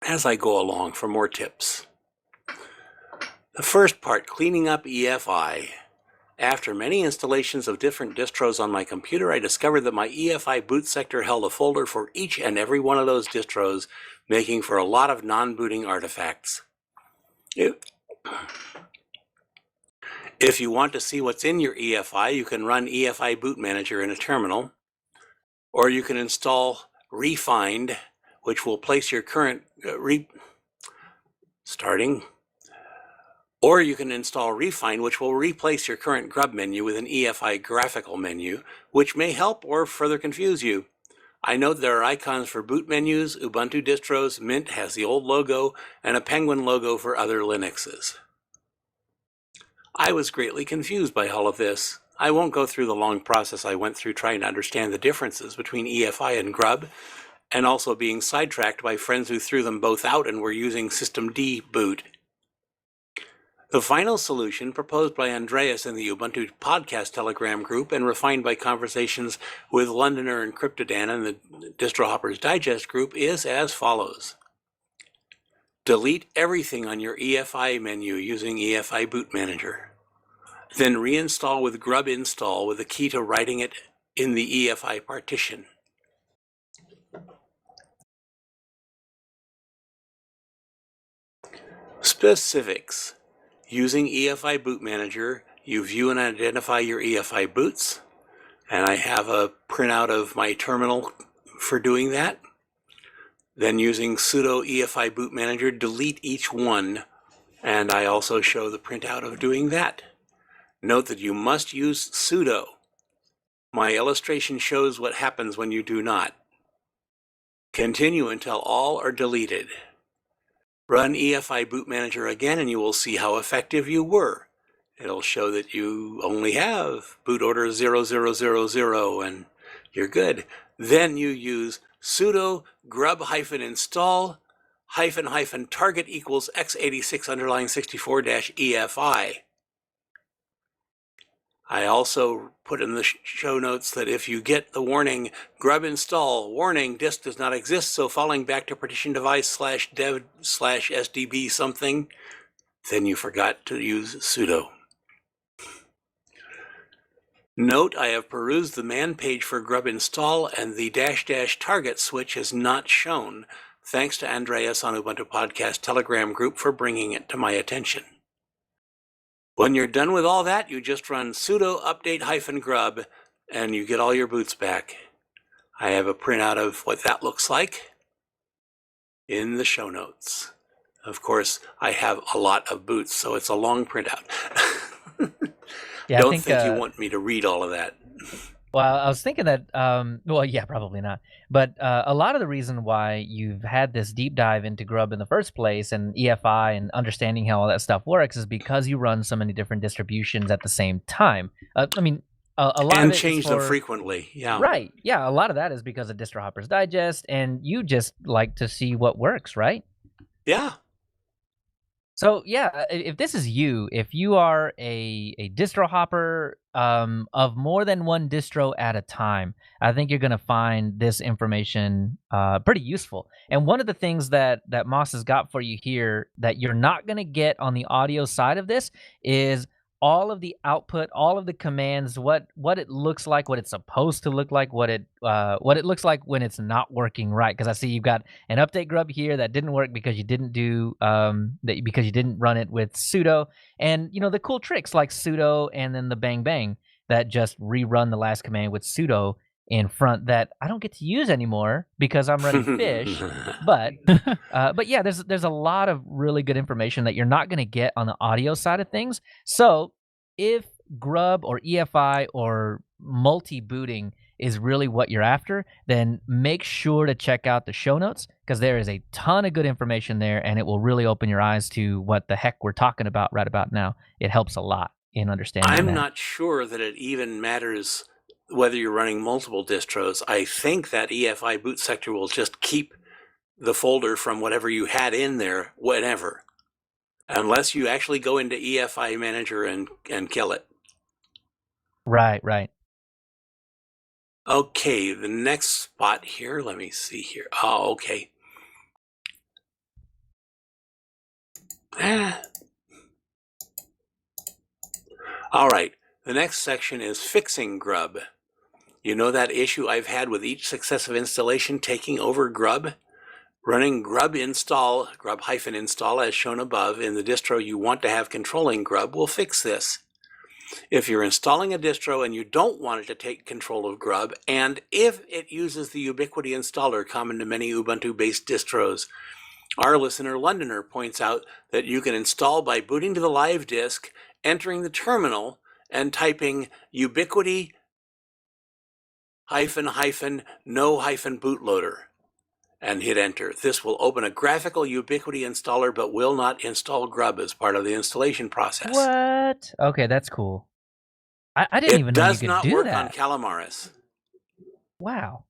C: as I go along for more tips. The first part, cleaning up EFI. After many installations of different distros on my computer, I discovered that my EFI boot sector held a folder for each and every one of those distros, making for a lot of non-booting artifacts. If you want to see what's in your EFI, you can run EFI Boot Manager in a terminal, or you can install Refind, which will place your current or you can install Refind, which will replace your current grub menu with an EFI graphical menu, which may help or further confuse you. I note there are icons for boot menus, Ubuntu distros, Mint has the old logo, and a penguin logo for other Linuxes. I was greatly confused by all of this. I won't go through the long process I went through trying to understand the differences between EFI and grub, and also being sidetracked by friends who threw them both out and were using systemd boot. The final solution, proposed by Andreas in the Ubuntu Podcast Telegram group and refined by conversations with Londoner and Cryptodan in the Distro Hoppers Digest group, is as follows. Delete everything on your EFI menu using EFI Boot Manager. Then reinstall with grub install with the key to writing it in the EFI partition. Specifics. Using EFI Boot Manager, you view and identify your EFI boots, and I have a printout of my terminal for doing that. Then using sudo EFI Boot Manager, delete each one, and I also show the printout of doing that. Note that you must use sudo. My illustration shows what happens when you do not. Continue until all are deleted. Run EFI Boot Manager again and you will see how effective you were. It'll show that you only have boot order 0000 and you're good. Then you use sudo grub-install --target equals x86_64-EFI. I also put in the show notes that if you get the warning, grub install, warning, disk does not exist, so falling back to partition device /dev/sdb something, then you forgot to use sudo. Note, I have perused the man page for grub install and the -- target switch is not shown. Thanks to Andreas on Ubuntu Podcast Telegram group for bringing it to my attention. When you're done with all that, you just run sudo update-grub and you get all your boots back. I have a printout of what that looks like in the show notes. Of course, I have a lot of boots, so it's a long printout.
F: Yeah,
C: Don't think you want me to read all of that.
F: Well, I was thinking that, well, yeah, probably not. But a lot of the reason why you've had this deep dive into Grub in the first place and EFI and understanding how all that stuff works is because you run so many different distributions at the same time. I mean, a lot
C: and
F: of it
C: change
F: is
C: them
F: for,
C: frequently. Yeah.
F: Right. Yeah, a lot of that is because of Distro Hoppers Digest, and you just like to see what works, right?
C: Yeah.
F: So yeah, if this is you, if you are a distro hopper of more than one distro at a time, I think you're gonna find this information pretty useful. And one of the things that Moss has got for you here that you're not gonna get on the audio side of this is all of the output, all of the commands, what it looks like, what it's supposed to look like, what it looks like when it's not working right. Because I see you've got an update grub here that didn't work because you didn't do because you didn't run it with sudo, and you know the cool tricks like sudo and then the bang bang that just rerun the last command with sudo in front that I don't get to use anymore because I'm running fish. But yeah, there's a lot of really good information that you're not going to get on the audio side of things. So if grub or EFI or multi-booting is really what you're after, then make sure to check out the show notes because there is a ton of good information there and it will really open your eyes to what the heck we're talking about right about now. It helps a lot in understanding
C: I'm
F: that.
C: not sure that it even matters whether you're running multiple distros. I think that EFI boot sector will just keep the folder from whatever you had in there whenever, unless you actually go into EFI Manager and kill it.
F: Right.
C: Okay, the next spot here, let me see here. Oh, okay. All right, The next section is fixing grub. You know that issue I've had with each successive installation taking over grub? Running grub-install as shown above in the distro you want to have controlling grub will fix this. If you're installing a distro and you don't want it to take control of grub, and if it uses the Ubiquity installer common to many Ubuntu-based distros, our listener Londoner points out that you can install by booting to the live disk, entering the terminal, and typing ubiquity no bootloader and hit enter. This will open a graphical Ubiquity installer but will not install grub as part of the installation process.
F: What? Okay, that's cool. I didn't even know you could do that.
C: It does not work on Calamaris.
F: Wow.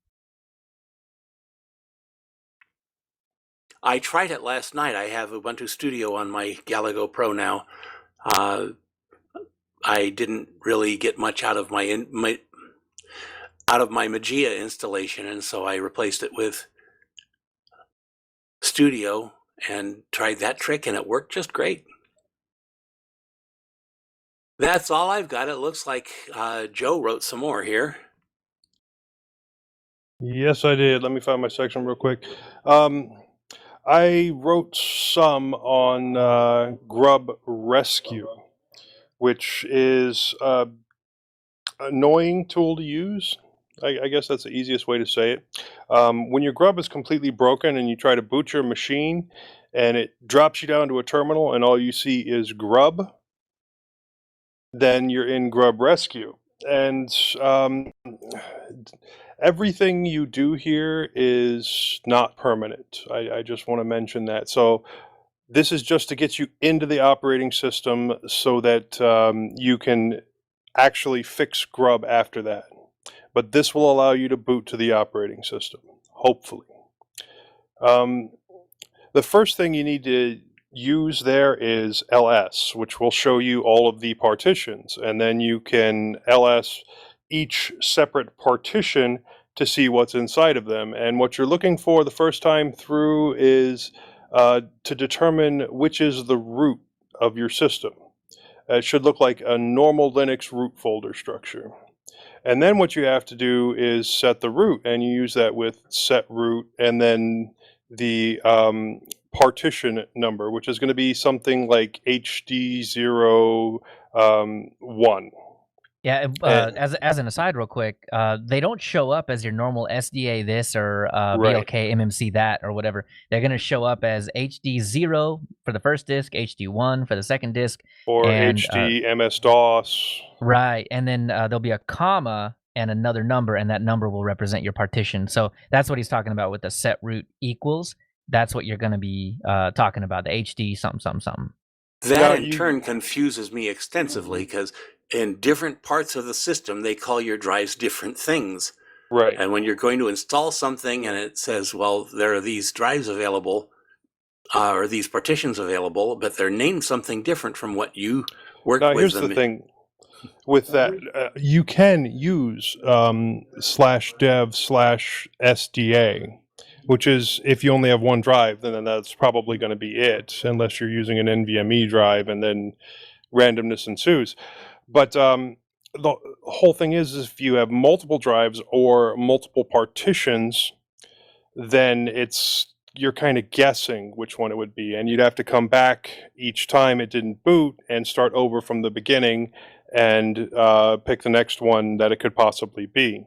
C: I tried it last night. I have Ubuntu Studio on my Galago Pro now. I didn't really get much out of my Magia installation, and so I replaced it with Studio and tried that trick, and it worked just great. That's all I've got. It looks like Joe wrote some more here.
A: Yes, I did. Let me find my section real quick. I wrote some on Grub Rescue, which is an annoying tool to use. I guess that's the easiest way to say it. When your grub is completely broken and you try to boot your machine and it drops you down to a terminal and all you see is grub, then you're in Grub Rescue. And everything you do here is not permanent. I just want to mention that. So this is just to get you into the operating system so that you can actually fix grub after that. But this will allow you to boot to the operating system, hopefully. The first thing you need to use there is ls, which will show you all of the partitions, and then you can ls each separate partition to see what's inside of them. And what you're looking for the first time through is to determine which is the root of your system. It should look like a normal Linux root folder structure. And then what you have to do is set the root, and you use that with set root and then the partition number, which is going to be something like HD01.
F: Yeah, as an aside, real quick, they don't show up as your normal SDA this or
A: Right.
F: BLK MMC that or whatever. They're going to show up as HD0 for the first disk, HD1 for the second disk,
A: Or
F: and
A: HD MS-DOS.
F: right, and then there'll be a comma and another number, and that number will represent your partition. So that's what he's talking about with the set root equals. That's what you're going to be talking about, the HD something something something.
C: That in turn confuses me extensively because in different parts of the system, they call your drives different things.
A: Right.
C: And when you're going to install something and it says, well, there are these drives available or these partitions available, but they're named something different from what you work with.
A: Now, here's the thing with that. You can use /dev/SDA, which is if you only have one drive, then that's probably going to be it, unless you're using an NVMe drive, and then randomness ensues. But the whole thing is if you have multiple drives or multiple partitions, then you're kind of guessing which one it would be, and you'd have to come back each time it didn't boot and start over from the beginning and pick the next one that it could possibly be.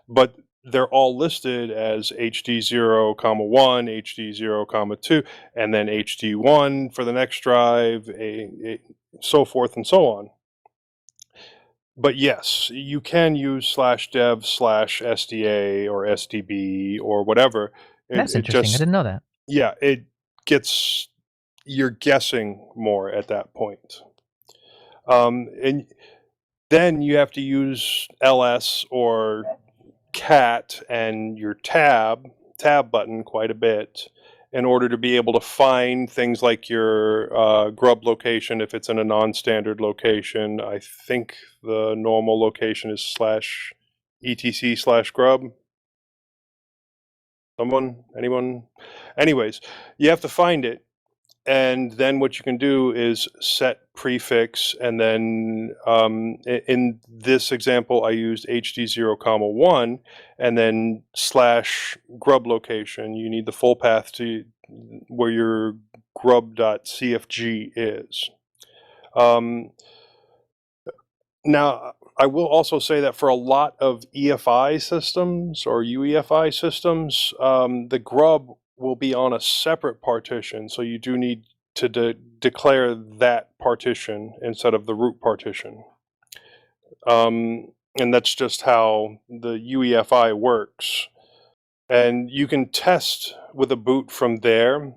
A: But they're all listed as HD0, 1, HD0, 2, and then HD1 for the next drive, so forth and so on. But yes, you can use /dev/SDA or SDB or whatever.
F: That's interesting. I didn't know that.
A: Yeah, you're guessing more at that point. And then you have to use ls or cat and your tab button quite a bit in order to be able to find things like your grub location if it's in a non-standard location. I think the normal location is /etc/grub. Anyone? Anyways, you have to find it, and then what you can do is set prefix, and then in this example I used hd0, 1, and then /grub location. You need the full path to where your grub.cfg is. Now, I will also say that for a lot of EFI systems or UEFI systems, the grub will be on a separate partition, so you do need to declare that partition instead of the root partition. And that's just how the UEFI works. And you can test with a boot from there,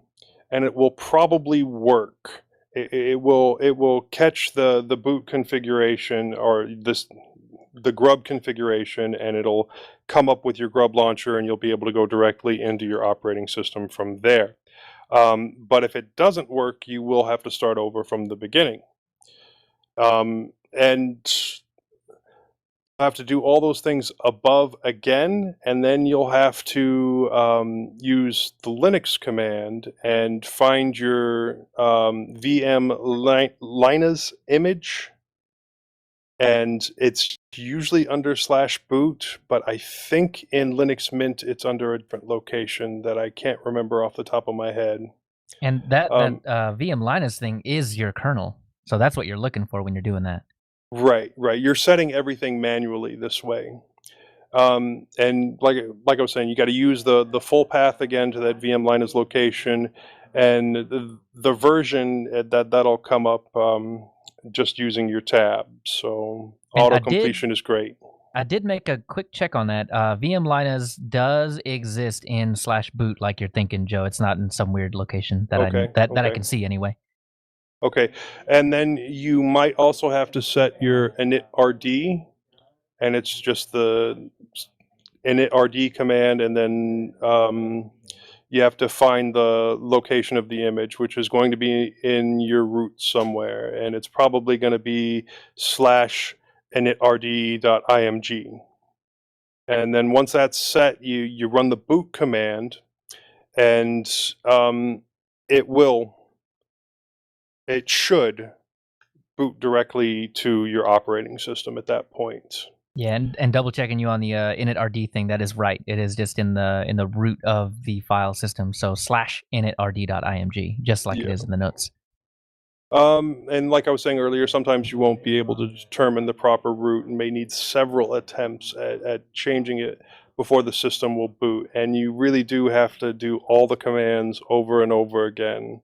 A: and it will probably work. It will catch the boot configuration or the grub configuration, and it'll come up with your grub launcher, and you'll be able to go directly into your operating system from there. But if it doesn't work, you will have to start over from the beginning. And have to do all those things above again, and then you'll have to use the Linux command and find your VM Linus image, and it's usually under /boot, but I think in Linux Mint it's under a different location that I can't remember off the top of my head.
F: And that VM Linus thing is your kernel, so that's what you're looking for when you're doing that.
A: Right. You're setting everything manually this way. And like I was saying, you got to use the full path again to that VM Linus location, and the version that'll come up just using your tab. So auto completion is great.
F: I did make a quick check on that. VM Linus does exist in /boot, like you're thinking, Joe. It's not in some weird location that I can see anyway.
A: Okay, and then you might also have to set your init-rd, and it's just the init-rd command, and then you have to find the location of the image, which is going to be in your root somewhere, and it's probably going to be /initrd.img. And then once that's set, you run the boot command, and it should boot directly to your operating system at that point.
F: Yeah, and double checking you on the init-rd thing, that is right. It is just in the root of the file system, so /initrd.img, just like it is in the notes.
A: And like I was saying earlier, sometimes you won't be able to determine the proper root and may need several attempts at changing it before the system will boot. And you really do have to do all the commands over and over again,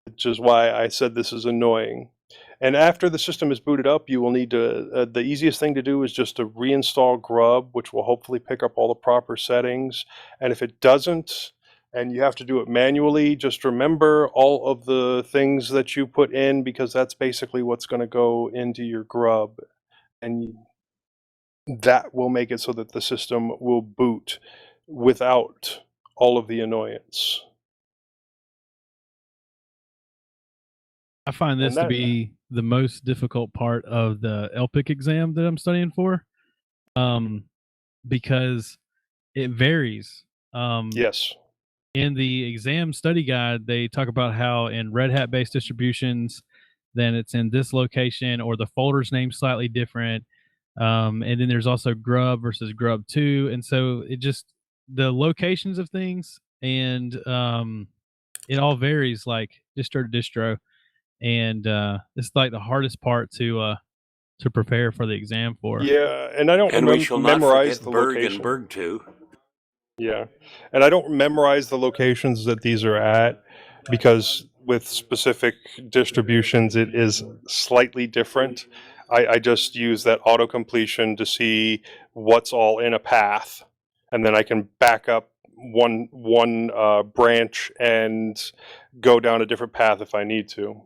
A: which is why I said this is annoying. And after the system is booted up, you will need to, the easiest thing to do is just to reinstall grub, which will hopefully pick up all the proper settings. And if it doesn't, and you have to do it manually, just remember all of the things that you put in, because that's basically what's going to go into your grub. And that will make it so that the system will boot without all of the annoyance.
E: I find this to be the most difficult part of the LPIC exam that I'm studying for, because it varies.
A: Yes.
E: In the exam study guide, they talk about how in Red Hat based distributions, then it's in this location, or the folder's name slightly different. And then there's also grub versus grub 2. And so it just, the locations of things, and it all varies like distro to distro. And it's like the hardest part to prepare for the exam for.
A: Yeah, and I don't memorize the
C: Berg
A: location.
C: and Berg 2.
A: Yeah, and I don't memorize the locations that these are at, because with specific distributions it is slightly different. I just use that auto completion to see what's all in a path, and then I can back up one branch and go down a different path if I need to.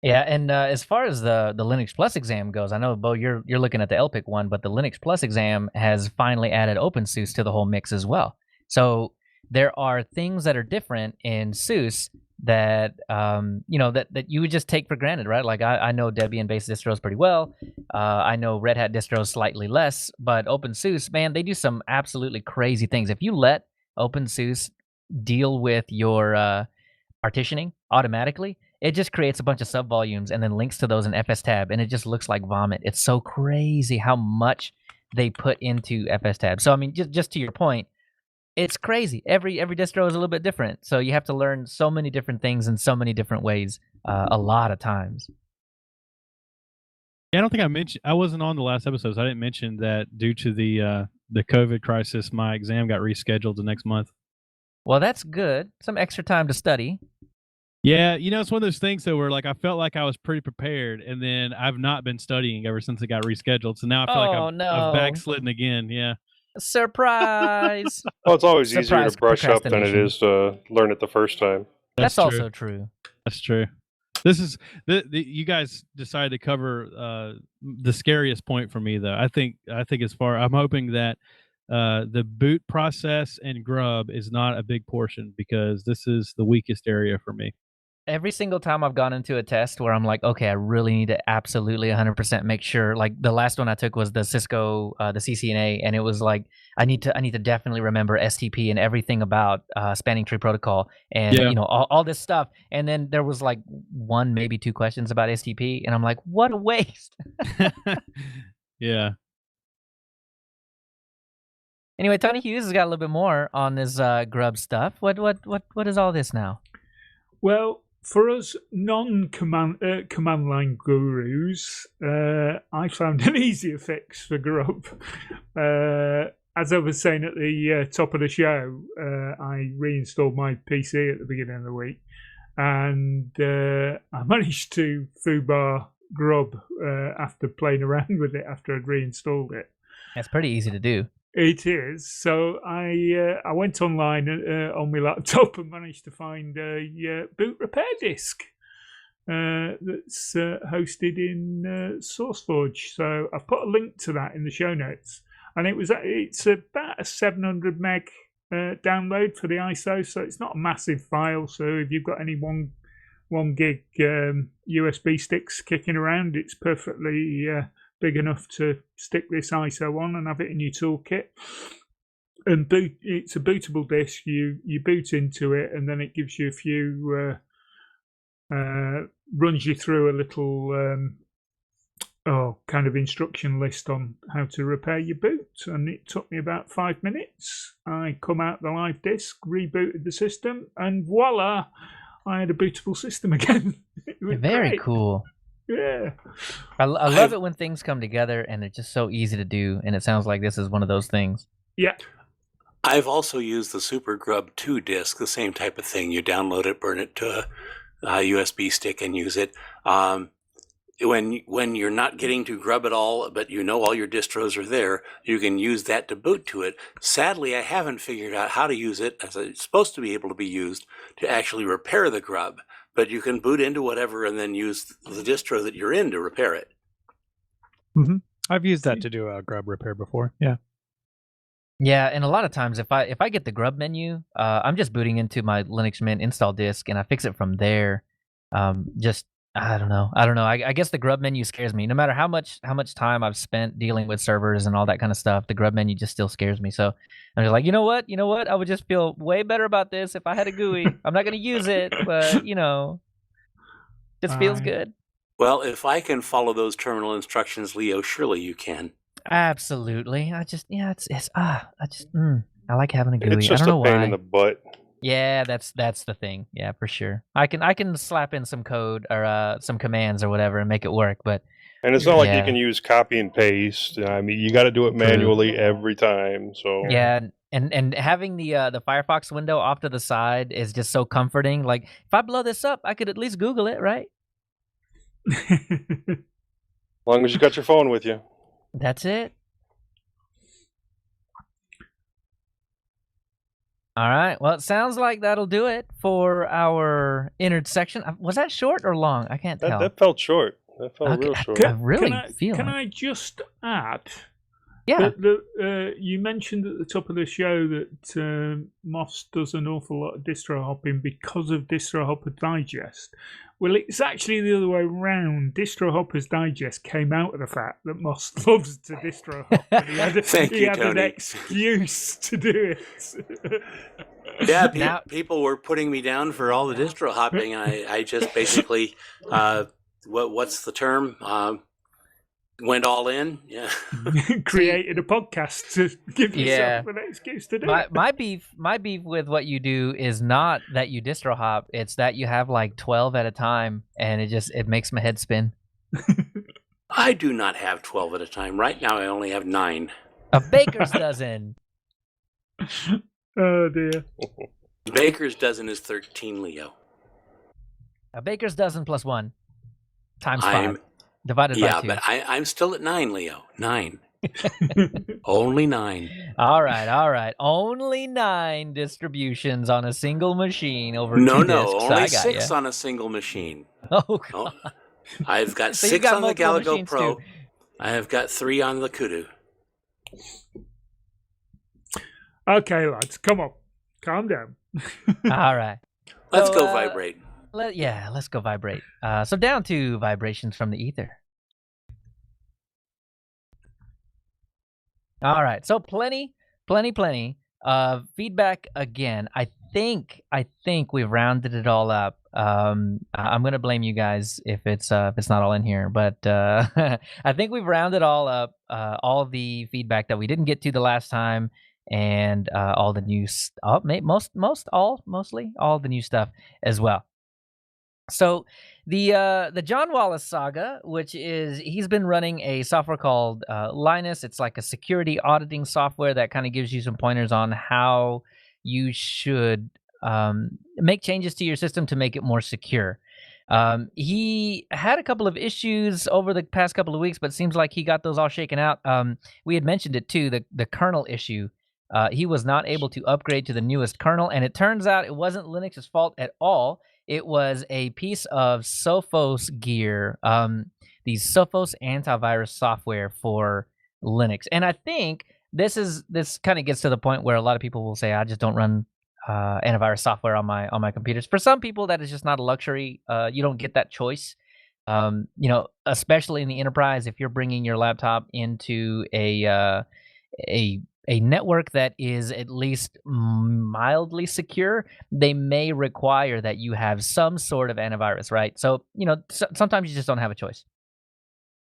F: Yeah, and as far as the Linux Plus exam goes, I know, Bo, you're looking at the LPIC one, but the Linux Plus exam has finally added OpenSUSE to the whole mix as well. So there are things that are different in SUSE that that you would just take for granted, right? Like I know Debian-based distros pretty well. I know Red Hat distros slightly less, but OpenSUSE, man, they do some absolutely crazy things. If you let OpenSUSE deal with your partitioning automatically, it just creates a bunch of subvolumes and then links to those in FSTab, and it just looks like vomit. It's so crazy how much they put into FSTab. So I mean, just to your point, it's crazy. Every distro is a little bit different, so you have to learn so many different things in so many different ways a lot of times.
E: Yeah, I don't think I mentioned. I wasn't on the last episode, so I didn't mention that due to the COVID crisis, my exam got rescheduled the next month.
F: Well, that's good. Some extra time to study.
E: Yeah, it's one of those things though where like I felt like I was pretty prepared, and then I've not been studying ever since it got rescheduled. So now I feel like I've backslidden again. Yeah.
F: Surprise!
A: Well, it's always easier
F: Surprise
A: to brush up than it
F: procrastination.
A: is to learn it the first time.
F: That's
E: true.
F: also true.
E: That's true. This is you guys decided to cover the scariest point for me though. I think I'm hoping that the boot process and grub is not a big portion, because this is the weakest area for me.
F: Every single time I've gone into a test where I'm like, okay, I really need to absolutely 100% make sure. Like the last one I took was the Cisco, the CCNA, and it was like I need to definitely remember STP and everything about spanning tree protocol and all this stuff. And then there was like one, maybe two questions about STP, and I'm like, what a waste.
E: Yeah.
F: Anyway, Tony Hughes has got a little bit more on this grub stuff. What is all this now?
B: Well, for us non-command line gurus, I found an easier fix for grub. As I was saying at the top of the show, I reinstalled my PC at the beginning of the week, and I managed to foobar grub after playing around with it after I'd reinstalled it.
F: That's pretty easy to do.
B: It is. So I went online on my laptop and managed to find a boot repair disk that's hosted in SourceForge. So I've put a link to that in the show notes, and it's about a 700 meg download for the ISO. So it's not a massive file. So if you've got any one gig USB sticks kicking around, it's perfectly big enough to stick this ISO on and have it in your toolkit. And it's a bootable disk. You boot into it, and then it gives you a few runs you through a little kind of instruction list on how to repair your boot. And it took me about 5 minutes. I come out the live disk, rebooted the system, and voila, I had a bootable system again.
F: Very
B: great.
F: Cool.
B: Yeah.
F: I love it when things come together and they're just so easy to do, and it sounds like this is one of those things.
B: Yeah.
C: I've also used the Super Grub 2 disk, the same type of thing. You download it, burn it to a USB stick, and use it. When you're not getting to grub at all, but all your distros are there, you can use that to boot to it. Sadly, I haven't figured out how to use it, as it's supposed to be able to be used, to actually repair the grub. But you can boot into whatever and then use the distro that you're in to repair it.
D: Mm-hmm. I've used that to do a grub repair before. Yeah.
F: Yeah, and a lot of times if I get the grub menu, I'm just booting into my Linux Mint install disk and I fix it from there. I don't know. I guess the grub menu scares me. No matter how much time I've spent dealing with servers and all that kind of stuff, the grub menu just still scares me. So I'm just like, you know what? I would just feel way better about this if I had a GUI. I'm not going to use it, but just feels good.
C: Well, if I can follow those terminal instructions, Leo, surely you can.
F: Absolutely. I like having a GUI.
A: It's just
F: I don't know
A: a pain
F: why.
A: in the butt.
F: Yeah, that's the thing. Yeah, for sure. I can slap in some code or some commands or whatever and make it work, but
A: And it's not like you can use copy and paste. I mean, you got to do it manually every time. So
F: yeah, and having the Firefox window off to the side is just so comforting. Like if I blow this up, I could at least Google it, right?
A: as long as you got your phone with you.
F: That's it. All right. Well, it sounds like that'll do it for our innard section. Was that short or long? I can't tell.
A: That felt short. That felt real short.
F: I really feel
B: Can
F: it.
B: I just add?
F: Yeah.
B: You mentioned at the top of the show that Moss does an awful lot of distro hopping because of Distro Hopper Digest. Well, it's actually the other way around. Distro Hopper's Digest came out of the fact that Moss loves to distro hop. And he had,
C: Thank you,
B: an
C: Tony.
B: excuse to do it.
C: Yeah,
F: Now-
C: people were putting me down for all the distro hopping. I just basically, what's the term? Went all in. Yeah.
B: Created a podcast to give
F: Yeah.
B: yourself an excuse to do
F: My
B: it.
F: my beef with what you do is not that you distro hop, it's that you have like 12 at a time, and it makes my head spin.
C: I do not have 12 at a time. Right now, I only have 9.
F: A baker's dozen.
B: Oh dear.
C: Baker's dozen is 13, Leo.
F: A baker's dozen plus 1 times 5
C: I'm
F: divided
C: yeah,
F: by 2.
C: but I'm still at 9, Leo. 9. Only 9.
F: All right. Only 9 distributions on a single machine over
C: No,
F: 2
C: no,
F: discs.
C: only
F: I got
C: 6
F: ya.
C: on a single machine.
F: Oh, God.
C: Oh, I've got
F: So you've
C: 6
F: got
C: on the
F: multiple
C: Galago
F: machines,
C: Pro.
F: too.
C: I have got 3 on the Kudu.
B: Okay, lads, come on, calm down.
F: All right.
C: Let's
F: So,
C: go vibrate.
F: Let's go vibrate. So down to vibrations from the ether. All right. So plenty of feedback again. I think we've rounded it all up. I'm gonna blame you guys if it's not all in here, but I think we've rounded all up. All the feedback that we didn't get to the last time, and all the new mostly all the new stuff as well. So the John Wallace saga, which is he's been running a software called Linus. It's like a security auditing software that kind of gives you some pointers on how you should make changes to your system to make it more secure. He had a couple of issues over the past couple of weeks, but it seems like he got those all shaken out. We had mentioned it too, the kernel issue. He was not able to upgrade to the newest kernel, and it turns out it wasn't Linux's fault at all. It was a piece of Sophos gear, the Sophos antivirus software for Linux. And I think this kind of gets to the point where a lot of people will say, I just don't run antivirus software on my computers. For some people, that is just not a luxury. You don't get that choice. Especially in the enterprise, if you're bringing your laptop into a network that is at least mildly secure, they may require that you have some sort of antivirus, right? So, sometimes you just don't have a choice.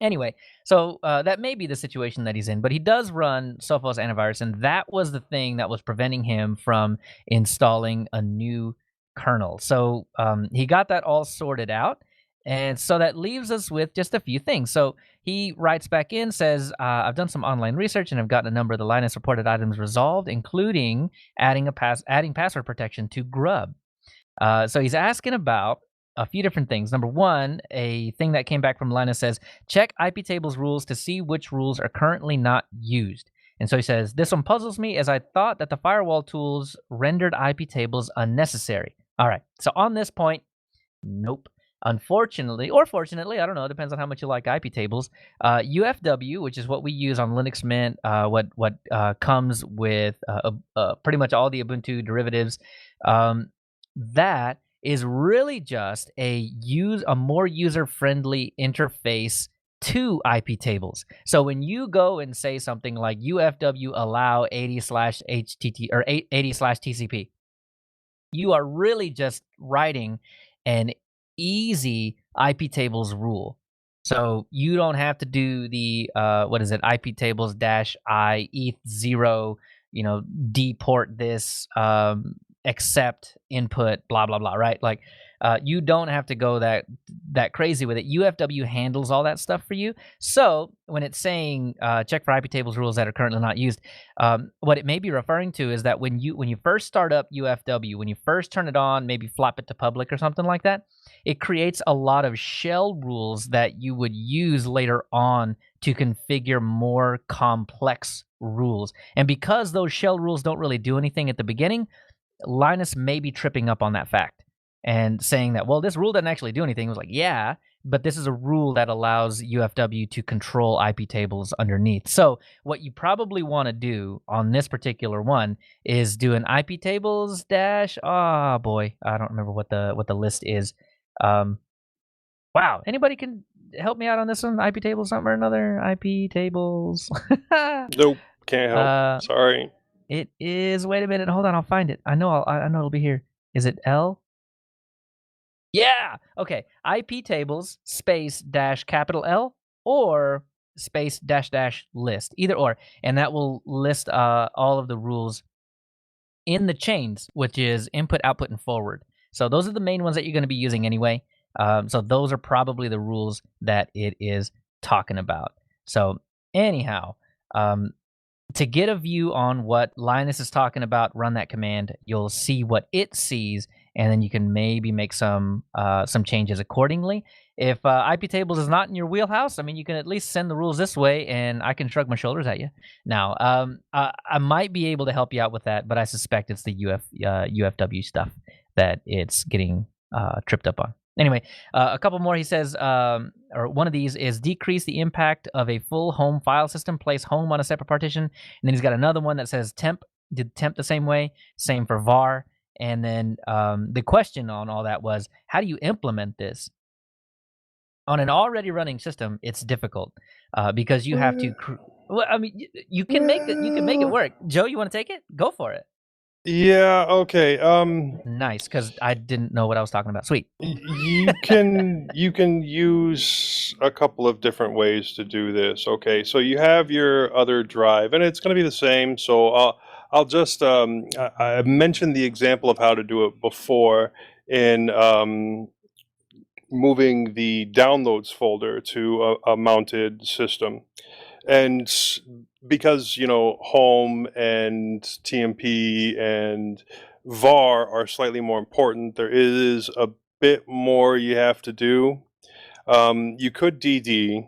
F: Anyway, so that may be the situation that he's in, but he does run Sophos antivirus, and that was the thing that was preventing him from installing a new kernel. So he got that all sorted out. And so that leaves us with just a few things. So he writes back in, says, I've done some online research and I've gotten a number of the Linus reported items resolved, including adding password protection to Grub. So he's asking about a few different things. Number one, a thing that came back from Linus says, check IP tables rules to see which rules are currently not used. And so he says, this one puzzles me as I thought that the firewall tools rendered IP tables unnecessary. All right. So on this point, nope. Unfortunately, or fortunately, I don't know, it depends on how much you like IP tables. UFW, which is what we use on Linux Mint, what comes with pretty much all the Ubuntu derivatives, that is really just a more user-friendly interface to IP tables. So when you go and say something like UFW allow 80/HTT or 80/TCP, you are really just writing an easy IP tables rule. So you don't have to do the IP tables -I ETH0, deport this, accept input, blah blah blah, right? Like you don't have to go that crazy with it. UFW handles all that stuff for you. So when it's saying check for IP tables rules that are currently not used, what it may be referring to is that when you first start up UFW, when you first turn it on, maybe flop it to public or something like that, it creates a lot of shell rules that you would use later on to configure more complex rules. And because those shell rules don't really do anything at the beginning, Linus may be tripping up on that fact and saying that, well, this rule doesn't actually do anything. It was like, yeah, but this is a rule that allows UFW to control IP tables underneath. So what you probably want to do on this particular one is do an IP tables dash. Oh boy, I don't remember what the list is. Wow, anybody can help me out on this one? IP tables, something or another. IP tables.
A: Nope, can't help. Sorry.
F: It is. Wait a minute. Hold on. I'll find it. I know it'll be here. Is it L? Yeah. Okay. IP tables space dash capital L or space dash dash list. Either or, and that will list all of the rules in the chains, which is input, output, and forward. So those are the main ones that you're going to be using anyway. So those are probably the rules that it is talking about. So anyhow, to get a view on what Linus is talking about, run that command. You'll see what it sees, and then you can maybe make some changes accordingly. If IP tables is not in your wheelhouse, I mean, you can at least send the rules this way, and I can shrug my shoulders at you. Now, I might be able to help you out with that, but I suspect it's the UFW stuff that it's getting tripped up on. Anyway, a couple more. He says, or one of these is decrease the impact of a full home file system. Place home on a separate partition. And then he's got another one that says temp. Did temp the same way? Same for var. And then the question on all that was, how do you implement this? On an already running system, it's difficult because you have to. Well, I mean, you can make it. You can make it work. Joe, you want to take it? Go for it.
A: Yeah, okay.
F: Nice, because I didn't know what I was talking about. Sweet.
A: You can use a couple of different ways to do this. Okay, so you have your other drive, and it's going to be the same. So I'll just I mentioned the example of how to do it before in moving the downloads folder to a mounted system. And because, home and TMP and var are slightly more important, there is a bit more you have to do. You could DD,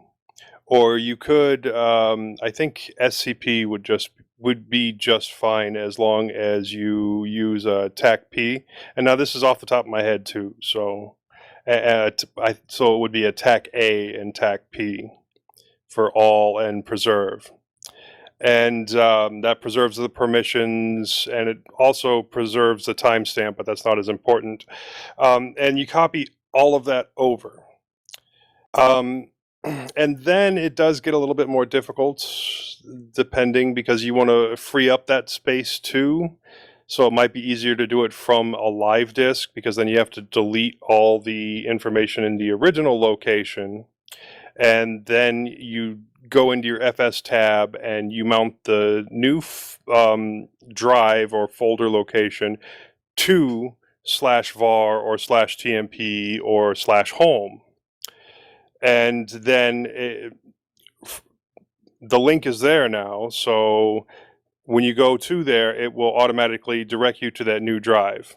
A: or you could, I think SCP would be just fine as long as you use TAC-P. And now this is off the top of my head too, so so it would be a TAC-A and TAC-P for all and preserve. And that preserves the permissions, and it also preserves the timestamp, but that's not as important. And you copy all of that over. And then it does get a little bit more difficult, depending, because you want to free up that space too. So it might be easier to do it from a live disk, because then you have to delete all the information in the original location. And then you go into your FS tab and you mount the new drive or folder location to /var or /tmp or /home. And then the link is there now. So when you go to there, it will automatically direct you to that new drive.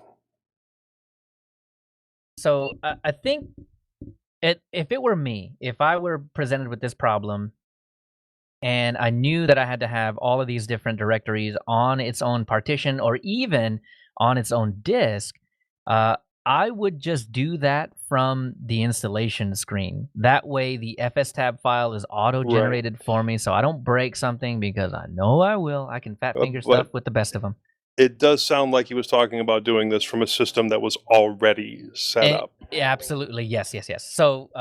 F: So I think if it were me, if I were presented with this problem and I knew that I had to have all of these different directories on its own partition or even on its own disk, I would just do that from the installation screen. That way the FSTab file is auto-generated for me, so I don't break something, because I know I will. I can fat finger stuff with the best of them.
A: It does sound like he was talking about doing this from a system that was already set up.
F: Absolutely, yes. So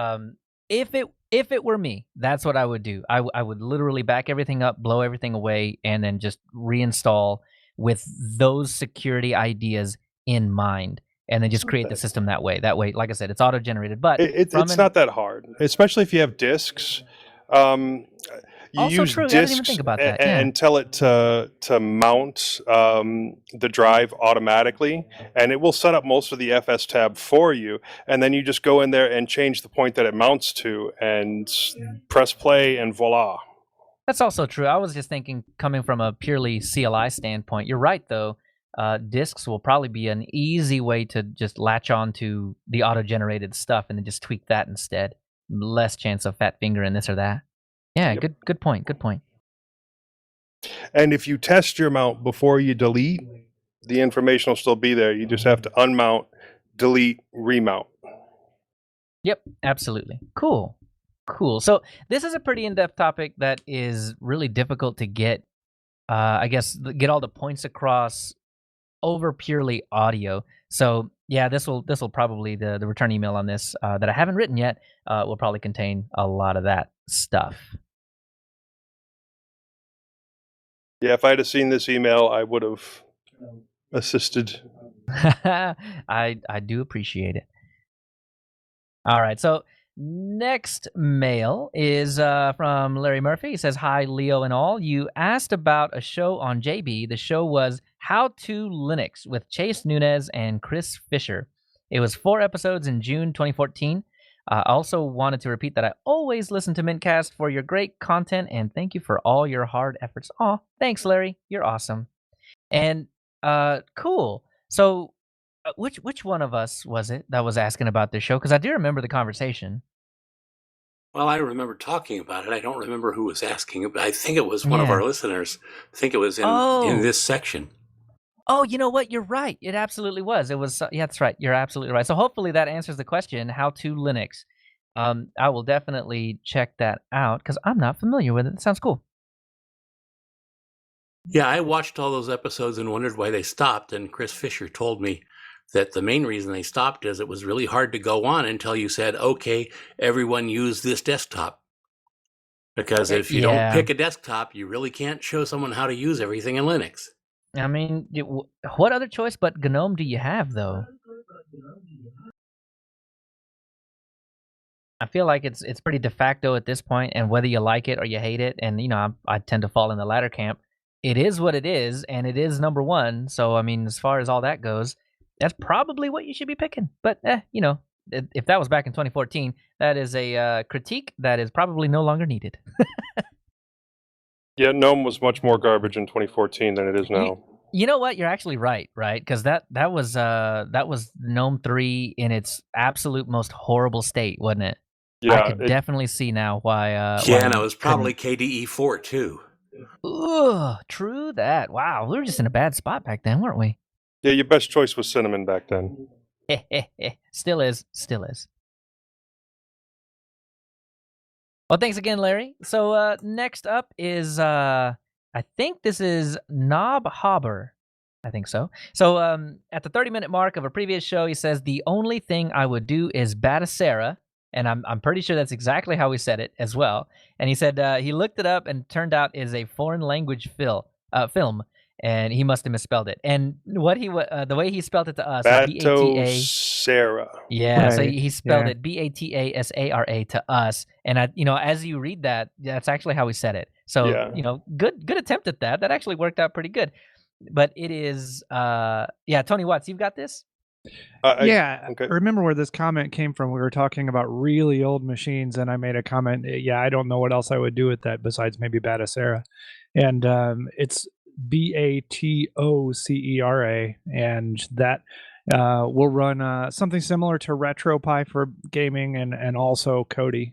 F: if it were me, that's what I would do. I would literally back everything up, blow everything away, and then just reinstall with those security ideas in mind, and then just create the system that way. That way, like I said, it's auto-generated. But
A: it's not that hard, especially if you have disks. You
F: also
A: use
F: true. I didn't even
A: disks
F: think about that. Yeah.
A: and tell it to mount the drive automatically, and it will set up most of the FS tab for you. And then you just go in there and change the point that it mounts to, and press play, and voila.
F: That's also true. I was just thinking, coming from a purely CLI standpoint, you're right though. Disks will probably be an easy way to just latch on to the auto-generated stuff and then just tweak that instead. Less chance of fat finger and this or that. Yeah, yep. Good point.
A: And if you test your mount before you delete, the information will still be there. You just have to unmount, delete, remount.
F: Yep, absolutely. Cool. So this is a pretty in-depth topic that is really difficult to get, get all the points across over purely audio. So yeah, this will probably, the return email on this that I haven't written yet will probably contain a lot of that stuff.
A: Yeah, if I'd have seen this email, I would have assisted.
F: I do appreciate it. All right, so next mail is from Larry Murphy. He says, "Hi, Leo and all. You asked about a show on JB. The show was How to Linux with Chase Nunez and Chris Fisher. It was 4 episodes in June 2014. I also wanted to repeat that I always listen to mintCast for your great content, and thank you for all your hard efforts." Aw, thanks, Larry. You're awesome. And cool. So which one of us was it that was asking about this show? Because I do remember the conversation.
C: Well, I remember talking about it. I don't remember who was asking, but I think it was one of
F: Yeah.
C: our listeners. I think it was in
F: Oh.
C: this section.
F: Oh, you know what? You're right. It absolutely was. It was. Yeah, that's right. You're absolutely right. So hopefully that answers the question. How to Linux. I will definitely check that out because I'm not familiar with it. It sounds cool.
C: Yeah, I watched all those episodes and wondered why they stopped. And Chris Fisher told me that the main reason they stopped is it was really hard to go on until you said, okay, everyone use this desktop. Because if you don't pick a desktop, you really can't show someone how to use everything in Linux.
F: I mean, what other choice but GNOME do you have, though? I feel like it's pretty de facto at this point, and whether you like it or you hate it, and I tend to fall in the latter camp. It is what it is, and it is number one. So I mean, as far as all that goes, that's probably what you should be picking. But if that was back in 2014, that is a critique that is probably no longer needed.
A: Yeah, GNOME was much more garbage in 2014 than it is now.
F: You know what? You're actually right? Because that was GNOME 3 in its absolute most horrible state, wasn't it?
A: Yeah,
F: I could definitely see now why.
C: Yeah, and it was probably KDE 4 too.
F: Ugh, true that. Wow, we were just in a bad spot back then, weren't we?
A: Yeah, your best choice was Cinnamon back then.
F: Still is. Well, thanks again, Larry. So next up is I think this is Knob Hobber. I think so. So at the 30-minute mark of a previous show, he says the only thing I would do is Batacera, and I'm pretty sure that's exactly how he said it as well. And he said he looked it up and turned out is a foreign language film, and he must have misspelled it. And what the way he spelled it to us,
A: Batacera.
F: Yeah, so
D: Right,
F: he spelled
D: yeah.
F: it Batasara to us, and as you read that, that's actually how he said it. So
A: Yeah.
F: good attempt at that. That actually worked out pretty good. But it is, Tony Watts, you've got this.
D: Yeah,
A: okay.
D: I remember where this comment came from. We were talking about really old machines, and I made a comment. Yeah, I don't know what else I would do with that besides maybe Batacera, and it's Batocera, and that will run something similar to RetroPie for gaming, and also Kodi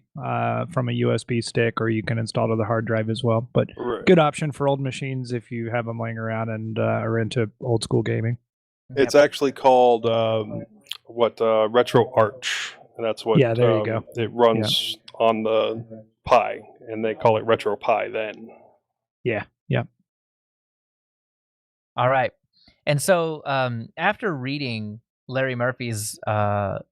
D: from a USB stick, or you can install to the hard drive as well. But
A: Right.
D: good option for old machines if you have them laying around and are into old school gaming.
A: It's actually called Retro Arch, and that's what.
D: Yeah, there you go.
A: It runs on the Pi, and they call it Retro Pi then.
D: Yeah.
F: All right. And so after reading Larry Murphy's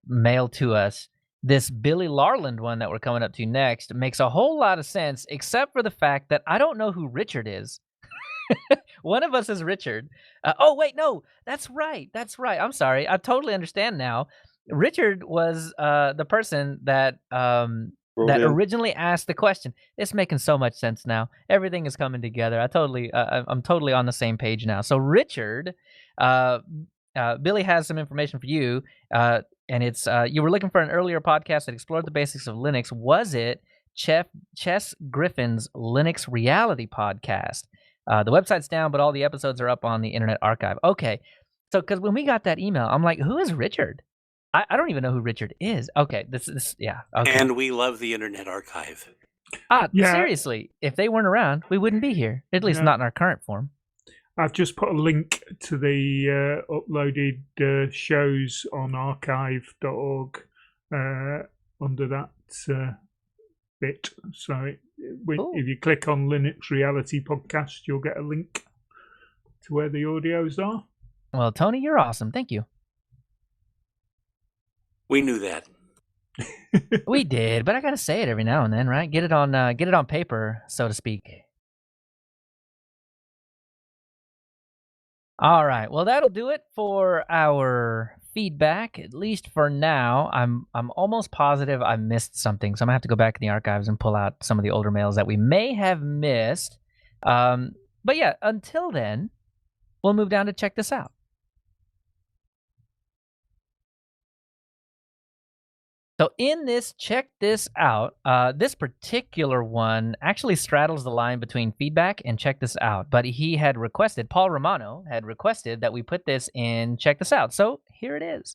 F: mail to us, this Billy Larland one that we're coming up to next makes a whole lot of sense, except for the fact that I don't know who Richard is. One of us is Richard. Oh, wait, no, that's right. I'm sorry. I totally understand now. Richard was the person that originally asked the question. It's making so much sense now. Everything is coming together. I'm totally on the same page now. So Richard, Billy has some information for you, and it's you were looking for an earlier podcast that explored the basics of Linux. Was it Chess Griffin's Linux Reality podcast? The website's down, but all the episodes are up on the Internet Archive. Okay, so because when we got that email, I'm like, who is Richard? I don't even know who Richard is. Okay, this yeah. Okay.
C: And we love the Internet Archive.
B: Yeah.
F: Seriously, if they weren't around, we wouldn't be here. At least not in our current form.
B: I've just put a link to the uploaded shows on archive.org under that bit. So if you click on Linux Reality Podcast, you'll get a link to where the audios are.
F: Well, Tony, you're awesome. Thank you.
C: We knew that.
F: We did, but I gotta say it every now and then, right? Get it on paper, so to speak. All right. Well, that'll do it for our feedback, at least for now. I'm almost positive I missed something, so I'm gonna have to go back in the archives and pull out some of the older mails that we may have missed. But yeah, until then, we'll move down to check this out. So in this, check this out. This particular one actually straddles the line between feedback and check this out. But he had requested, Paul Romano had requested that we put this in check this out. So here it is.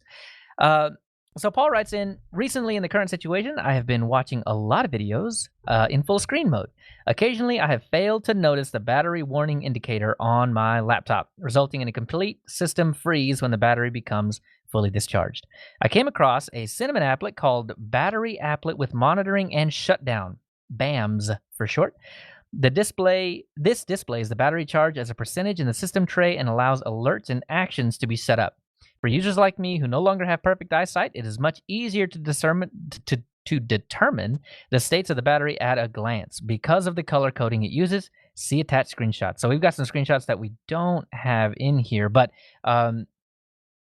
F: So Paul writes in, recently in the current situation, I have been watching a lot of videos in full screen mode. Occasionally, I have failed to notice the battery warning indicator on my laptop, resulting in a complete system freeze when the battery becomes fully discharged. I came across a Cinnamon applet called Battery Applet with Monitoring and Shutdown, BAMS for short. This displays the battery charge as a percentage in the system tray and allows alerts and actions to be set up. For users like me who no longer have perfect eyesight, it is much easier to determine the states of the battery at a glance because of the color coding it uses. See attached screenshots. So we've got some screenshots that we don't have in here, but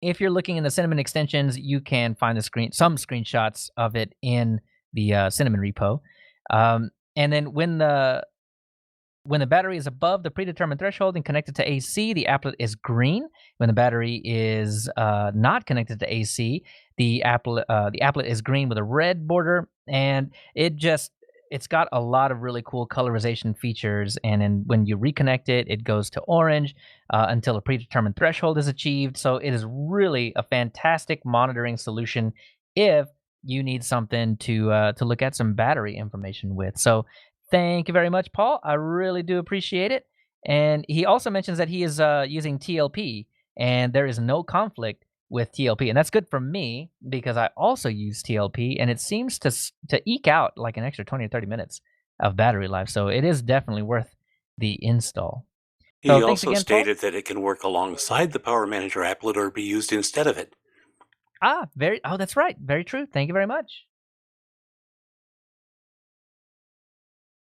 F: if you're looking in the Cinnamon extensions, you can find some screenshots of it in the Cinnamon repo. And then when the battery is above the predetermined threshold and connected to AC, the applet is green. When the battery is not connected to AC, the applet is green with a red border, and it's got a lot of really cool colorization features. And then when you reconnect it, it goes to orange until a predetermined threshold is achieved. So it is really a fantastic monitoring solution if you need something to look at some battery information with. So thank you very much, Paul. I really do appreciate it. And he also mentions that he is using TLP, and there is no conflict with TLP. And that's good for me because I also use TLP, and it seems to eke out like an extra 20 or 30 minutes of battery life. So it is definitely worth the install.
C: He also stated that it can work alongside the Power Manager applet or be used instead of it.
F: That's right. Very true. Thank you very much.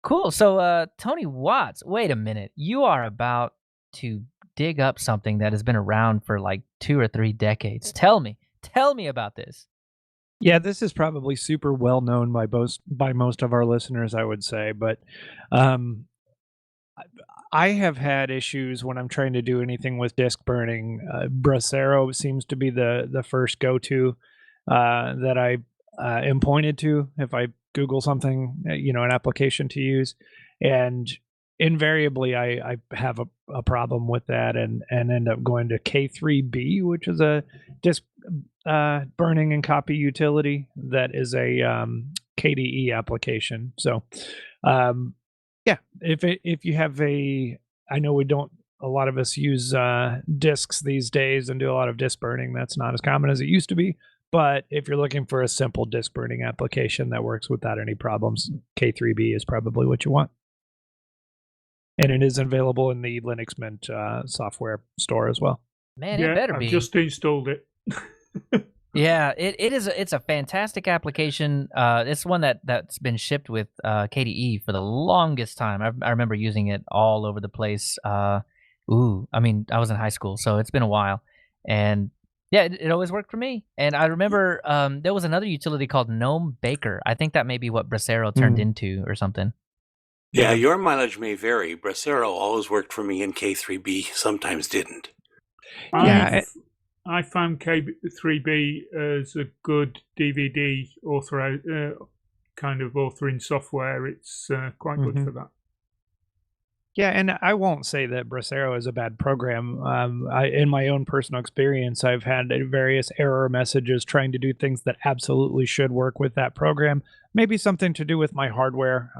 F: Cool. So, Tony Watts, wait a minute. You are about to dig up something that has been around for like 2 or 3 decades. Tell me about this.
D: Yeah, this is probably super well known by most of our listeners, I would say. But I have had issues when I'm trying to do anything with disk burning. Bracero seems to be the first go-to that I am pointed to if I Google something, an application to use, and invariably I have a problem with that and end up going to K3B, which is a disk burning and copy utility that is a KDE application. So yeah, if you have I know a lot of us use disks these days and do a lot of disk burning. That's not as common as it used to be. But if you're looking for a simple disk burning application that works without any problems, K3B is probably what you want. And it is available in the Linux Mint software store as well.
F: Man, it better be.
B: I've just installed it.
F: Yeah, it's a fantastic application. It's one that's been shipped with KDE for the longest time. I remember using it all over the place. I was in high school, so it's been a while. And yeah, it always worked for me. And I remember there was another utility called Gnome Baker. I think that may be what Bracero turned into or something.
C: Yeah, your mileage may vary. Bracero always worked for me, and K3B sometimes didn't.
B: I found K3B as a good DVD kind of authoring software. It's quite good for that.
D: Yeah, and I won't say that Bracero is a bad program. In my own personal experience, I've had various error messages trying to do things that absolutely should work with that program. Maybe something to do with my hardware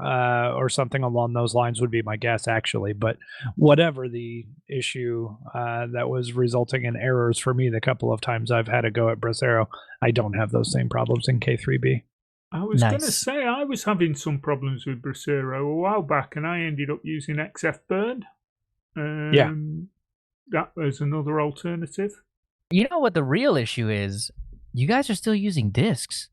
D: or something along those lines would be my guess, actually. But whatever the issue that was resulting in errors for me the couple of times I've had to go at Bracero, I don't have those same problems in K3B.
B: I was going to say I was having some problems with Bracero a while back, and I ended up using XFburn. That was another alternative.
F: You know what the real issue is? You guys are still using disks.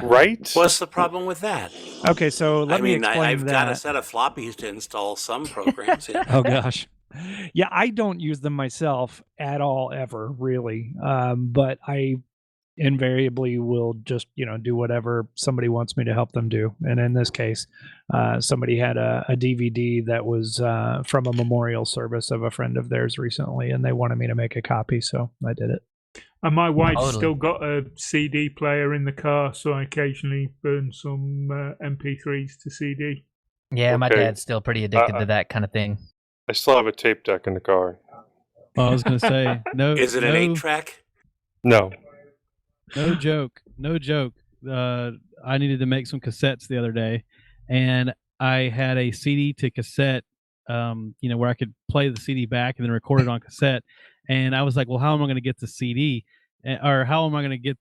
A: Right?
C: What's the problem with that?
D: Okay, so let me explain
C: I've
D: that.
C: got a set of floppies to install some programs in.
D: Oh gosh. Yeah, I don't use them myself at all, ever, really. But I invariably will just, do whatever somebody wants me to help them do. And in this case, somebody had a DVD that was from a memorial service of a friend of theirs recently, and they wanted me to make a copy, so I did it.
B: And my wife's
F: Totally.
B: still got a CD player in the car, so I occasionally burn some MP3s to CD.
F: Yeah, my
A: Okay.
F: dad's still pretty addicted to that kind of thing.
A: I still have a tape deck in the car.
E: I was gonna say no.
C: Is it an
E: no,
C: 8-track?
A: No.
E: No joke. No joke. I needed to make some cassettes the other day, and I had a CD to cassette, where I could play the CD back and then record it on cassette. And I was like, well, how am I going to get the CD? Or how am I going to get,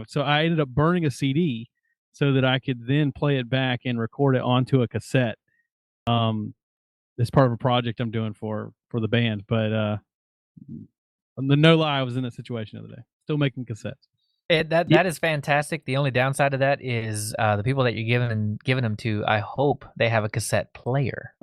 E: so I ended up burning a CD so that I could then play it back and record it onto a cassette. As part of a project I'm doing for the band. But no lie, I was in that situation the other day, still making cassettes.
F: That is fantastic. The only downside of that is the people that you're giving them to, I hope they have a cassette player.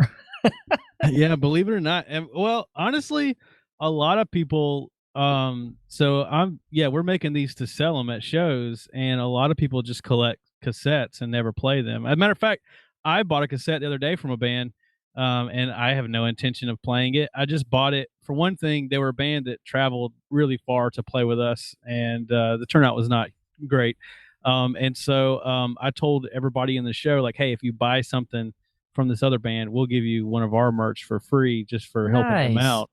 E: Yeah, believe it or not. And, well, honestly, a lot of people. We're making these to sell them at shows, and a lot of people just collect cassettes and never play them. As a matter of fact, I bought a cassette the other day from a band, and I have no intention of playing it. I just bought it for one thing. They were a band that traveled really far to play with us, and the turnout was not great. And so I told everybody in the show, like, hey, if you buy something from this other band, we'll give you one of our merch for free just for helping them
F: Nice.
E: out.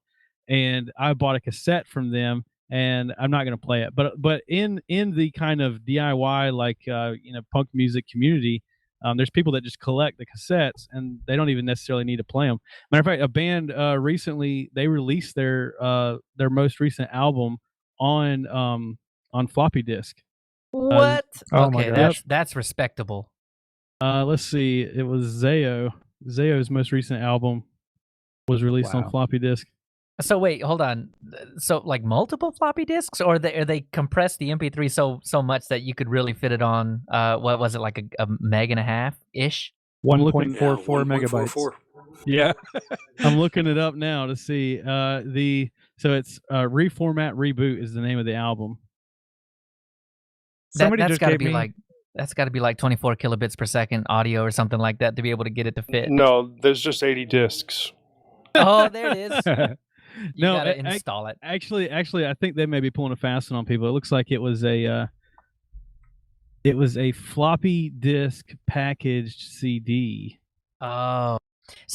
E: And I bought a cassette from them, and I'm not going to play it. But in the kind of DIY, like, punk music community, there's people that just collect the cassettes, and they don't even necessarily need to play them. Matter of fact, a band recently, they released their most recent album on floppy disk.
F: What?
D: Oh my
F: Okay,
D: gosh.
F: that's respectable.
E: Let's see, it was Zayo. Zayo's most recent album was released on
D: Wow.
E: floppy disk.
F: So wait, hold on. So like multiple floppy disks, or they compressed the MP3 so much that you could really fit it on? What was it, like a meg and a half ish?
D: 1.44
C: 1.44.
D: megabytes. Yeah.
E: I'm looking it up now to see so it's Reformat Reboot is the name of the album.
D: Somebody
F: That's
D: just
F: got to
D: gave
F: be
D: me
F: like 24 kilobits per second audio or something like that to be able to get it to fit.
A: No, there's just 80 discs.
F: Oh, there it is. You
E: No,
F: gotta install it.
E: Actually, I think they may be pulling a fast one on people. It looks like it was a floppy disk packaged CD.
F: Oh,
E: I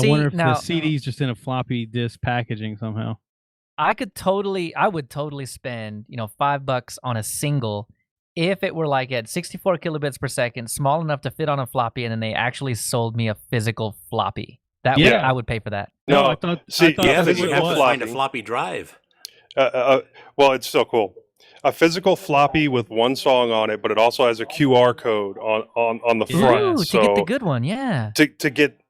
E: wonder if
F: now
E: the CD's just in a floppy disk packaging somehow.
F: I would totally spend $5 on a single if it were like at 64 kilobits per second, small enough to fit on a floppy, and then they actually sold me a physical floppy.
E: Yeah.
F: I would pay for that.
A: No,
E: I thought
A: see,
E: I thought
C: Yeah,
E: that's
C: but
E: what
C: you
E: it
C: have to
E: was.
C: find a floppy drive.
A: well, it's still cool. A physical floppy with one song on it, but it also has a QR code on the front.
F: Ooh,
A: so
F: to get the good one, yeah.
A: to get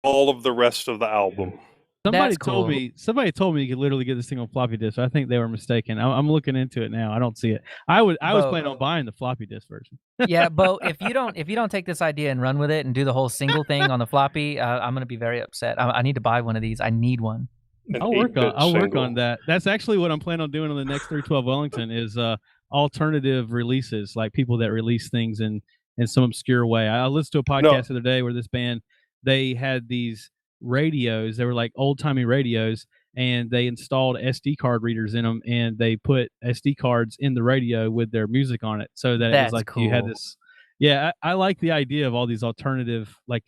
A: all of the rest of the album.
E: Somebody
F: That's
E: told
F: cool.
E: me you could literally get this thing on floppy disk. I think they were mistaken. I'm looking into it now. I don't see it. I was planning on buying the floppy disk version.
F: Yeah, Bo, if you don't take this idea and run with it and do the whole single thing on the floppy, I'm gonna be very upset. I need to buy one of these. I need one.
A: An
E: I'll work
A: 8-bit single.
E: on that. That's actually what I'm planning on doing on the next 312 Wellington is alternative releases, like people that release things in some obscure way. I listened to a podcast the other day where this band, they had these radios. They were like old timey radios, and they installed SD card readers in them, and they put SD cards in the radio with their music on it, so that it
F: That's
E: was like you had
F: cool.
E: this. Yeah, I like the idea of all these alternative, like,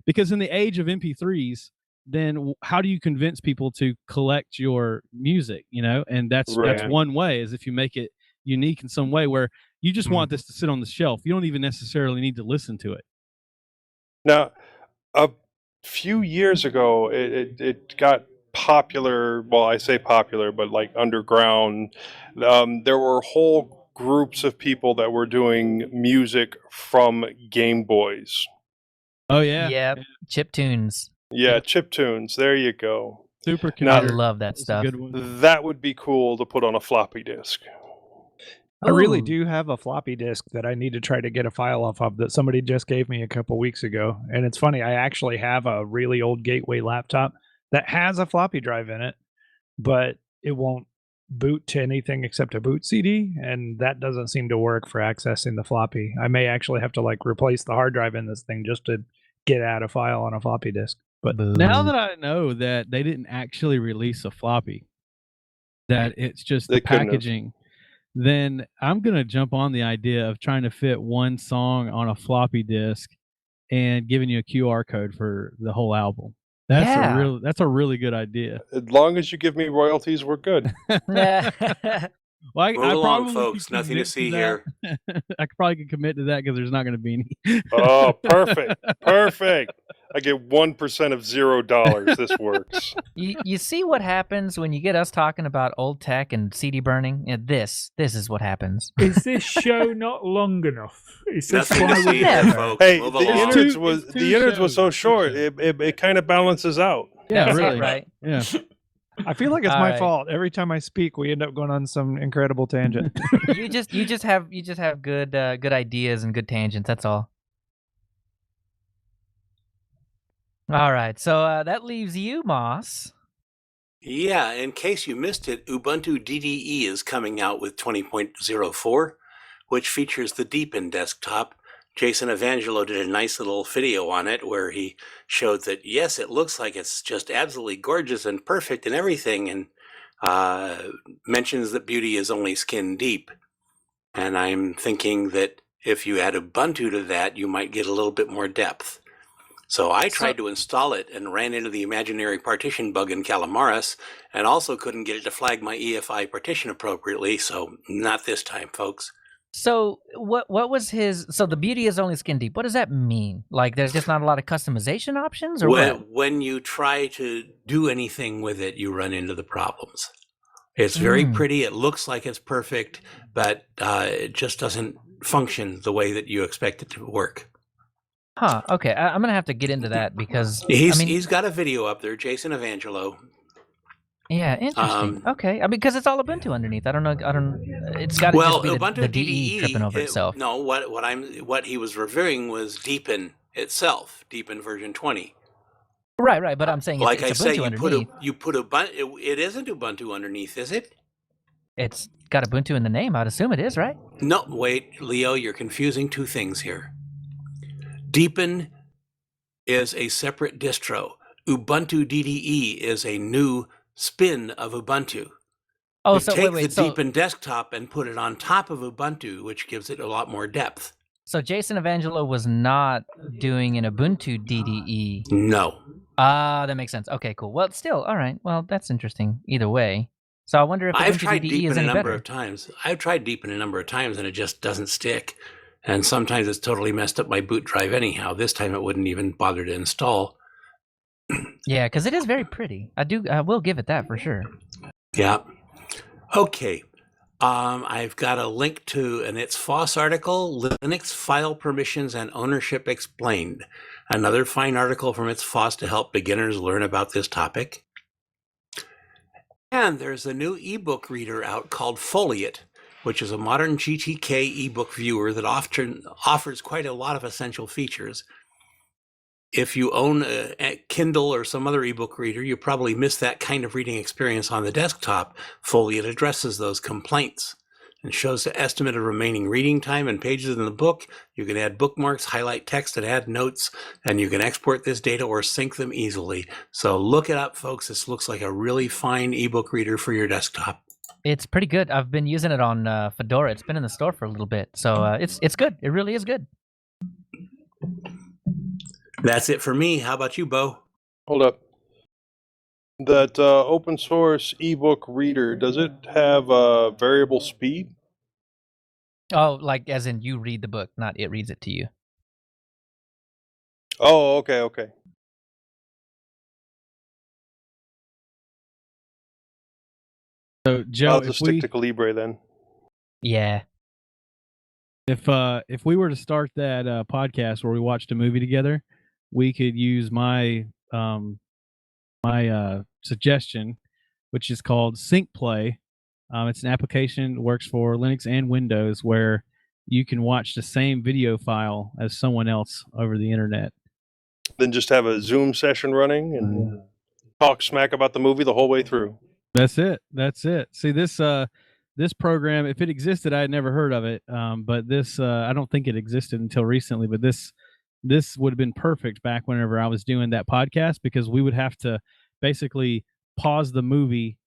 E: because in the age of MP3s, then how do you convince people to collect your music? And that's
A: Right.
E: one way, is if you make it unique in some way where you just want this to sit on the shelf. You don't even necessarily need to listen to it.
A: Now, a few years ago, it got popular. Well, I say popular, but like underground. There were whole groups of people that were doing music from Game Boys.
E: Oh yeah,
F: Yep. Chip tunes.
A: Yeah, chiptunes. There you go.
E: Supercomputer.
F: I love that
E: That's a
F: stuff.
E: good one.
A: That would be cool to put on a floppy disk.
D: I really
F: Ooh.
D: do have a floppy disk that I need to try to get a file off of that somebody just gave me a couple weeks ago. And it's funny, I actually have a really old Gateway laptop that has a floppy drive in it. but it won't boot to anything except a boot CD, and that doesn't seem to work for accessing the floppy. I may actually have to like replace the hard drive in this thing just to get at a file on a floppy disk. But
E: Now that I know that they didn't actually release a floppy, that it's just
A: They
E: the
A: couldn't have.
E: packaging, then I'm gonna jump on the idea of trying to fit one song on a floppy disk and giving you a QR code for the whole album. That's a really good idea.
A: As long as you give me royalties, we're good.
E: Well,
C: Move along,
E: probably
C: folks.
E: could
C: Nothing to
E: commit
C: see
E: that.
C: here.
E: I could probably commit to that because there's not going to be any.
A: Oh, perfect. Perfect. I get 1% of $0. This works.
F: You see what happens when you get us talking about old tech and CD burning? Yeah, this is what happens.
B: Is this show not long enough? Is this
C: Nothing to
B: why
C: see
B: we
C: here,
F: Never.
C: folks.
A: Hey,
C: Move
A: the
C: along.
A: innards was
E: It's two
A: the innards was so
E: shows, two
A: short.
E: shows.
A: It kind of balances out.
E: Yeah,
F: That's it,
E: really.
F: right?
E: Yeah.
D: I feel like it's
F: All
D: my
F: right.
D: fault. Every time I speak, we end up going on some incredible tangent.
F: You just have good good ideas and good tangents. That's all. All right, so that leaves you, Moss.
C: Yeah, in case you missed it, Ubuntu DDE is coming out with 20.04, which features the Deepin desktop. Jason Evangelo did a nice little video on it where he showed that, yes, it looks like it's just absolutely gorgeous and perfect and everything, and mentions that beauty is only skin deep. And I'm thinking that if you add Ubuntu to that, you might get a little bit more depth. So I tried to install it and ran into the imaginary partition bug in Calamaris, and also couldn't get it to flag my EFI partition appropriately, so not this time, folks.
F: So what was his? So the beauty is only skin deep. What does that mean? Like there's just not a lot of customization options, or what?
C: When you try to do anything with it, you run into the problems. It's very pretty. It looks like it's perfect, but it just doesn't function the way that you expect it to work.
F: Huh. Okay, I'm gonna have to get into that because
C: He's got a video up there, Jason Evangelo.
F: Yeah, interesting. Okay, I mean, because it's all Ubuntu underneath. I don't know. It's got to
C: Well,
F: just be
C: Ubuntu
F: the DE tripping over itself.
C: No, what he was reviewing was Deepin itself, Deepin version 20.
F: Right. But I'm saying
C: Like
F: it's
C: I say,
F: Ubuntu
C: you put Ubuntu. It isn't Ubuntu underneath, is it?
F: It's got Ubuntu in the name. I'd assume it is, right?
C: No, wait, Leo, you're confusing two things here. Deepin is a separate distro. Ubuntu DDE is a new spin of Ubuntu.
F: Oh,
C: You
F: so
C: take
F: wait.
C: the Deepin desktop and put it on top of Ubuntu, which gives it a lot more depth.
F: So Jason Evangelo was not doing an Ubuntu DDE.
C: No.
F: Ah, that makes sense. Okay, cool. Well, still, all right. Well, that's interesting. Either way. So I wonder if
C: I've
F: Ubuntu
C: tried
F: DDE
C: Deepin
F: is
C: a
F: any
C: number
F: better.
C: of times. I've tried Deepin a number of times, and it just doesn't stick. And sometimes it's totally messed up my boot drive anyhow. This time it wouldn't even bother to install.
F: Yeah, because it is very pretty. I will give it that for sure.
C: Yeah. Okay. I've got a link to an It's Foss article, Linux File Permissions and Ownership Explained. Another fine article from It's Foss to help beginners learn about this topic. And there's a new ebook reader out called Foliate, which is a modern GTK ebook viewer that often offers quite a lot of essential features. If you own a Kindle or some other ebook reader, you probably miss that kind of reading experience on the desktop. Foliate addresses those complaints and shows the estimate of remaining reading time and pages in the book. You can add bookmarks, highlight text, and add notes, and you can export this data or sync them easily. So look it up, folks. This looks like a really fine ebook reader for your desktop.
F: It's pretty good. I've been using it on Fedora. It's been in the store for a little bit, so it's good. It really is good.
C: That's it for me. How about you, Bo?
A: Hold up. That open source ebook reader, does it have variable speed?
F: Oh, like as in you read the book, not it reads it to you.
A: Oh, okay.
E: So Joe,
A: I'll just stick to Calibre then.
F: Yeah.
E: if we were to start that podcast where we watched a movie together, we could use my suggestion, which is called Sync Play. It's an application that works for Linux and Windows where you can watch the same video file as someone else over the internet.
A: Then just have a Zoom session running and talk smack about the movie the whole way through.
E: That's it. That's it. See, this program, if it existed, I had never heard of it. But this, I don't think it existed until recently. But this would have been perfect back whenever I was doing that podcast, because we would have to basically pause the movie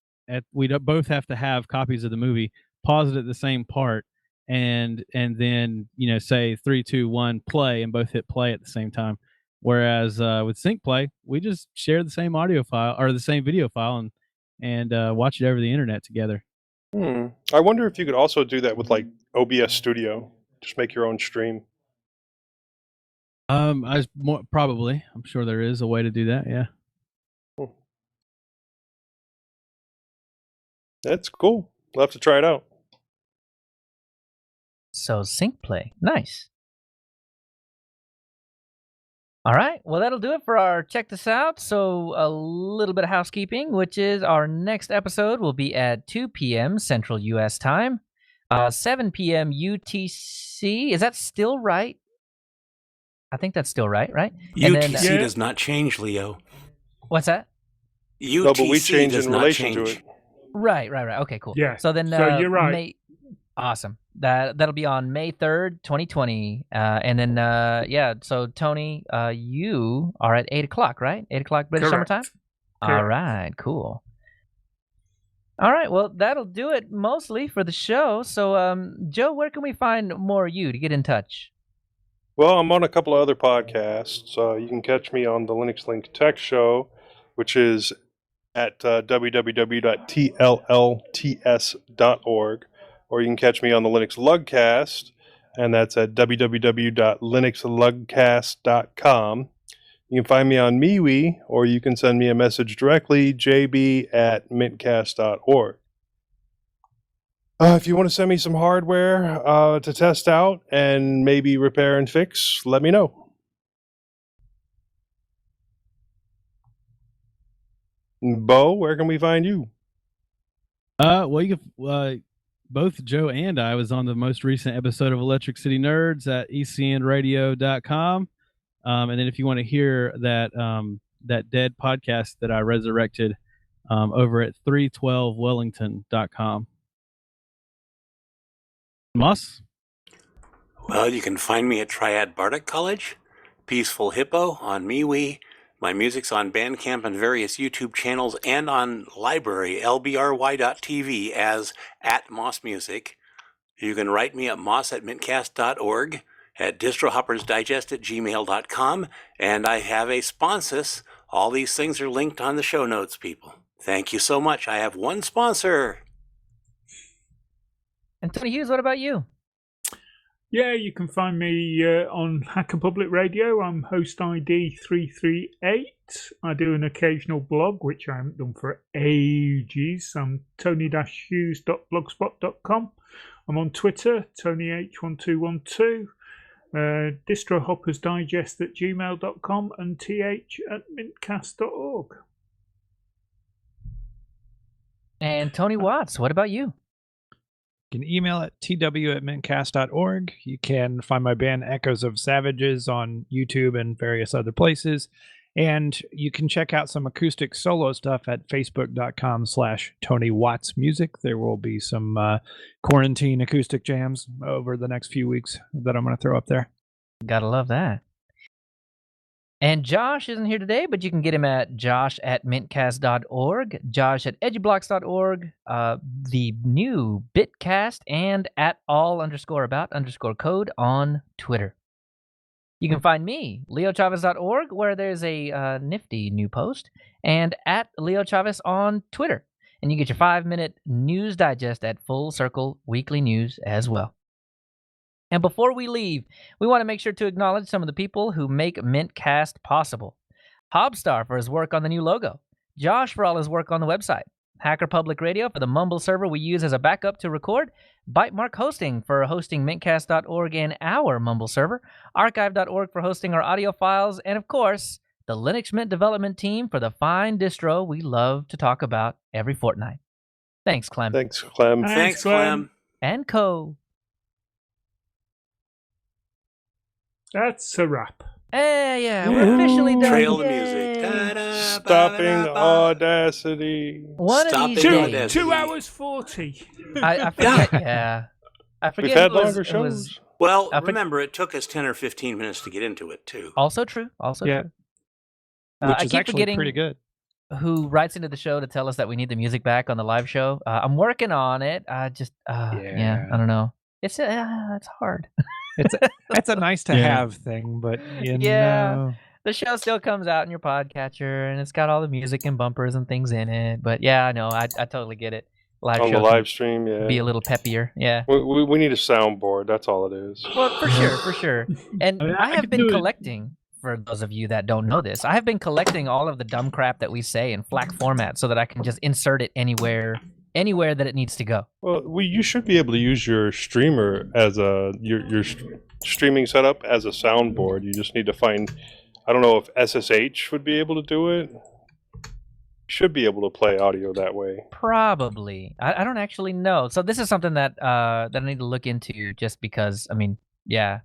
E: we'd both have to have copies of the movie, pause it at the same part, and then say 3, 2, 1, play, and both hit play at the same time. Whereas with sync play, we just share the same audio file or the same video file and watch it over the internet together.
A: I wonder if you could also do that with like OBS Studio. Just make your own stream.
E: Probably. I'm sure there is a way to do that. Yeah.
A: That's cool. We'll have to try it out.
F: So sync play. Nice. All right. Well, that'll do it for our check this out. So a little bit of housekeeping, which is our next episode will be at 2 p.m. Central U.S. time, 7 p.m. UTC. Is that still right? I think that's still right, right?
C: UTC does not change, Leo.
F: What's that?
C: UTC
A: No, but we change
C: does
A: in
C: not
A: relation
C: change.
A: to it.
F: Right. Okay, cool.
B: Yeah.
F: So then,
B: so you're right.
F: Awesome. That'll be on May 3rd, 2020. And then, so Tony, you are at 8 o'clock, right? 8 o'clock British
B: Correct.
F: summertime? All right, cool. All right, well, that'll do it mostly for the show. So, Joe, where can we find more of you to get in touch?
A: Well, I'm on a couple of other podcasts. You can catch me on the Linux Link Tech Show, which is at www.tllts.org, or you can catch me on the Linux Lugcast, and that's at www.linuxlugcast.com. You can find me on MeWe, or you can send me a message directly, jb@mintcast.org. If you want to send me some hardware to test out and maybe repair and fix, let me know. Bo, where can we find you?
E: Well, you can, both Joe and I was on the most recent episode of Electric City Nerds at ecnradio.com. And then if you want to hear that dead podcast that I resurrected over at 312wellington.com. Moss?
C: Well, you can find me at Triad Bardic College, Peaceful Hippo on MeWe. My music's on Bandcamp and various YouTube channels, and on Library, lbry.tv as @mossmusic. You can write me at moss@mintcast.org, at distrohoppersdigest@gmail.com, and I have a sponsus. All these things are linked on the show notes, people. Thank you so much. I have one sponsor.
F: And Tony Hughes, what about you?
B: Yeah, you can find me on Hacker Public Radio. I'm host ID 338. I do an occasional blog, which I haven't done for ages. I'm tony-hughes.blogspot.com. I'm on Twitter, TonyH1212, distrohoppersdigest@gmail.com, and th@mintcast.org.
F: And Tony Watts, what about you?
D: You can email at tw@mintcast.org. You can find my band Echoes of Savages on YouTube and various other places. And you can check out some acoustic solo stuff at facebook.com/Tony Watts Music. There will be some quarantine acoustic jams over the next few weeks that I'm going to throw up there.
F: Gotta love that. And Josh isn't here today, but you can get him at josh@mintcast.org, josh@edgeblocks.org, the new Bitcast, and at all_about_code on Twitter. You can find me, leochavez.org, where there's a nifty new post, and at leochavez on Twitter. And you get your 5-minute news digest at Full Circle Weekly News as well. And before we leave, we want to make sure to acknowledge some of the people who make mintCast possible. Hobstar for his work on the new logo. Josh for all his work on the website. Hacker Public Radio for the Mumble server we use as a backup to record. Bytemark Hosting for hosting mintcast.org and our Mumble server. Archive.org for hosting our audio files. And of course, the Linux Mint development team for the fine distro we love to talk about every fortnight. Thanks, Clem.
A: Thanks, Clem.
C: Thanks, Clem.
F: And Co.
B: That's a wrap.
F: Yeah, we're officially done.
C: Trail the
F: Yay.
C: music. Da-da,
A: Stopping
C: ba-da-ba.
A: Audacity.
F: One of
C: Stopping
F: these
B: Two,
F: days.
C: Audacity.
B: 2 hours 40.
F: I forget. Yeah, I forget.
A: We've had
F: who was-
A: longer
F: who was-
A: shows.
C: Well,
F: I think-
C: remember, it took us 10 or 15 minutes to get into it, too.
F: Also true. Also
D: Yeah.
F: true.
D: Which
F: I
D: is
F: keep
D: actually
F: forgetting
D: pretty good.
F: who writes into the show to tell us that we need the music back on the live show. I'm working on it. I just, yeah, I don't know. It's hard.
D: It's a nice to
E: Yeah.
D: have thing, but you
F: Yeah.
D: know.
F: The show still comes out in your podcatcher, and it's got all the music and bumpers and things in it. But yeah, I know. I totally get it. Live
A: On
F: show
A: the
F: can
A: live stream, yeah.
F: be a little peppier. Yeah.
A: We need a soundboard. That's all it is.
F: Well, for sure. And
E: I mean,
F: I
E: I
F: have
E: could
F: been
E: do it.
F: collecting, for those of you that don't know this, I have been collecting all of the dumb crap that we say in FLAC format so that I can just insert it anywhere that it needs to go.
A: Well, you should be able to use your streamer as your streaming setup as a soundboard. You just need to find. I don't know if SSH would be able to do it. Should be able to play audio that way.
F: Probably. I don't actually know. So this is something that that I need to look into, just because, I mean, yeah,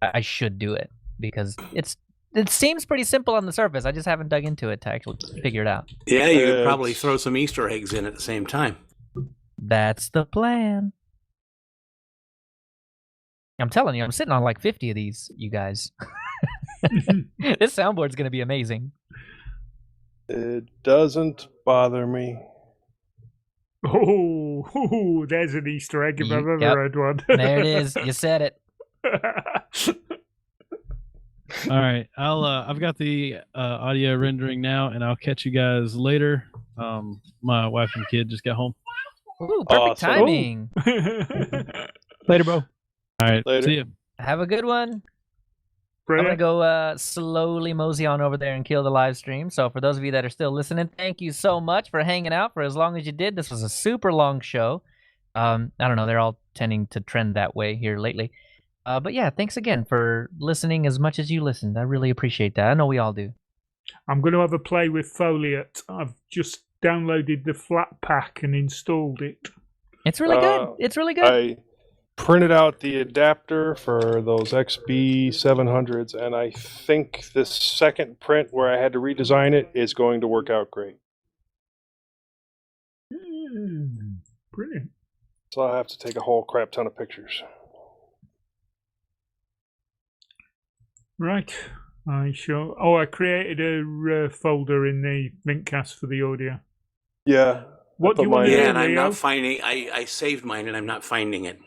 F: I should do it because it seems pretty simple on the surface. I just haven't dug into it to actually figure it out.
C: Yeah, you could probably
A: It's-
C: throw some Easter eggs in at the same time.
F: That's the plan. I'm telling you, I'm sitting on like 50 of these, you guys. This soundboard's going to be amazing.
A: It doesn't bother me.
B: Oh, there's an Easter egg if I've ever
F: Yep.
B: heard one.
F: There it is. You said it.
E: All right, I've got the audio rendering now, and I'll catch you guys later. My wife and kid just got home.
F: Ooh, perfect
A: Awesome.
F: timing.
D: Later, bro.
E: All right,
A: Later.
E: see you.
F: Have a good one. I'm
B: Brilliant.
F: gonna go slowly mosey on over there and kill the live stream. So for those of you that are still listening, thank you so much for hanging out for as long as you did. This was a super long show. I don't know, they're all tending to trend that way here lately. But yeah, thanks again for listening as much as you listened. I really appreciate that. I know we all do.
B: I'm going to have a play with Foliate. I've just downloaded the flat pack and installed it.
F: It's really good. It's really good.
A: I printed out the adapter for those XB700s, and I think this second print where I had to redesign it is going to work out great.
B: Brilliant.
A: So I'll have to take a whole crap ton of pictures.
B: Right. I shall. Oh, I created a folder in the mintCast for the audio.
A: Yeah.
B: What do you want to
C: Yeah,
B: do,
C: and I'm
B: Leo?
C: not finding. I saved mine, and I'm not finding it.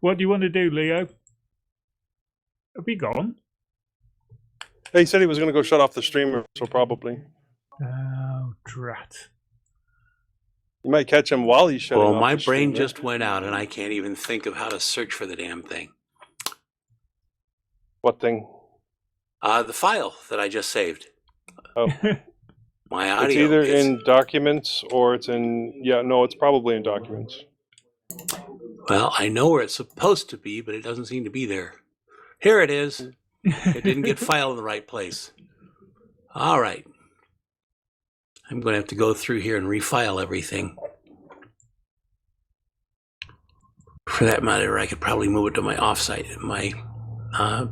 B: What do you want to do, Leo? Have you gone?
A: He said he was going to go shut off the streamer, so probably.
B: Oh, drat.
A: You might catch him while he's shutting
C: Well,
A: off
C: my
A: the
C: brain
A: streamer.
C: just went out, and I can't even think of how to search for the damn thing.
A: What thing?
C: The file that I just saved.
A: Oh.
C: My audio.
A: It's either
C: is-
A: in documents or it's in... Yeah, no, it's probably in documents.
C: Well, I know where it's supposed to be, but it doesn't seem to be there. Here it is. It didn't get filed in the right place. All right. I'm going to have to go through here and refile everything. For that matter, I could probably move it to my offsite, my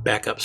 C: backup